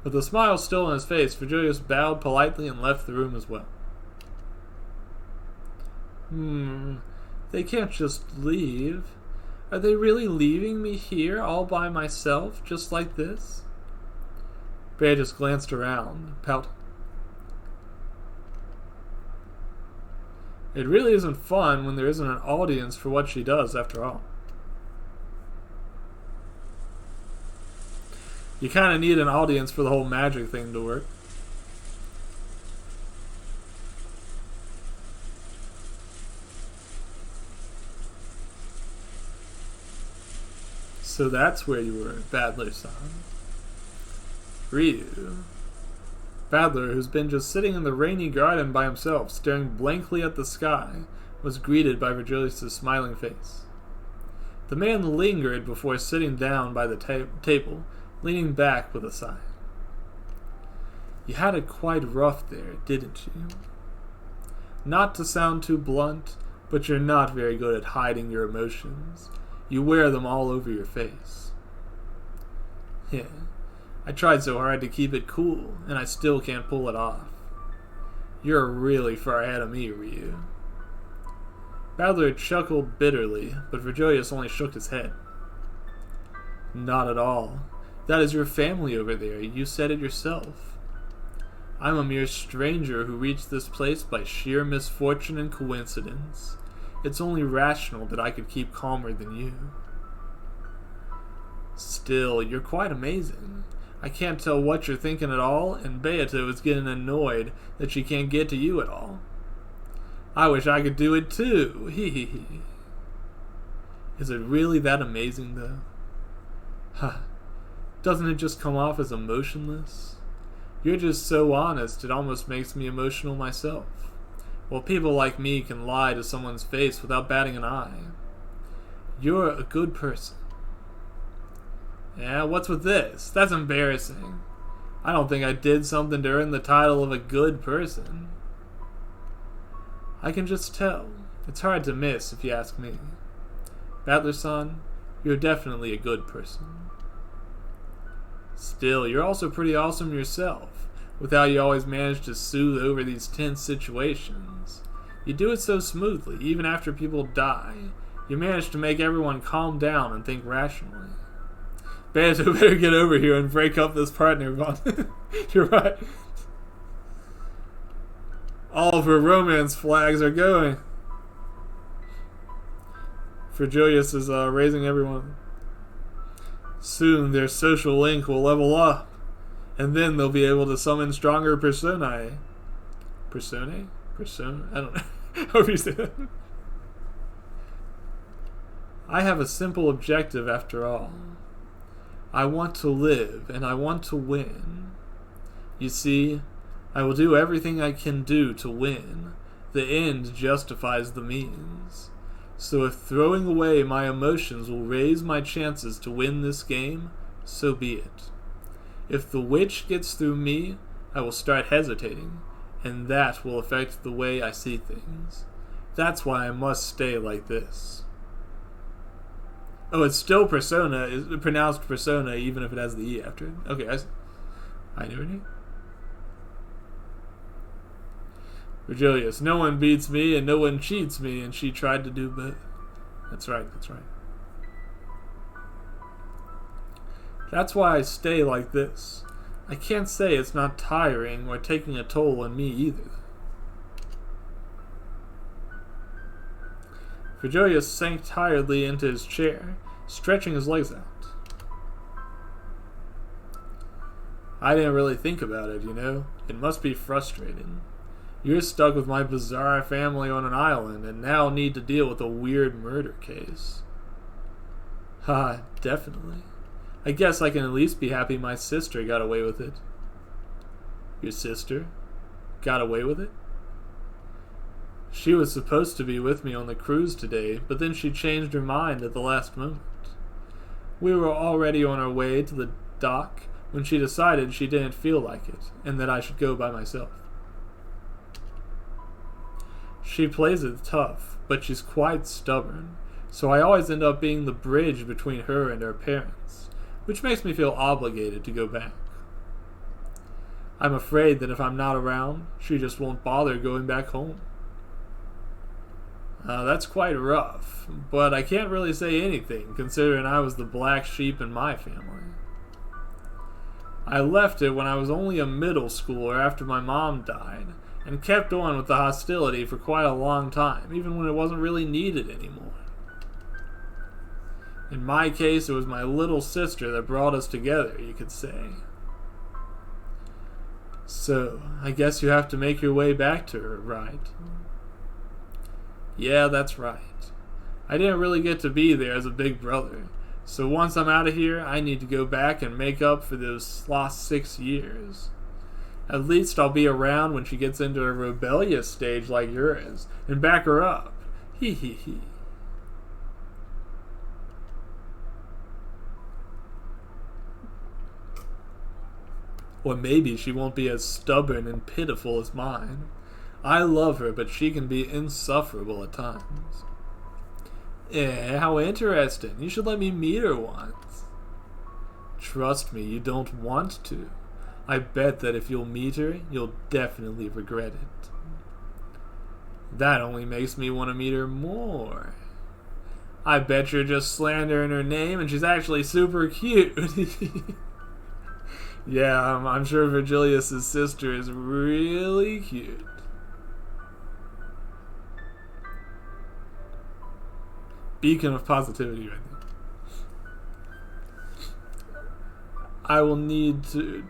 A: With a smile still on his face, Virgilius bowed politely and left the room as well. They can't just leave. Are they really leaving me here all by myself, just like this? Beatrice glanced around, pouting. It really isn't fun when there isn't an audience for what she does, after all. You kind of need an audience for the whole magic thing to work. So that's where you were, Badler-san. Ryu. Badler, who's been just sitting in the rainy garden by himself, staring blankly at the sky, was greeted by Virgilius' smiling face. The man lingered before sitting down by the table, leaning back with a sigh. You had it quite rough there, didn't you? Not to sound too blunt, but you're not very good at hiding your emotions. You wear them all over your face. Yeah. I tried so hard to keep it cool, and I still can't pull it off. You're really far ahead of me, Ryu. Badler chuckled bitterly, but Virgilius only shook his head. Not at all. That is your family over there. You said it yourself. I'm a mere stranger who reached this place by sheer misfortune and coincidence. It's only rational that I could keep calmer than you. Still, you're quite amazing. I can't tell what you're thinking at all, and Beato is getting annoyed that she can't get to you at all. I wish I could do it too. Hee hee hee. Is it really that amazing though? Huh. Doesn't it just come off as emotionless? You're just so honest, it almost makes me emotional myself. Well, people like me can lie to someone's face without batting an eye. You're a good person. Yeah, what's with this? That's embarrassing. I don't think I did something to earn the title of a good person. I can just tell. It's hard to miss, if you ask me. Battler-san, you're definitely a good person. Still, you're also pretty awesome yourself, with how you always manage to soothe over these tense situations. You do it so smoothly, even after people die. You manage to make everyone calm down and think rationally. Beato better get over here and break up this partner bond. You're right. All of her romance flags are going. Virgilius is raising everyone. Soon their social link will level up, and then they'll be able to summon stronger personae. Personae? Persona? I don't know. How do you say that? I have a simple objective after all. I want to live, and I want to win. You see, I will do everything I can do to win. The end justifies the means. So if throwing away my emotions will raise my chances to win this game, so be it. If the witch gets through me, I will start hesitating, and that will affect the way I see things. That's why I must stay like this. Oh, it's still Persona. It's pronounced Persona even if it has the E after it. Okay, I never knew. Virgilius, no one beats me and no one cheats me, and she tried to do both. That's right, that's right. That's why I stay like this. I can't say it's not tiring or taking a toll on me either. Virgilius sank tiredly into his chair, stretching his legs out. I didn't really think about it, you know? It must be frustrating. You're stuck with my bizarre family on an island and now need to deal with a weird murder case. Ha, definitely. I guess I can at least be happy my sister got away with it. Your sister? Got away with it? She was supposed to be with me on the cruise today, but then she changed her mind at the last moment. We were already on our way to the dock when she decided she didn't feel like it, and that I should go by myself. She plays it tough, but she's quite stubborn, so I always end up being the bridge between her and her parents, which makes me feel obligated to go back. I'm afraid that if I'm not around, she just won't bother going back home. That's quite rough, but I can't really say anything considering I was the black sheep in my family. I left it when I was only a middle schooler after my mom died, and kept on with the hostility for quite a long time, even when it wasn't really needed anymore. In my case, it was my little sister that brought us together, you could say. So, I guess you have to make your way back to her, right? Yeah, that's right. I didn't really get to be there as a big brother, so once I'm out of here, I need to go back and make up for those lost 6 years. At least I'll be around when she gets into a rebellious stage like yours, and back her up. Hee hee hee. Or maybe she won't be as stubborn and pitiful as mine. I love her, but she can be insufferable at times. How interesting. You should let me meet her once. Trust me, you don't want to. I bet that if you'll meet her, you'll definitely regret it. That only makes me want to meet her more. I bet you're just slandering her name and she's actually super cute. Yeah, I'm sure Virgilius' sister is really cute. Beacon of positivity right there. I will need to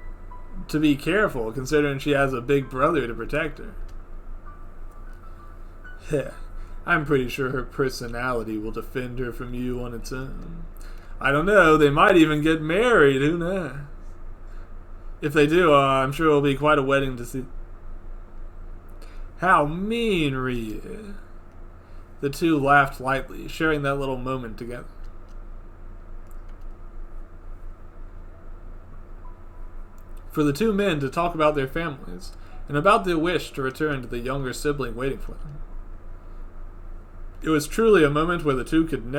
A: be careful, considering she has a big brother to protect her. Heh, I'm pretty sure her personality will defend her from you on its own. I don't know, they might even get married, who knows? If they do, I'm sure it'll be quite a wedding to see. How mean, Ryu. The two laughed lightly, sharing that little moment together. For the two men to talk about their families, and about their wish to return to the younger sibling waiting for them. It was truly a moment where the two could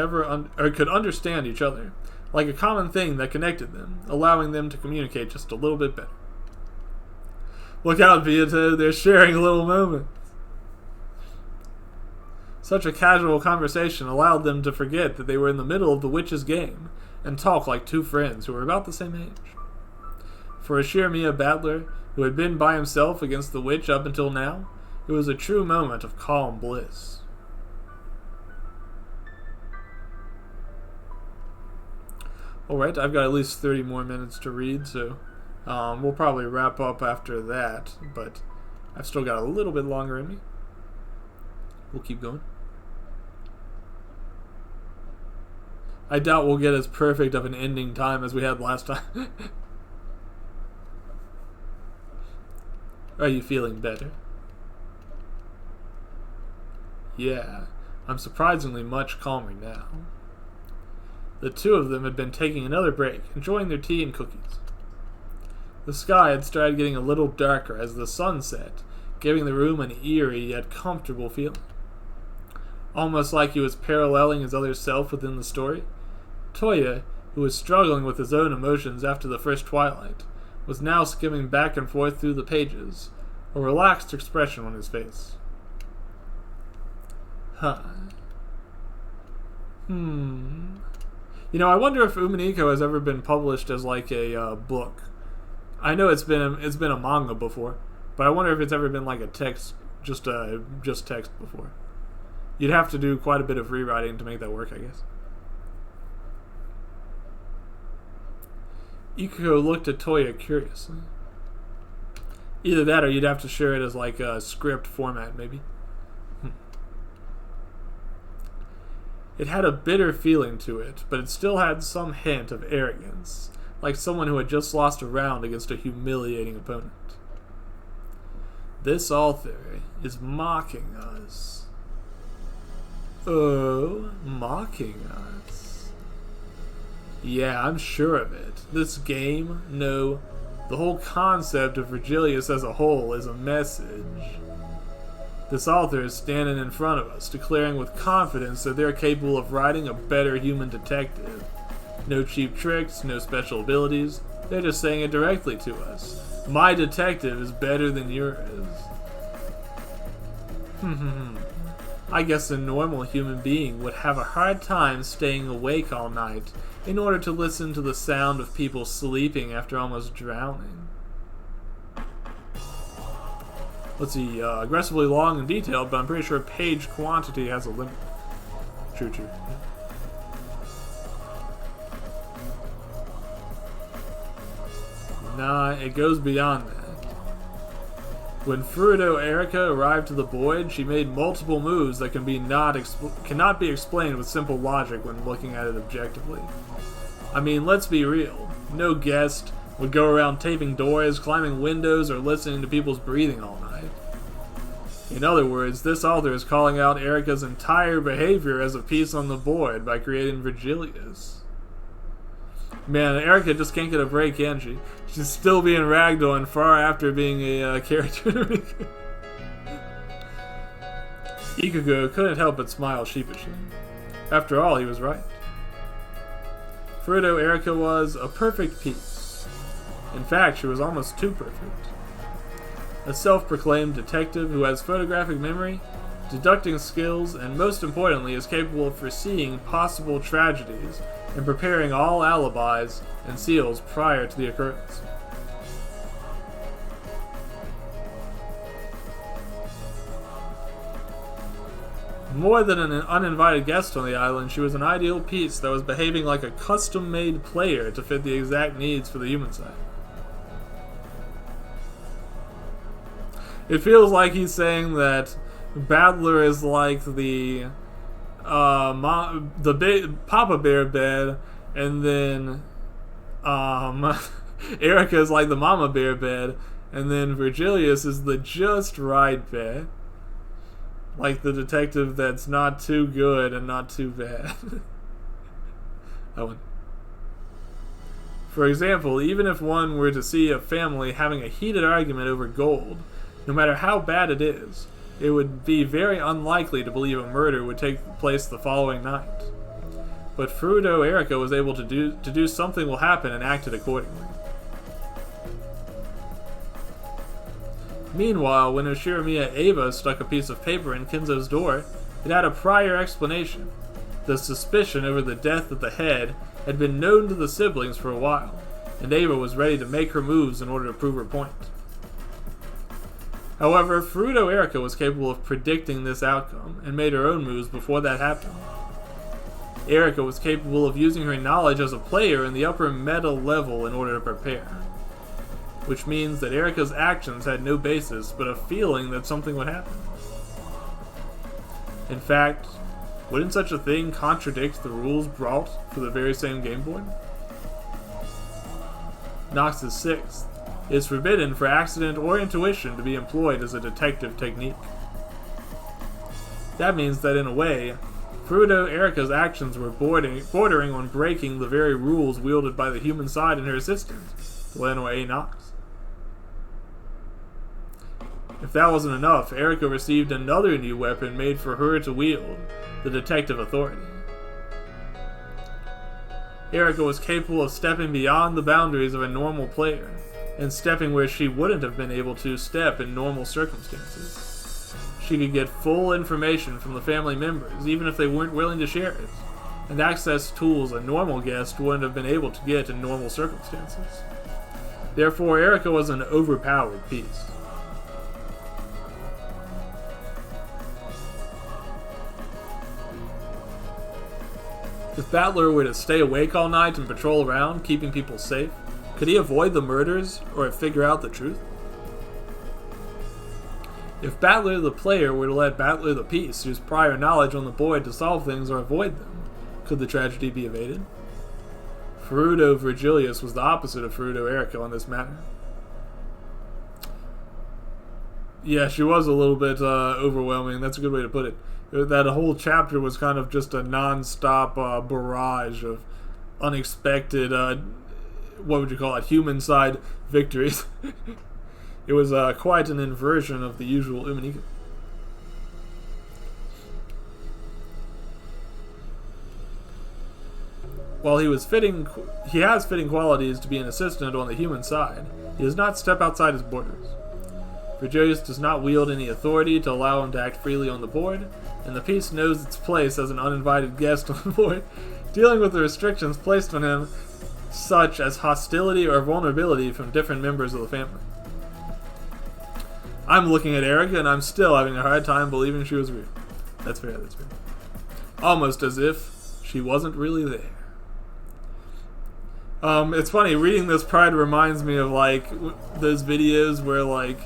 A: could understand each other, like a common thing that connected them, allowing them to communicate just a little bit better. Look out, Vieto, they're sharing a little moment. Such a casual conversation allowed them to forget that they were in the middle of the witch's game, and talk like two friends who were about the same age. For a Shiramiya battler who had been by himself against the witch up until now, it was a true moment of calm bliss. Alright, I've got at least 30 more minutes to read, so we'll probably wrap up after that, but I've still got a little bit longer in me. We'll keep going. I doubt we'll get as perfect of an ending time as we had last time. Are you feeling better? Yeah, I'm surprisingly much calmer now. The two of them had been taking another break, enjoying their tea and cookies. The sky had started getting a little darker as the sun set, giving the room an eerie yet comfortable feeling. Almost like he was paralleling his other self within the story, Toya, who was struggling with his own emotions after the first twilight, was now skimming back and forth through the pages, a relaxed expression on his face. Huh. You know, I wonder if Umineko has ever been published as like a book. I know it's been a manga before, but I wonder if it's ever been like a text, just text before. You'd have to do quite a bit of rewriting to make that work, I guess. Ikuko looked at Toya curiously. Either that, or you'd have to share it as like a script format, maybe. It had a bitter feeling to it, but it still had some hint of arrogance, like someone who had just lost a round against a humiliating opponent. This author is mocking us. Oh, mocking us. Yeah, I'm sure of it. This game, no, the whole concept of Virgilius as a whole is a message. This author is standing in front of us, declaring with confidence that they're capable of writing a better human detective. No cheap tricks, no special abilities. They're just saying it directly to us. My detective is better than yours. I guess a normal human being would have a hard time staying awake all night in order to listen to the sound of people sleeping after almost drowning. Let's see, aggressively long and detailed, but I'm pretty sure page quantity has a limit. True. Nah, it goes beyond that. When Furuto Erika arrived to the void, she made multiple moves that cannot be explained with simple logic when looking at it objectively. I mean, let's be real. No guest would go around taping doors, climbing windows, or listening to people's breathing all night. In other words, this author is calling out Erika's entire behavior as a piece on the board by creating Virgilius. Man, Erika just can't get a break, can she? She's still being ragged on far after being a character. Ikuko couldn't help but smile sheepishly. After all, he was right. Furuto Erika was a perfect piece. In fact, she was almost too perfect. A self-proclaimed detective who has photographic memory, deducting skills, and most importantly is capable of foreseeing possible tragedies and preparing all alibis and seals prior to the occurrence. More than an uninvited guest on the island, she was an ideal piece that was behaving like a custom-made player to fit the exact needs for the human side. It feels like he's saying that Battler is like the big Papa Bear bed, and then Erica is like the Mama Bear bed, and then Virgilius is the just right bed. Like the detective that's not too good and not too bad. That one. For example, even if one were to see a family having a heated argument over gold, no matter how bad it is, it would be very unlikely to believe a murder would take place the following night. But Frudo Erica was able to deduce something will happen and acted accordingly. Meanwhile, when Oshiramiya Ava stuck a piece of paper in Kenzo's door, it had a prior explanation. The suspicion over the death of the head had been known to the siblings for a while, and Ava was ready to make her moves in order to prove her point. However, Frudo Erica was capable of predicting this outcome, and made her own moves before that happened. Erica was capable of using her knowledge as a player in the upper meta level in order to prepare. Which means that Erica's actions had no basis but a feeling that something would happen. In fact, wouldn't such a thing contradict the rules brought for the very same game board? Nox's sixth. It is forbidden for accident or intuition to be employed as a detective technique. That means that in a way, Frudo Erica's actions were bordering on breaking the very rules wielded by the human side and her assistant, Delano A. Nox. If that wasn't enough, Erica received another new weapon made for her to wield, the detective authority. Erica was capable of stepping beyond the boundaries of a normal player, and stepping where she wouldn't have been able to step in normal circumstances. She could get full information from the family members, even if they weren't willing to share it, and access tools a normal guest wouldn't have been able to get in normal circumstances. Therefore, Erica was an overpowered piece. If Battler were to stay awake all night and patrol around, keeping people safe, could he avoid the murders or figure out the truth? If Battler the player were to let Battler the piece use prior knowledge on the board to solve things or avoid them, could the tragedy be evaded? Frudo Virgilius was the opposite of Frudo Erica on this matter. Yeah, she was a little bit overwhelming. That's a good way to put it. That whole chapter was kind of just a non-stop barrage of unexpected, what would you call it, human side victories. It was quite an inversion of the usual Umanika. While he has fitting qualities to be an assistant on the human side, he does not step outside his borders. Virgilius does not wield any authority to allow him to act freely on the board, and the piece knows its place as an uninvited guest on the board, dealing with the restrictions placed on him, such as hostility or vulnerability from different members of the family. I'm looking at Erica, and I'm still having a hard time believing she was real. That's fair, that's fair. Almost as if she wasn't really there. It's funny, reading this Pride reminds me of, like, those videos where, like,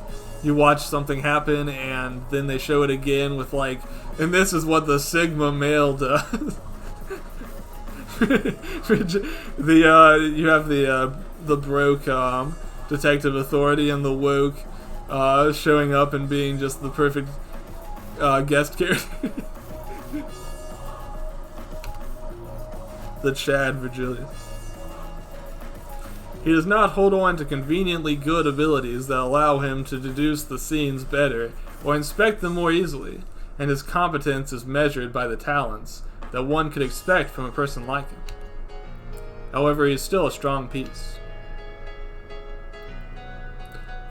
A: you watch something happen and then they show it again with, like, and this is what the Sigma male does. You have the broke detective authority and the woke showing up and being just the perfect guest character. The Chad Virgilius. He does not hold on to conveniently good abilities that allow him to deduce the scenes better or inspect them more easily, and his competence is measured by the talents that one could expect from a person like him. However, he is still a strong piece.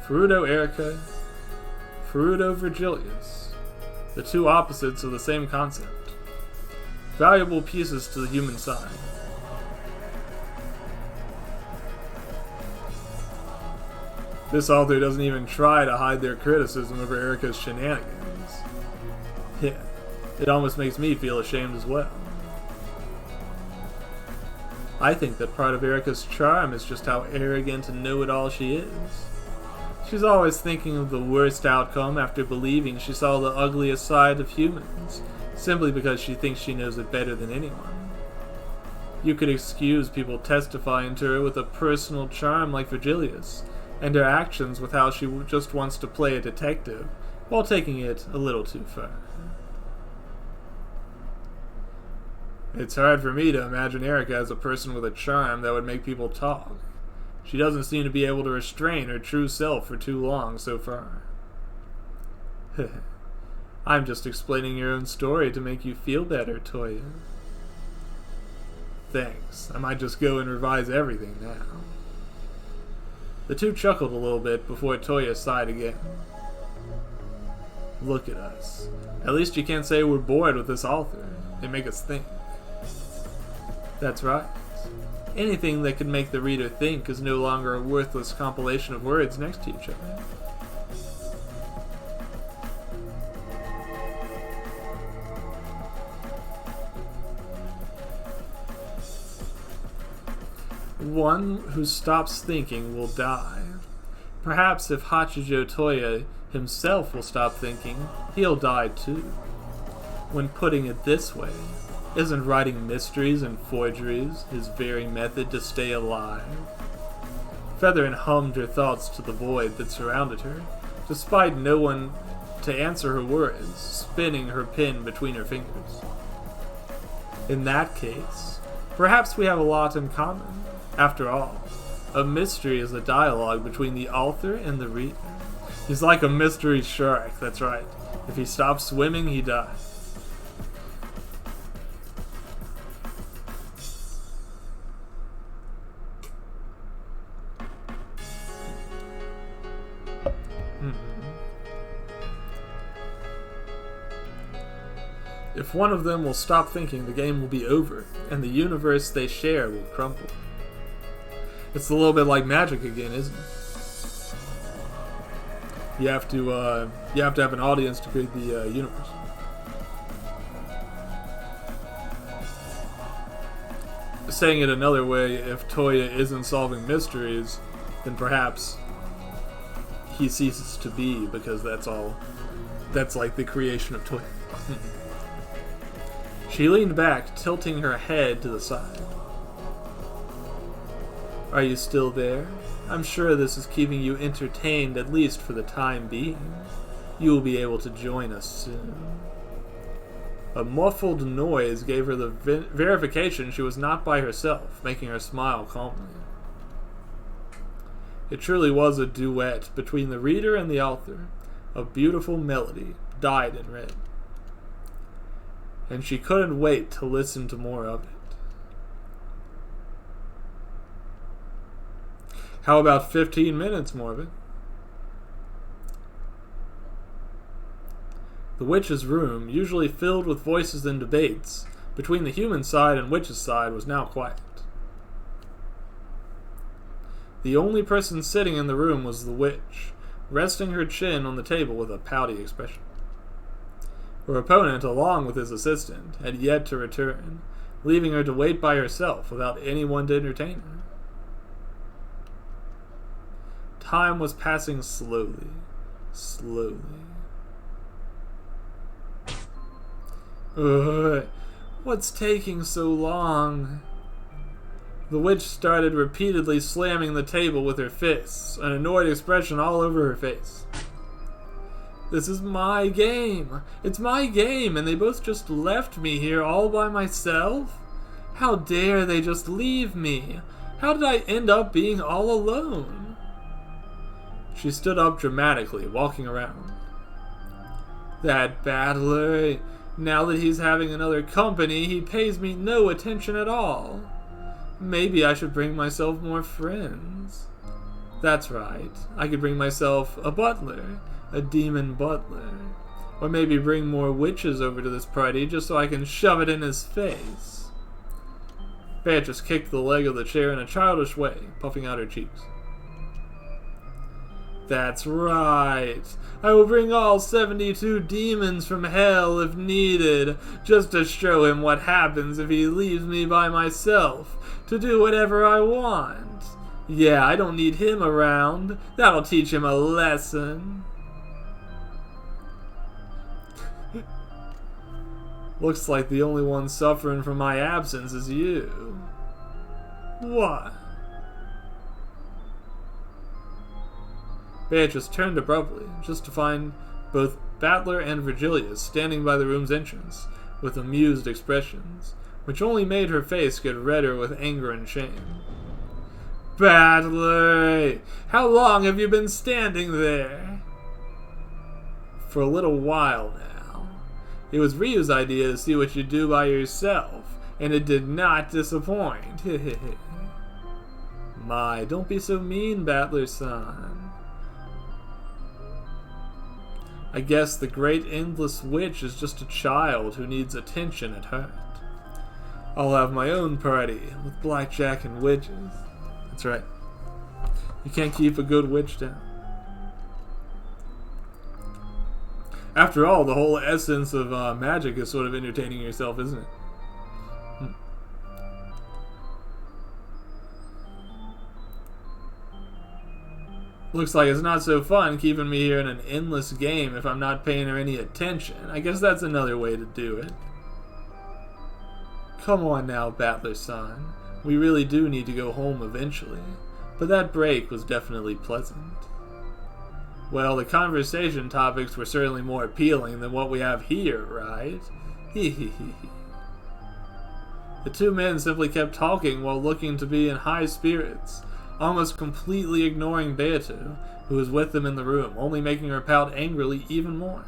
A: Frudo Erica, Frudo Virgilius, the two opposites of the same concept. Valuable pieces to the human side. This author doesn't even try to hide their criticism over Erica's shenanigans. Yeah. It almost makes me feel ashamed as well. I think that part of Erica's charm is just how arrogant and know-it-all she is. She's always thinking of the worst outcome after believing she saw the ugliest side of humans, simply because she thinks she knows it better than anyone. You could excuse people testifying to her with a personal charm like Virgilius, and her actions with how she just wants to play a detective, while taking it a little too far. It's hard for me to imagine Erica as a person with a charm that would make people talk. She doesn't seem to be able to restrain her true self for too long so far. I'm just explaining your own story to make you feel better, Toya. Thanks. I might just go and revise everything now. The two chuckled a little bit before Toya sighed again. Look at us. At least you can't say we're bored with this author. They make us think. That's right. Anything that could make the reader think is no longer a worthless compilation of words next to each other. One who stops thinking will die. Perhaps if Hachijo Toya himself will stop thinking, he'll die too. When putting it this way, isn't writing mysteries and forgeries his very method to stay alive? Featherin hummed her thoughts to the void that surrounded her, despite no one to answer her words, spinning her pen between her fingers. In that case, perhaps we have a lot in common. After all, a mystery is a dialogue between the author and the reader. He's like a mystery shark, that's right. If he stops swimming, he dies. If one of them will stop thinking, the game will be over, and the universe they share will crumble. It's a little bit like magic again, isn't it? You have to have an audience to create the universe. Saying it another way, if Toya isn't solving mysteries, then perhaps he ceases to be, because that's like the creation of Toya. She leaned back, tilting her head to the side. Are you still there? I'm sure this is keeping you entertained, at least for the time being. You will be able to join us soon. A muffled noise gave her the verification she was not by herself, making her smile calmly. It truly was a duet between the reader and the author, a beautiful melody dyed in red. And she couldn't wait to listen to more of it. How about 15 minutes more of it? The witch's room, usually filled with voices and debates between the human side and witch's side, was now quiet. The only person sitting in the room was the witch, resting her chin on the table with a pouty expression. Her opponent, along with his assistant, had yet to return, leaving her to wait by herself without anyone to entertain her. Time was passing slowly. What's taking so long? The witch started repeatedly slamming the table with her fists, an annoyed expression all over her face. This is my game. It's my game, and they both just left me here all by myself? How dare they just leave me? How did I end up being all alone? She stood up dramatically, walking around. That battler, now that he's having another company, he pays me no attention at all. Maybe I should bring myself more friends. That's right, I could bring myself a butler, a demon butler. Or maybe bring more witches over to this party just so I can shove it in his face. Beatrice kicked the leg of the chair in a childish way, puffing out her cheeks. That's right. I will bring all 72 demons from hell if needed, just to show him what happens if he leaves me by myself to do whatever I want. Yeah, I don't need him around. That'll teach him a lesson. Looks like the only one suffering from my absence is you. What? Beatrice turned abruptly, just to find both Battler and Virgilius standing by the room's entrance, with amused expressions, which only made her face get redder with anger and shame. Battler! How long have you been standing there? For a little while now. It was Ryu's idea to see what you do by yourself, and it did not disappoint. My, don't be so mean, Battler-san. I guess the great endless witch is just a child who needs attention at heart. I'll have my own party with blackjack and witches. That's right. You can't keep a good witch down. After all, the whole essence of magic is sort of entertaining yourself, isn't it? Looks like it's not so fun keeping me here in an endless game if I'm not paying her any attention. I guess that's another way to do it. Come on now, Battler-san. We really do need to go home eventually. But that break was definitely pleasant. Well, the conversation topics were certainly more appealing than what we have here, right? The two men simply kept talking while looking to be in high spirits, almost completely ignoring Beatu, who was with them in the room, only making her pout angrily even more.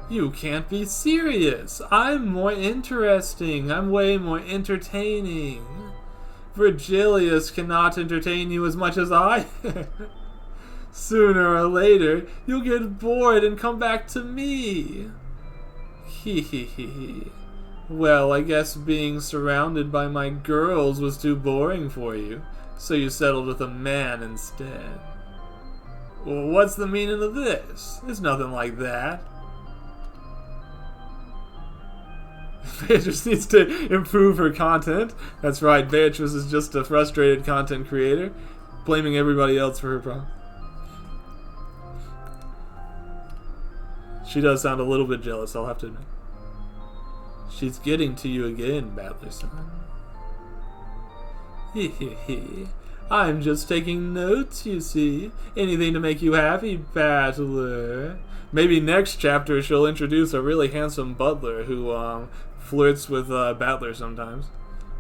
A: You can't be serious. I'm more interesting. I'm way more entertaining. Virgilius cannot entertain you as much as I am. Sooner or later, you'll get bored and come back to me. Hee. Well, I guess being surrounded by my girls was too boring for you, so you settled with a man instead. Well, what's the meaning of this? It's nothing like that. Beatrice needs to improve her content. That's right, Beatrice is just a frustrated content creator, blaming everybody else for her problems. She does sound a little bit jealous, I'll have to admit. She's getting to you again, Battler-san. I'm just taking notes, you see. Anything to make you happy, Battler. Maybe next chapter she'll introduce a really handsome butler who flirts with Battler sometimes.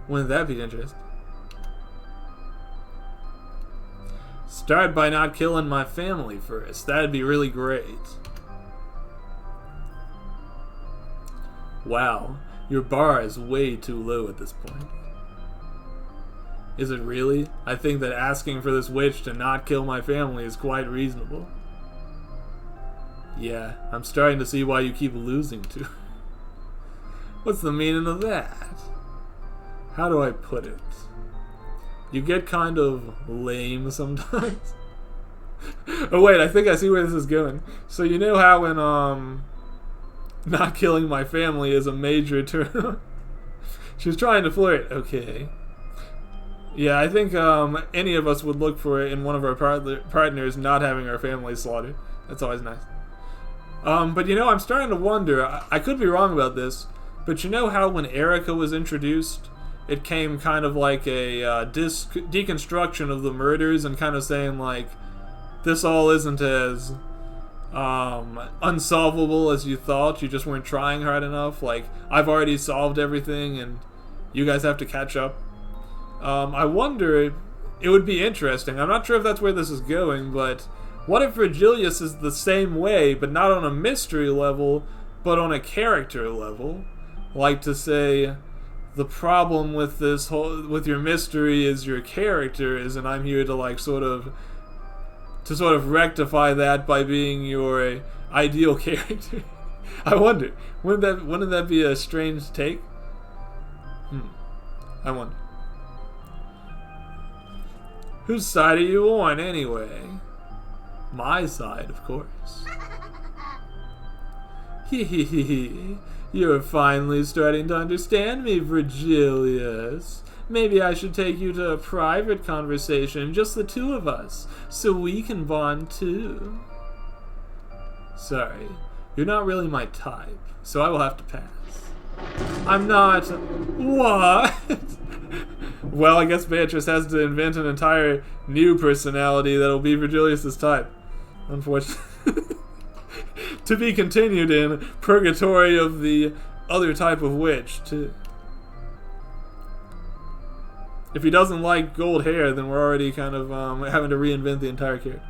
A: Wouldn't that be interesting? Start by not killing my family first. That'd be really great. Wow, your bar is way too low at this point. Is it really? I think that asking for this witch to not kill my family is quite reasonable. Yeah, I'm starting to see why you keep losing to her. What's the meaning of that? How do I put it? You get kind of lame sometimes. Oh wait, I think I see where this is going. So you know how in not killing my family is a major turn. She was trying to flirt. Okay. Yeah, I think any of us would look for it in one of our partners not having our family slaughtered. That's always nice. But you know, I'm starting to wonder, I could be wrong about this, but you know how when Erica was introduced, it came kind of like a deconstruction of the murders and kind of saying like, this all isn't as unsolvable as you thought, you just weren't trying hard enough, like, I've already solved everything and you guys have to catch up. I wonder, it would be interesting, I'm not sure if that's where this is going, but what if Virgilius is the same way, but not on a mystery level, but on a character level? Like to say, the problem with this whole, with your mystery is your characters, and I'm here to like sort of rectify that by being your ideal character. I wonder, wouldn't that be a strange take? I wonder. Whose side are you on, anyway? My side, of course. Hee. You're finally starting to understand me, Virgilius. Maybe I should take you to a private conversation, just the two of us, so we can bond too. Sorry, you're not really my type, so I will have to pass. I'm not... What? Well, I guess Beatrice has to invent an entire new personality that'll be Virgilius's type. Unfortunately. To be continued in Purgatory of the other type of witch, too. If he doesn't like gold hair, then we're already kind of having to reinvent the entire character.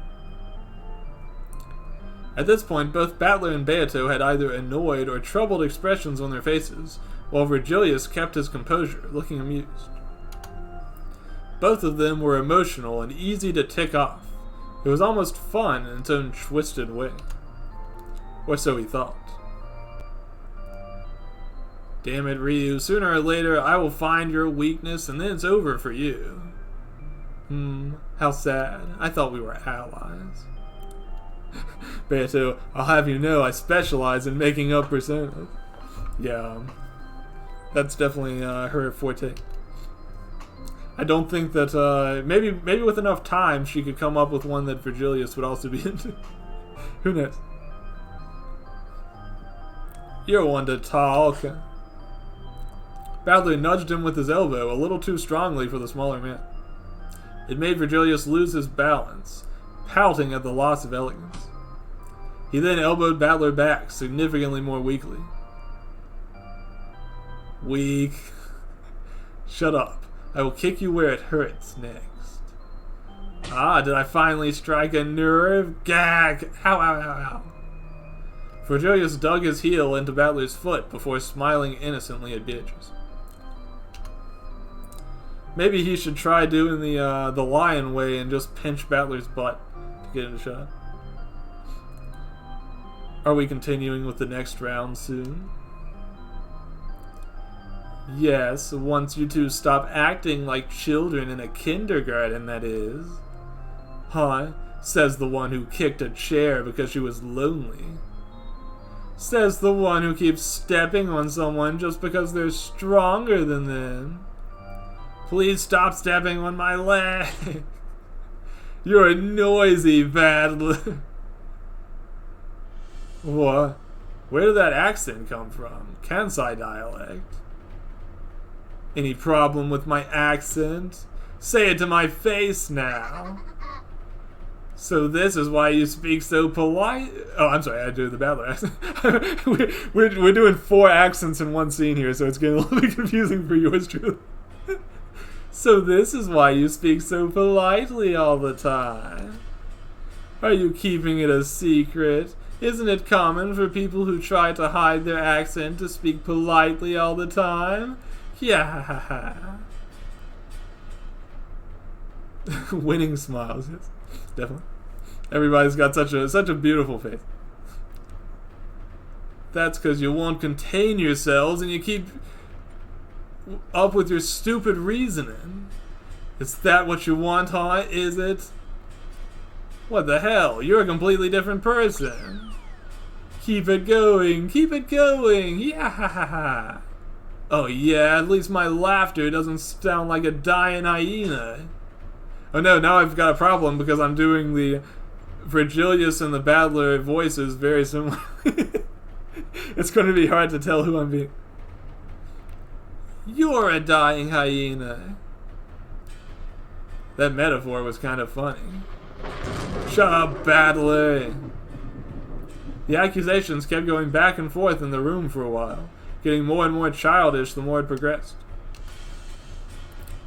A: At this point, both Battler and Beato had either annoyed or troubled expressions on their faces, while Virgilius kept his composure, looking amused. Both of them were emotional and easy to tick off. It was almost fun in its own twisted way. Or so he thought. Damn it, Ryu, sooner or later I will find your weakness and then it's over for you. How sad. I thought we were allies. Beato, I'll have you know I specialize in making up personas. Yeah, that's definitely her forte. I don't think that, maybe with enough time she could come up with one that Virgilius would also be into. Who knows? You're one to talk. Battler nudged him with his elbow a little too strongly for the smaller man. It made Virgilius lose his balance, pouting at the loss of elegance. He then elbowed Battler back, significantly more weakly. Weak. Shut up. I will kick you where it hurts next. Ah, did I finally strike a nerve? Gag! Ow, ow, ow, ow. Virgilius dug his heel into Battler's foot before smiling innocently at Beatrice. Maybe he should try doing the lion way and just pinch Battler's butt to get in a shot. Are we continuing with the next round soon? Yes, once you two stop acting like children in a kindergarten, that is. Huh? Says the one who kicked a chair because she was lonely. Says the one who keeps stepping on someone just because they're stronger than them. Please stop stepping on my leg. You're a noisy battler. What? Where did that accent come from? Kansai dialect. Any problem with my accent? Say it to my face now. So this is why you speak so polite? Oh, I'm sorry, I do the Battler accent. we're doing 4 accents in one scene here, so it's getting a little bit confusing for yours truly. So this is why you speak so politely all the time. Are you keeping it a secret? Isn't it common for people who try to hide their accent to speak politely all the time? Yeah. Winning smiles, yes. Definitely. Everybody's got such a beautiful face. That's because you won't contain yourselves and you keep up with your stupid reasoning. Is that what you want, huh? Is it? What the hell? You're a completely different person. Keep it going. Keep it going. Yeah. Oh yeah, at least my laughter doesn't sound like a dying hyena. Oh no, now I've got a problem because I'm doing the Virgilius and the Battler voices very similar. It's going to be hard to tell who I'm being. You're a dying hyena. That metaphor was kind of funny. Shut up, Battler. The accusations kept going back and forth in the room for a while, getting more and more childish the more it progressed.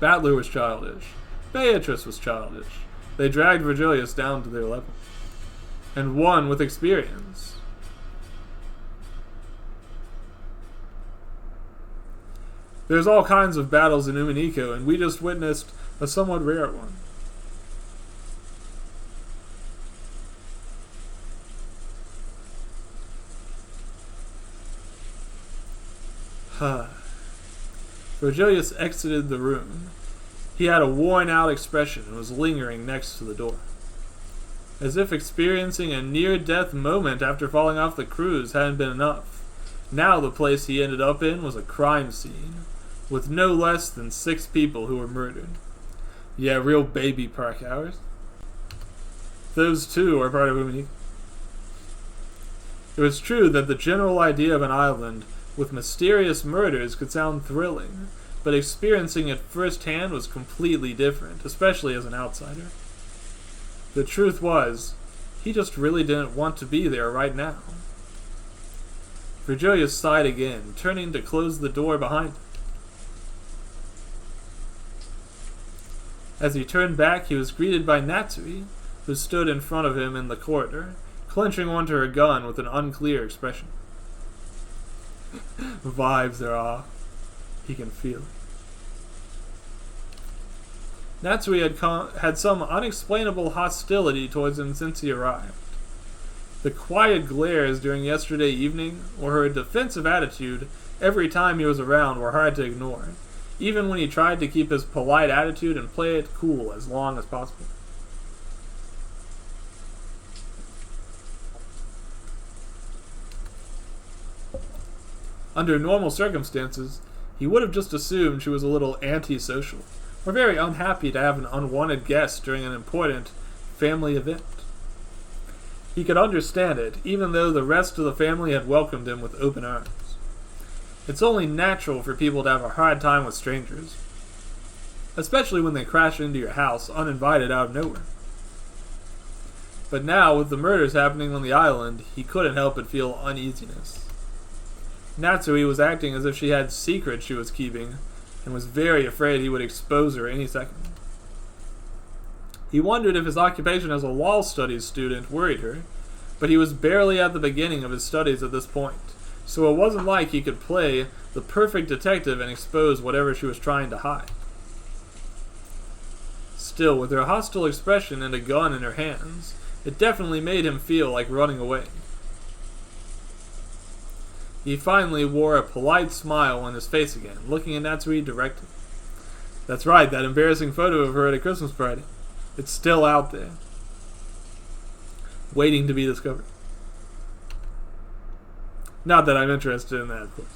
A: Battler was childish. Beatrice was childish. They dragged Virgilius down to their level. And won with experience. There's all kinds of battles in Umineko, and we just witnessed a somewhat rare one. Virgilius exited the room. He had a worn-out expression and was lingering next to the door. As if experiencing a near-death moment after falling off the cruise hadn't been enough. Now the place he ended up in was a crime scene, with no less than 6 people who were murdered. Yeah, real baby park hours. Those two are part of whom he... It was true that the general idea of an island with mysterious murders could sound thrilling, but experiencing it firsthand was completely different, especially as an outsider. The truth was, he just really didn't want to be there right now. Virgilius sighed again, turning to close the door behind him. As he turned back, he was greeted by Natsui, who stood in front of him in the corridor, clenching onto her gun with an unclear expression. Vibes are off. He can feel it. Natsui had some unexplainable hostility towards him since he arrived. The quiet glares during yesterday evening, or her defensive attitude every time he was around, were hard to ignore, even when he tried to keep his polite attitude and play it cool as long as possible. Under normal circumstances, he would have just assumed she was a little antisocial, or very unhappy to have an unwanted guest during an important family event. He could understand it, even though the rest of the family had welcomed him with open arms. It's only natural for people to have a hard time with strangers, especially when they crash into your house uninvited out of nowhere. But now, with the murders happening on the island, he couldn't help but feel uneasiness. Natsui was acting as if she had secrets she was keeping, and was very afraid he would expose her any second. He wondered if his occupation as a law studies student worried her, but he was barely at the beginning of his studies at this point, so it wasn't like he could play the perfect detective and expose whatever she was trying to hide. Still, with her hostile expression and a gun in her hands, it definitely made him feel like running away. He finally wore a polite smile on his face again, looking at Natsui directly. That's right, that embarrassing photo of her at a Christmas party. It's still out there, waiting to be discovered. Not that I'm interested in that, of course.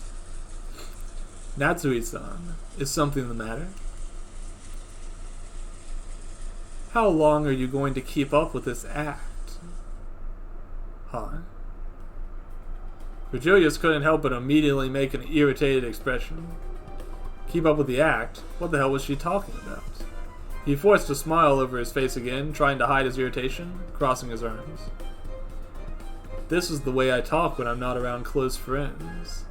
A: Natsui-san, is something the matter? How long are you going to keep up with this act? Huh? Virgilius couldn't help but immediately make an irritated expression. Keep up with the act? What the hell was she talking about? He forced a smile over his face again, trying to hide his irritation, crossing his arms. This is the way I talk when I'm not around close friends.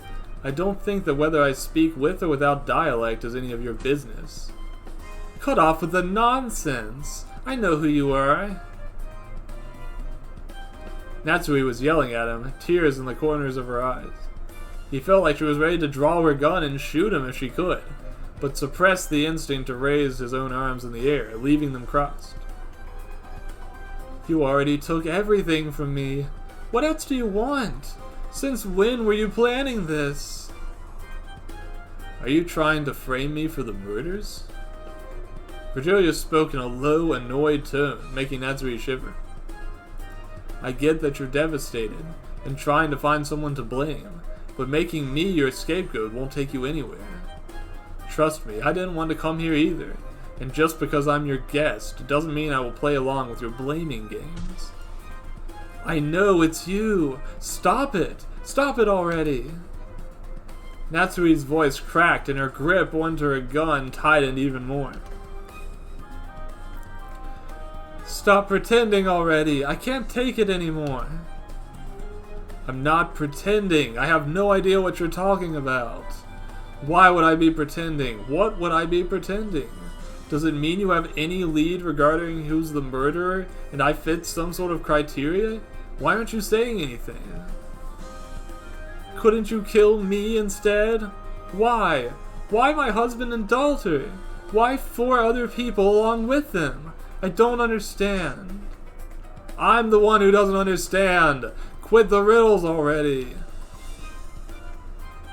A: I don't think that whether I speak with or without dialect is any of your business. Cut off with the nonsense! I know who you are. Natsui was yelling at him, tears in the corners of her eyes. He felt like she was ready to draw her gun and shoot him if she could, but suppressed the instinct to raise his own arms in the air, leaving them crossed. You already took everything from me. What else do you want? Since when were you planning this? Are you trying to frame me for the murders? Virgilius spoke in a low, annoyed tone, making Natsui shiver. I get that you're devastated and trying to find someone to blame, but making me your scapegoat won't take you anywhere. Trust me, I didn't want to come here either, and just because I'm your guest doesn't mean I will play along with your blaming games. I know it's you! Stop it! Stop it already! Natsui's voice cracked and her grip onto her gun tightened even more. Stop pretending already! I can't take it anymore! I'm not pretending! I have no idea what you're talking about! Why would I be pretending? What would I be pretending? Does it mean you have any lead regarding who's the murderer and I fit some sort of criteria? Why aren't you saying anything? Couldn't you kill me instead? Why? Why my husband and daughter? Why 4 other people along with them? I don't understand. I'm the one who doesn't understand. Quit the riddles already.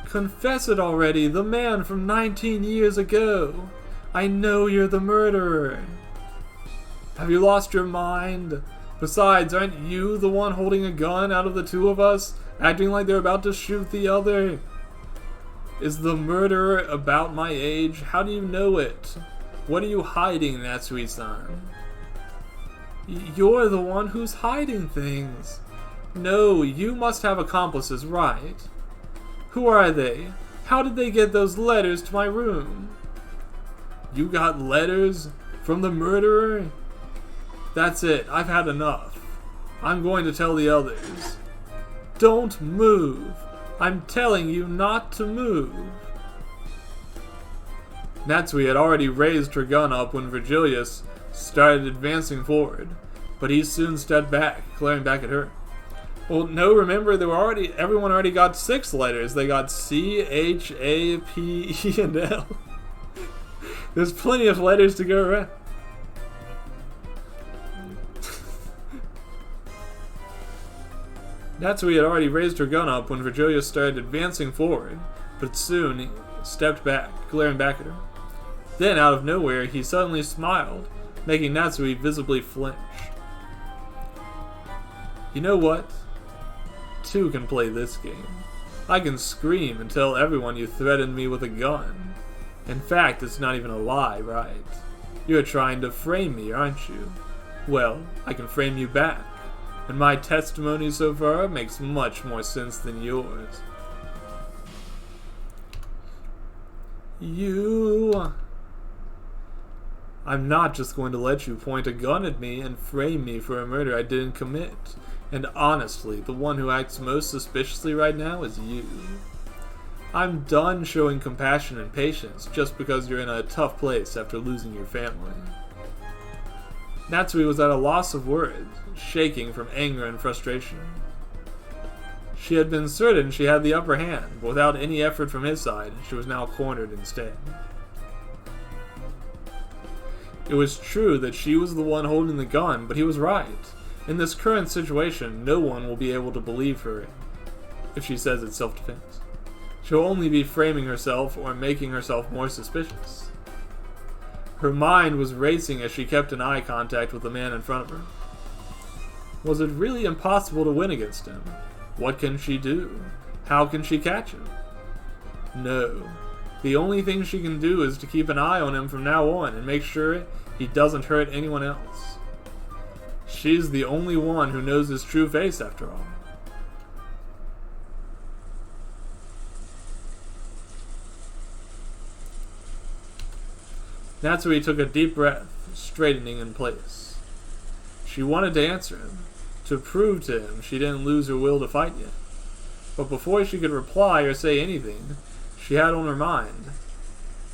A: Confess it already, the man from 19 years ago. I know you're the murderer. Have you lost your mind? Besides, aren't you the one holding a gun out of the two of us, acting like they're about to shoot the other? Is the murderer about my age? How do you know it? What are you hiding, Natsui-san? You're the one who's hiding things. No, you must have accomplices, right? Who are they? How did they get those letters to my room? You got letters from the murderer? That's it. I've had enough. I'm going to tell the others. Don't move. I'm telling you not to move. Natsui had already raised her gun up when Virgilius started advancing forward, but he soon stepped back, glaring back at her. Well, no, remember, everyone already got 6 letters. They got C, H, A, P, E, and L. There's plenty of letters to go around. Natsui had already raised her gun up when Virgilius started advancing forward, but soon he stepped back, glaring back at her. Then, out of nowhere, he suddenly smiled, making Natsui visibly flinch. You know what? 2 can play this game. I can scream and tell everyone you threatened me with a gun. In fact, it's not even a lie, right? You're trying to frame me, aren't you? Well, I can frame you back. And my testimony so far makes much more sense than yours. I'm not just going to let you point a gun at me and frame me for a murder I didn't commit. And honestly, the one who acts most suspiciously right now is you. I'm done showing compassion and patience just because you're in a tough place after losing your family. Natsui was at a loss of words, shaking from anger and frustration. She had been certain she had the upper hand, but without any effort from his side, she was now cornered instead. It was true that she was the one holding the gun, but he was right. In this current situation, no one will be able to believe her if she says it's self-defense. She'll only be framing herself or making herself more suspicious. Her mind was racing as she kept in eye contact with the man in front of her. Was it really impossible to win against him? What can she do? How can she catch him? No. The only thing she can do is to keep an eye on him from now on and make sure he doesn't hurt anyone else. She's the only one who knows his true face, after all. Natsui took a deep breath, straightening in place. She wanted to answer him, to prove to him she didn't lose her will to fight yet. But before she could reply or say anything, she had on her mind.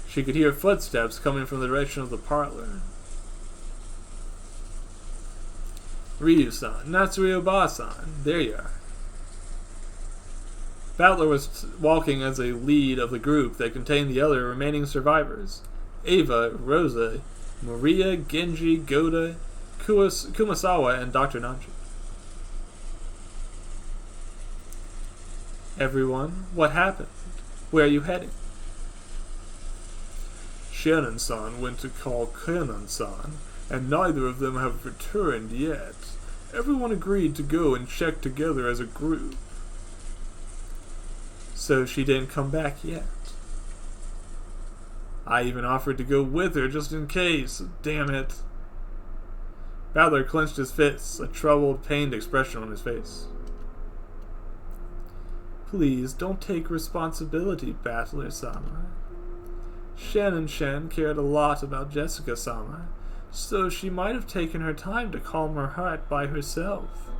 A: She could hear footsteps coming from the direction of the parlor. Ryu-san, Natsui-oba-san, there you are. Battler was walking as a lead of the group that contained the other remaining survivors. Ava, Rosa, Maria, Genji, Goda, Kumasawa, and Dr. Nanji. Everyone, what happened? Where are you heading? Shannon-san went to call Kanon-san, and neither of them have returned yet. Everyone agreed to go and check together as a group. So she didn't come back yet. I even offered to go with her just in case. Damn it. Battler clenched his fists, a troubled, pained expression on his face. Please, don't take responsibility, Battler-sama. Shannon-chan cared a lot about Jessica-sama, so she might have taken her time to calm her heart by herself,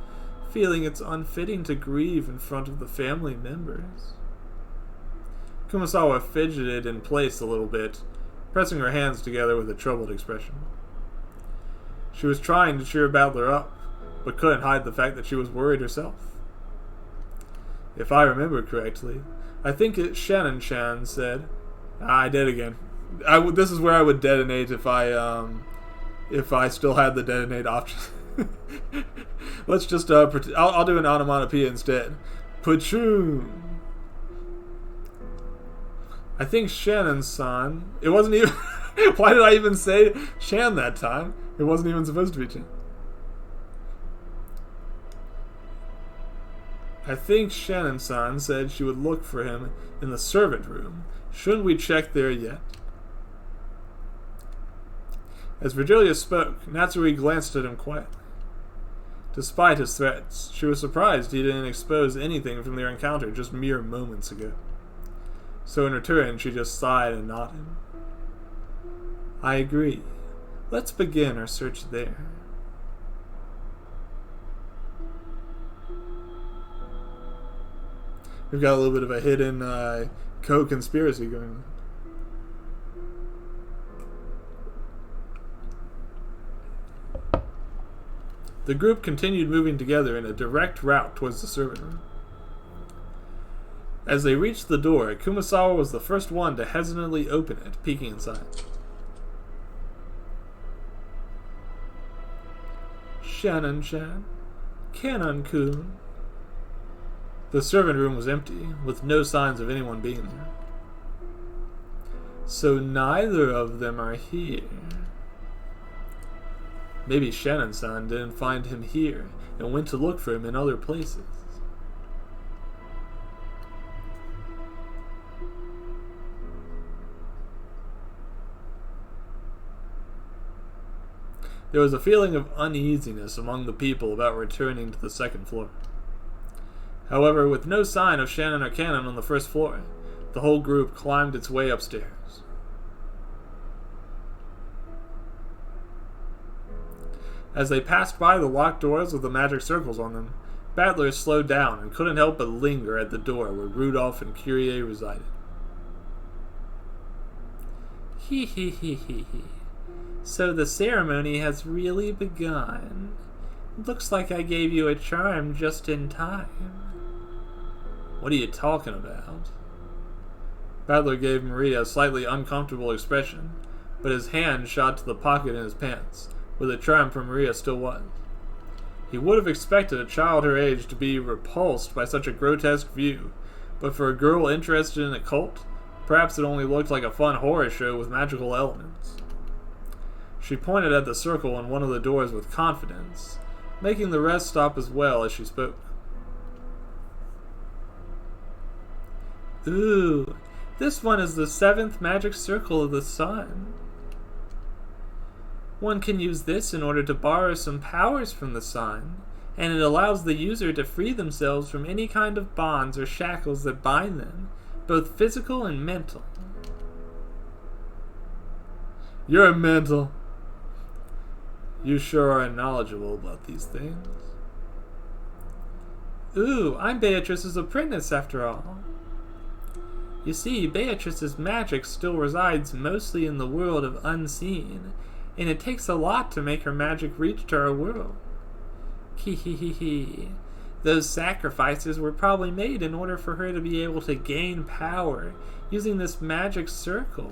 A: feeling it's unfitting to grieve in front of the family members. Kumasawa fidgeted in place a little bit, pressing her hands together with a troubled expression. She was trying to cheer Battler up, but couldn't hide the fact that she was worried herself. If I remember correctly, I think Shannon-chan said... I did again. This is where I would detonate if I still had the detonate option. Let's just I'll do an onomatopoeia instead. Pachoom. I think Shannon-san. It wasn't even. Why did I even say Shan that time? It wasn't even supposed to be Chan. I think Shannon-san said she would look for him in the servant room. Shouldn't we check there yet? As Virgilia spoke, Natsuri glanced at him quietly. Despite his threats, she was surprised he didn't expose anything from their encounter just mere moments ago. So in return, she just sighed and nodded. I agree. Let's begin our search there. We've got a little bit of a hidden co-conspiracy going on. The group continued moving together in a direct route towards the servant room. As they reached the door, Kumasawa was the first one to hesitantly open it, peeking inside. Shannon-chan, Kanon-kun. The servant room was empty, with no signs of anyone being there. So neither of them are here. Maybe Shannon-san didn't find him here and went to look for him in other places. There was a feeling of uneasiness among the people about returning to the second floor. However, with no sign of Shannon or Kanon on the first floor, the whole group climbed its way upstairs. As they passed by the locked doors with the magic circles on them, Battler slowed down and couldn't help but linger at the door where Rudolph and Kyrie resided. Hee hee hee hee hee. So the ceremony has really begun. Looks like I gave you a charm just in time. What are you talking about? Battler gave Maria a slightly uncomfortable expression, but his hand shot to the pocket in his pants, where the charm from Maria still was. He would have expected a child her age to be repulsed by such a grotesque view, but for a girl interested in a cult, perhaps it only looked like a fun horror show with magical elements. She pointed at the circle on one of the doors with confidence, making the rest stop as well as she spoke. Ooh, this one is the 7th magic circle of the sun. One can use this in order to borrow some powers from the sun, and it allows the user to free themselves from any kind of bonds or shackles that bind them, both physical and mental. You're mental. You sure are knowledgeable about these things. Ooh, I'm Beatrice's apprentice after all. You see, Beatrice's magic still resides mostly in the world of unseen, and it takes a lot to make her magic reach to our world. Hee. Those sacrifices were probably made in order for her to be able to gain power using this magic circle.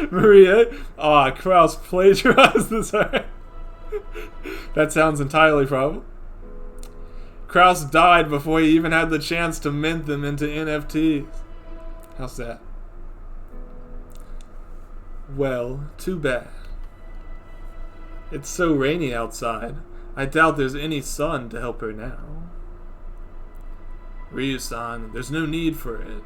A: Maria, Kraus plagiarized this art. That sounds entirely probable. Kraus died before he even had the chance to mint them into NFTs. How's that? Well, too bad. It's so rainy outside. I doubt there's any sun to help her now. Ryu-san, there's no need for it.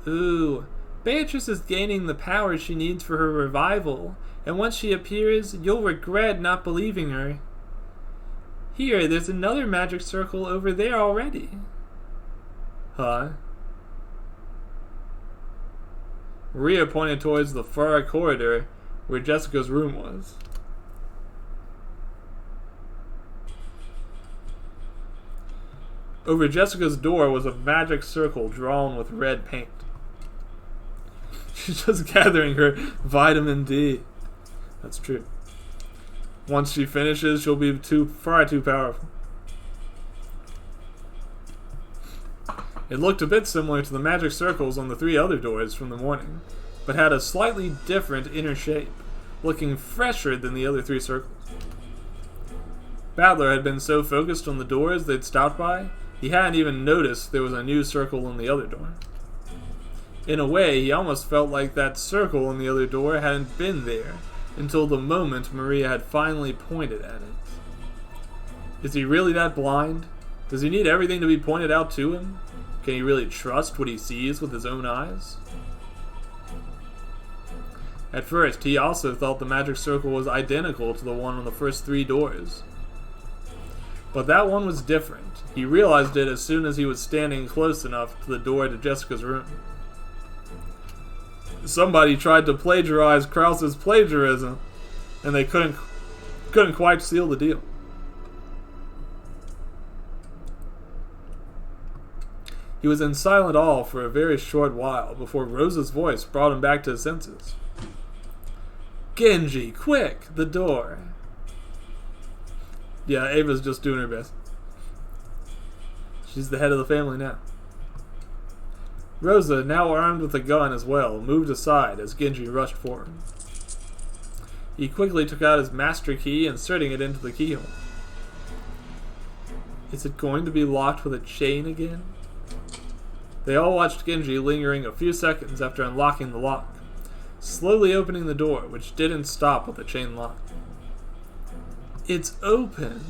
A: Ooh, Beatrice is gaining the power she needs for her revival, and once she appears, you'll regret not believing her. Here, there's another magic circle over there already. Huh? Maria pointed towards the far corridor where Jessica's room was. Over Jessica's door was a magic circle drawn with red paint. She's just gathering her vitamin D. That's true. Once she finishes, she'll be far too powerful. It looked a bit similar to the magic circles on the 3 other doors from the morning, but had a slightly different inner shape, looking fresher than the other 3 circles. Battler had been so focused on the doors they'd stopped by, he hadn't even noticed there was a new circle on the other door. In a way, he almost felt like that circle on the other door hadn't been there, until the moment Maria had finally pointed at it. Is he really that blind? Does he need everything to be pointed out to him? Can he really trust what he sees with his own eyes? At first, he also thought the magic circle was identical to the one on the first 3 doors. But that one was different. He realized it as soon as he was standing close enough to the door to Jessica's room. Somebody tried to plagiarize Krause's plagiarism, and they couldn't quite seal the deal. He was in silent awe for a very short while before Rosa's voice brought him back to his senses. Genji, quick! The door. Yeah, Ava's just doing her best. She's the head of the family now. Rosa, now armed with a gun as well, moved aside as Genji rushed forward. He quickly took out his master key, inserting it into the keyhole. Is it going to be locked with a chain again? They all watched Genji lingering a few seconds after unlocking the lock, slowly opening the door, which didn't stop with the chain lock. It's open.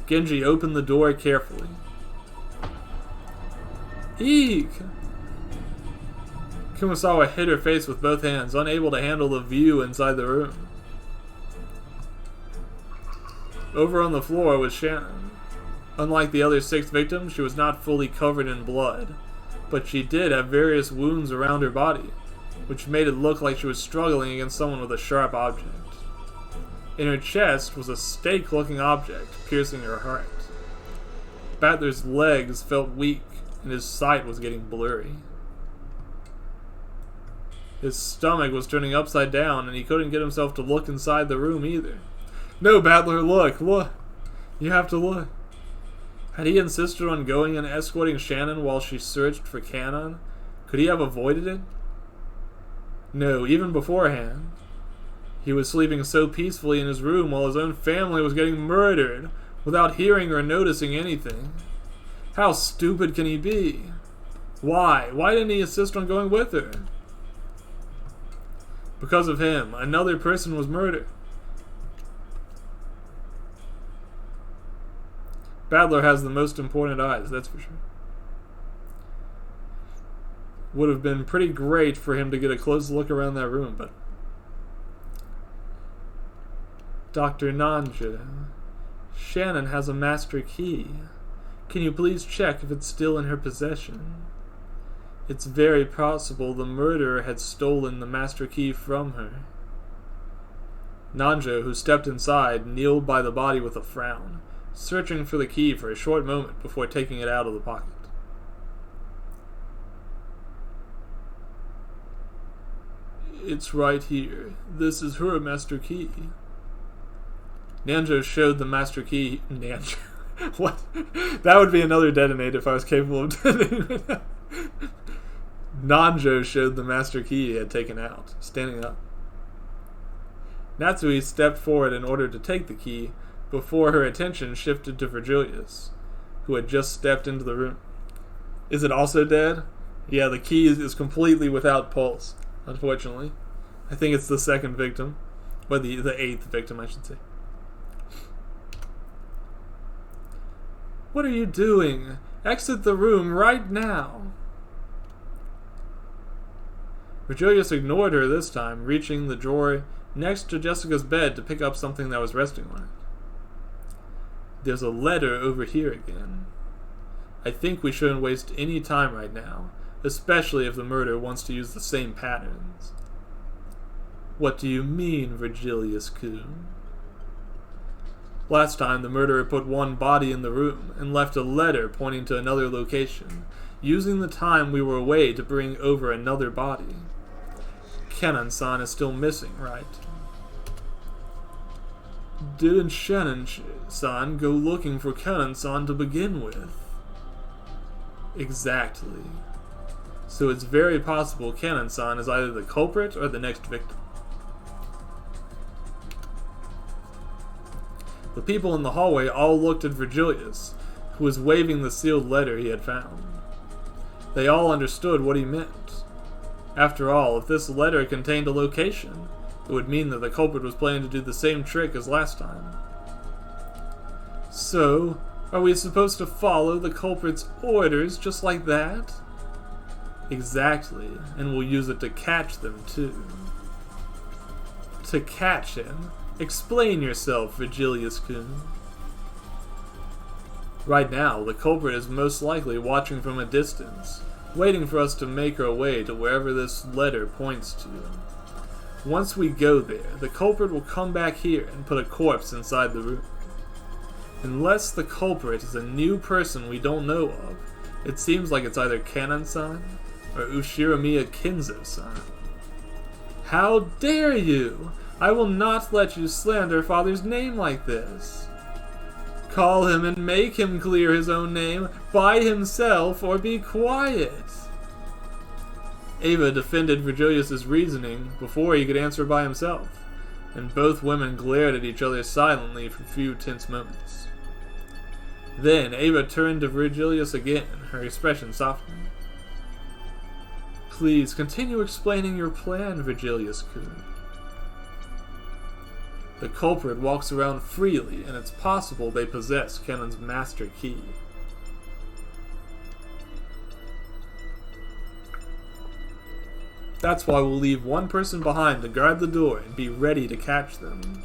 A: Genji opened the door carefully. Eek! Kumasawa hid her face with both hands, unable to handle the view inside the room. Over on the floor was Shannon. Unlike the other 6 victims, she was not fully covered in blood, but she did have various wounds around her body, which made it look like she was struggling against someone with a sharp object. In her chest was a stake-looking object, piercing her heart. Battler's legs felt weak, and his sight was getting blurry. His stomach was turning upside down, and he couldn't get himself to look inside the room either. No, Battler, look! You have to look. Had he insisted on going and escorting Shannon while she searched for Cannon, could he have avoided it? No, even beforehand. He was sleeping so peacefully in his room while his own family was getting murdered, without hearing or noticing anything. How stupid can he be? Why? Why didn't he insist on going with her? Because of him, another person was murdered. Battler has the most important eyes, that's for sure. Would have been pretty great for him to get a close look around that room, but... Dr. Nanja, Shannon has a master key. Can you please check if it's still in her possession? It's very possible the murderer had stolen the master key from her. Nanja, who stepped inside, kneeled by the body with a frown, searching for the key for a short moment before taking it out of the pocket. It's right here. This is her master key. Nanjo showed the master key. Nanjo? What? That would be another detonate if I was capable of detonating it. Nanjo showed the master key he had taken out, standing up. Natsui stepped forward in order to take the key before her attention shifted to Virgilius, who had just stepped into the room. Is it also dead? Yeah, the key is completely without pulse, unfortunately. I think it's the 2nd victim. Or the 8th victim, I should say. What are you doing? Exit the room right now. Virgilius ignored her this time, reaching the drawer next to Jessica's bed to pick up something that was resting on it. There's a letter over here again. I think we shouldn't waste any time right now, especially if the murderer wants to use the same patterns. What do you mean, Virgilius-kun? Last time, the murderer put one body in the room and left a letter pointing to another location, using the time we were away to bring over another body. Kenan-san is still missing, right? Didn't Shannon-san go looking for Kenan-san to begin with? Exactly. So it's very possible Kenan-san is either the culprit or the next victim. The people in the hallway all looked at Virgilius, who was waving the sealed letter he had found. They all understood what he meant. After all, if this letter contained a location, it would mean that the culprit was planning to do the same trick as last time. So, are we supposed to follow the culprit's orders just like that? Exactly, and we'll use it to catch them too. To catch him? Explain yourself, Virgilius-kun. Right now, the culprit is most likely watching from a distance, waiting for us to make our way to wherever this letter points to. Once we go there, the culprit will come back here and put a corpse inside the room. Unless the culprit is a new person we don't know of, it seems like it's either Kanan-san or Ushiramiya Kinzo-san. How dare you! I will not let you slander father's name like this. Call him and make him clear his own name by himself, or be quiet. Ava defended Virgilius' reasoning before he could answer by himself, and both women glared at each other silently for a few tense moments. Then Ava turned to Virgilius again, her expression softening. Please continue explaining your plan, Virgilius-kun. The culprit walks around freely, and it's possible they possess Kenan's master key. That's why we'll leave one person behind to guard the door and be ready to catch them.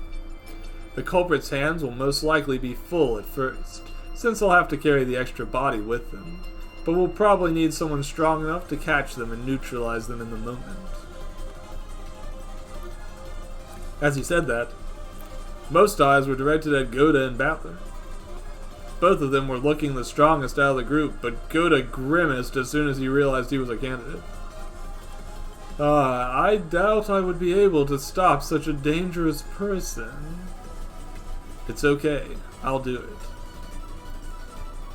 A: The culprit's hands will most likely be full at first, since they'll have to carry the extra body with them, but we'll probably need someone strong enough to catch them and neutralize them in the moment. As he said that, most eyes were directed at Goda and Battler. Both of them were looking the strongest out of the group, but Goda grimaced as soon as he realized he was a candidate. I doubt I would be able to stop such a dangerous person. It's okay, I'll do it.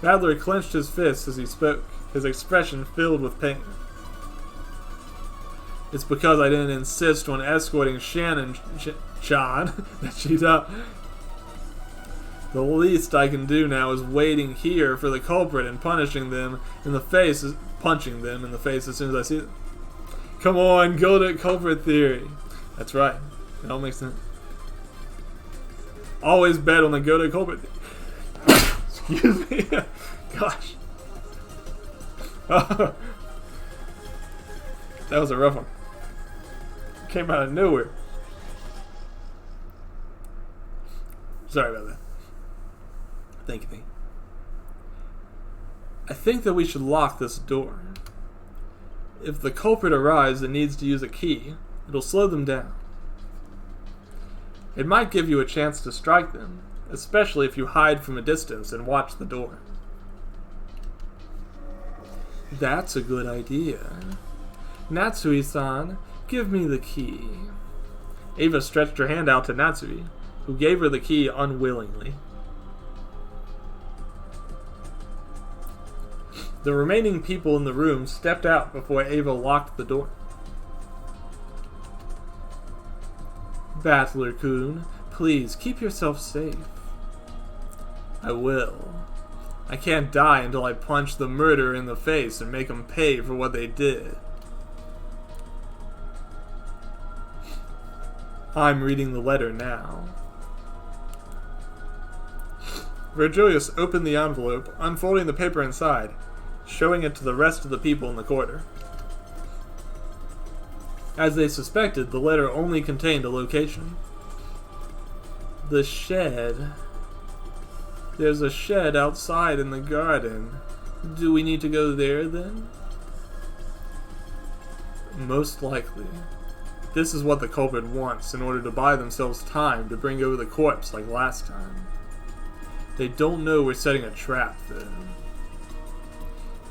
A: Battler clenched his fists as he spoke, his expression filled with pain. It's because I didn't insist on escorting Shannon-chan that she's up. The least I can do now is waiting here for the culprit and punching them in the face as soon as I see them. Come on, go to culprit theory. That's right. It all makes sense. Always bet on the go to culprit theory. Excuse me. Gosh. That was a rough one. Came out of nowhere. Sorry about that. Thank you. I think that we should lock this door. If the culprit arrives and needs to use a key, it'll slow them down. It might give you a chance to strike them, especially if you hide from a distance and watch the door. That's a good idea. Natsui-san, give me the key. Ava stretched her hand out to Natsui, who gave her the key unwillingly. The remaining people in the room stepped out before Ava locked the door. Battler-kun, please keep yourself safe. I will. I can't die until I punch the murderer in the face and make him pay for what they did. I'm reading the letter now. Virgilius opened the envelope, unfolding the paper inside, showing it to the rest of the people in the corridor. As they suspected, the letter only contained a location. The shed. There's a shed outside in the garden. Do we need to go there then? Most likely. This is what the culprit wants in order to buy themselves time to bring over the corpse like last time. They don't know we're setting a trap then.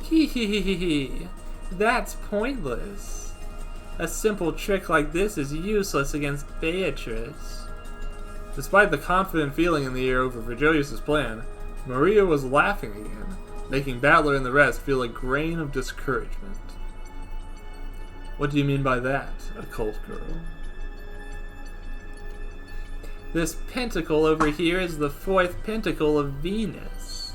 A: Hee hee hee hee hee. That's pointless. A simple trick like this is useless against Beatrice. Despite the confident feeling in the air over Virgilius' plan, Maria was laughing again, making Battler and the rest feel a grain of discouragement. What do you mean by that, occult girl? This pentacle over here is the fourth pentacle of Venus.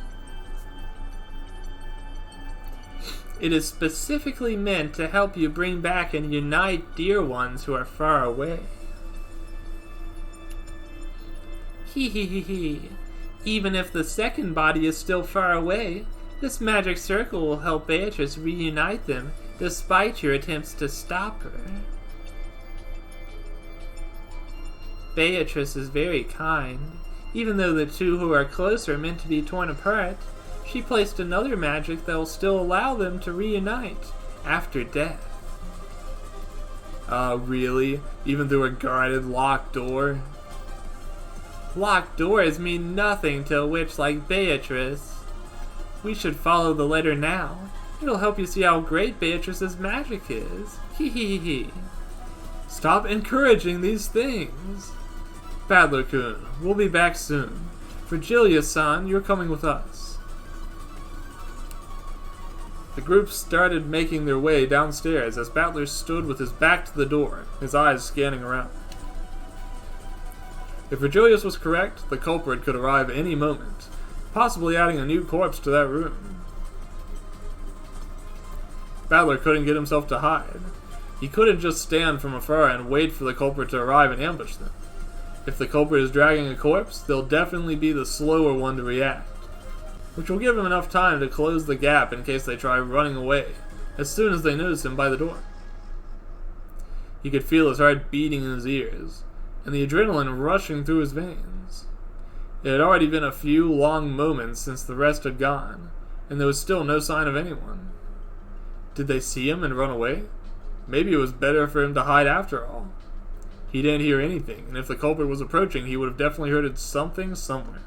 B: It is specifically meant to help you bring back and unite dear ones who are far away. Hee hee hee hee. Even if the second body is still far away, this magic circle will help Beatrice reunite them despite your attempts to stop her. Beatrice is very kind. Even though the two who are close are meant to be torn apart, she placed another magic that will still allow them to reunite after death. Really? Even through a guarded locked door? Locked doors mean nothing to a witch like Beatrice. We should follow the letter now. It'll help you see how great Beatrice's magic is. Hee hee hee hee. Stop encouraging these things. Battler-kun, we'll be back soon. Virgilia-san, you're coming with us. The group started making their way downstairs as Battler stood with his back to the door, his eyes scanning around. If Virgilius was correct, the culprit could arrive any moment, possibly adding a new corpse to that room. Battler couldn't get himself to hide. He couldn't just stand from afar and wait for the culprit to arrive and ambush them. If the culprit is dragging a corpse, they'll definitely be the slower one to react, which will give him enough time to close the gap in case they try running away, as soon as they notice him by the door. He could feel his heart beating in his ears, and the adrenaline rushing through his veins. It had already been a few long moments since the rest had gone, and there was still no sign of anyone. Did they see him and run away? Maybe it was better for him to hide after all. He didn't hear anything, and if the culprit was approaching, he would have definitely heard something somewhere.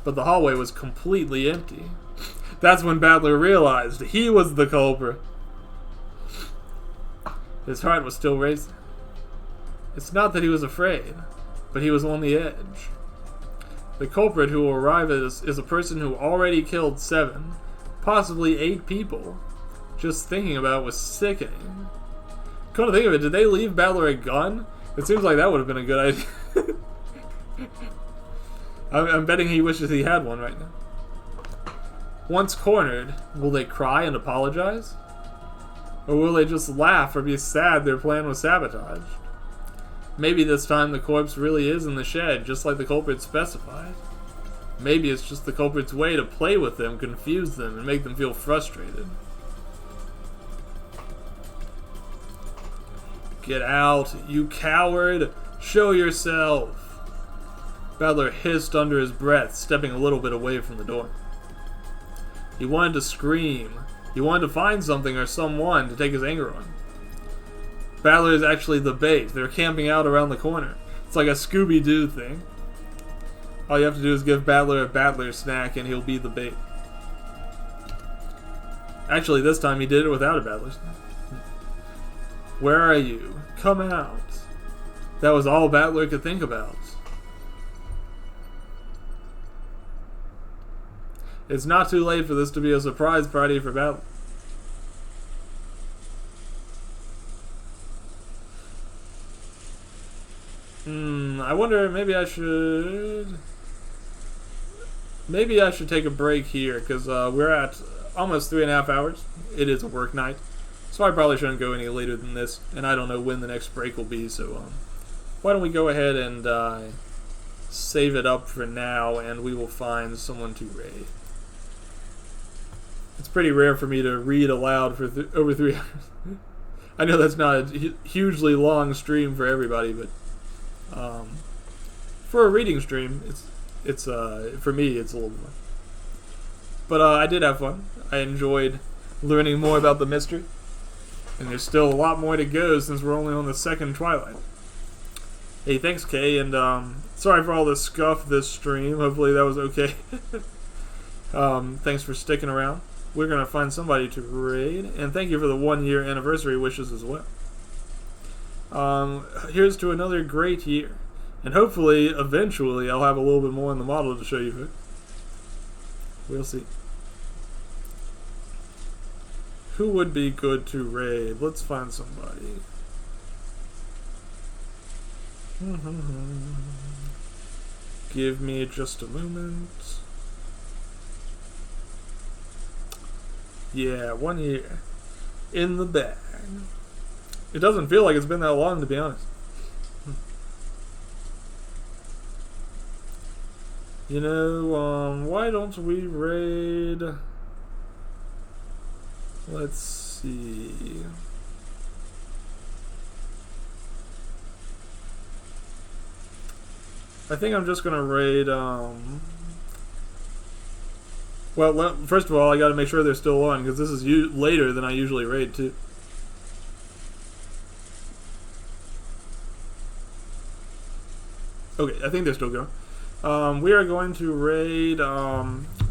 B: But the hallway was completely empty. That's when Battler realized he was the culprit. His heart was still racing. It's not that he was afraid, but he was on the edge. The culprit who will arrive is a person who already killed 7, possibly 8 people. Just thinking about it was sickening. Come to think of it, did they leave Battler a gun? It seems like that would have been a good idea. I'm betting he wishes he had one right now. Once cornered, will they cry and apologize? Or will they just laugh or be sad their plan was sabotaged? Maybe this time the corpse really is in the shed, just like the culprit specified. Maybe it's just the culprit's way to play with them, confuse them, and make them feel frustrated. Get out, you coward! Show yourself! Battler hissed under his breath, stepping a little bit away from the door. He wanted to scream. He wanted to find something or someone to take his anger on. Battler is actually the bait. They're camping out around the corner. It's like a Scooby-Doo thing. All you have to do is give Battler a Battler snack and he'll be the bait. Actually, this time he did it without a Battler snack. Where are you? Come out. That was all Battler could think about. It's not too late for this to be a surprise party for Battler. I wonder, maybe I should take a break here, because we're at almost 3.5 hours. It is a work night, so I probably shouldn't go any later than this, and I don't know when the next break will be, so why don't we go ahead and save it up for now, and we will find someone to raid. It's pretty rare for me to read aloud for over 3 hours. I know that's not a hugely long stream for everybody, but for a reading stream, it's for me it's a little more. But I did have fun. I enjoyed learning more about the mystery, and there's still a lot more to go since we're only on the second Twilight. Hey, thanks, Kay, and sorry for all the scuff this stream. Hopefully that was okay. Thanks for sticking around. We're going to find somebody to raid, and thank you for the 1-year anniversary wishes as well. Here's to another great year, and hopefully, eventually, I'll have a little bit more in the model to show you. We'll see. Who would be good to raid? Let's find somebody. Give me just a moment. Yeah, 1 year. In the bag. It doesn't feel like it's been that long, to be honest. You know, why don't we raid... Let's see... I think I'm just gonna raid, well, first of all, I gotta make sure they're still on, because this is later than I usually raid, too. Okay, I think they're still going. We are going to raid,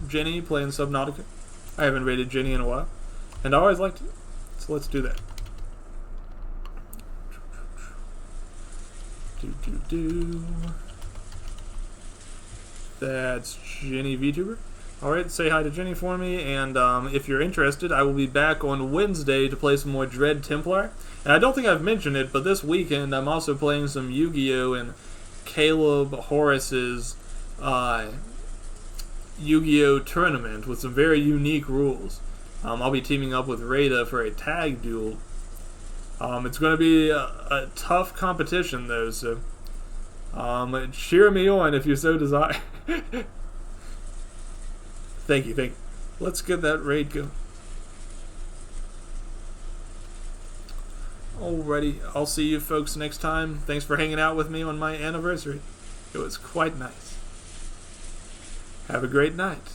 B: Jenny playing Subnautica. I haven't raided Jenny in a while, and I always liked it, so let's do that. That's Jenny VTuber. Alright, say hi to Jenny for me, and if you're interested, I will be back on Wednesday to play some more Dread Templar. And I don't think I've mentioned it, but this weekend I'm also playing some Yu-Gi-Oh! And Caleb Horace's Yu-Gi-Oh! Tournament with some very unique rules. I'll be teaming up with Rada for a tag duel. It's going to be a tough competition, though, so cheer me on if you so desire. Thank you. Let's get that raid going. Alrighty, I'll see you folks next time. Thanks for hanging out with me on my anniversary. It was quite nice. Have a great night.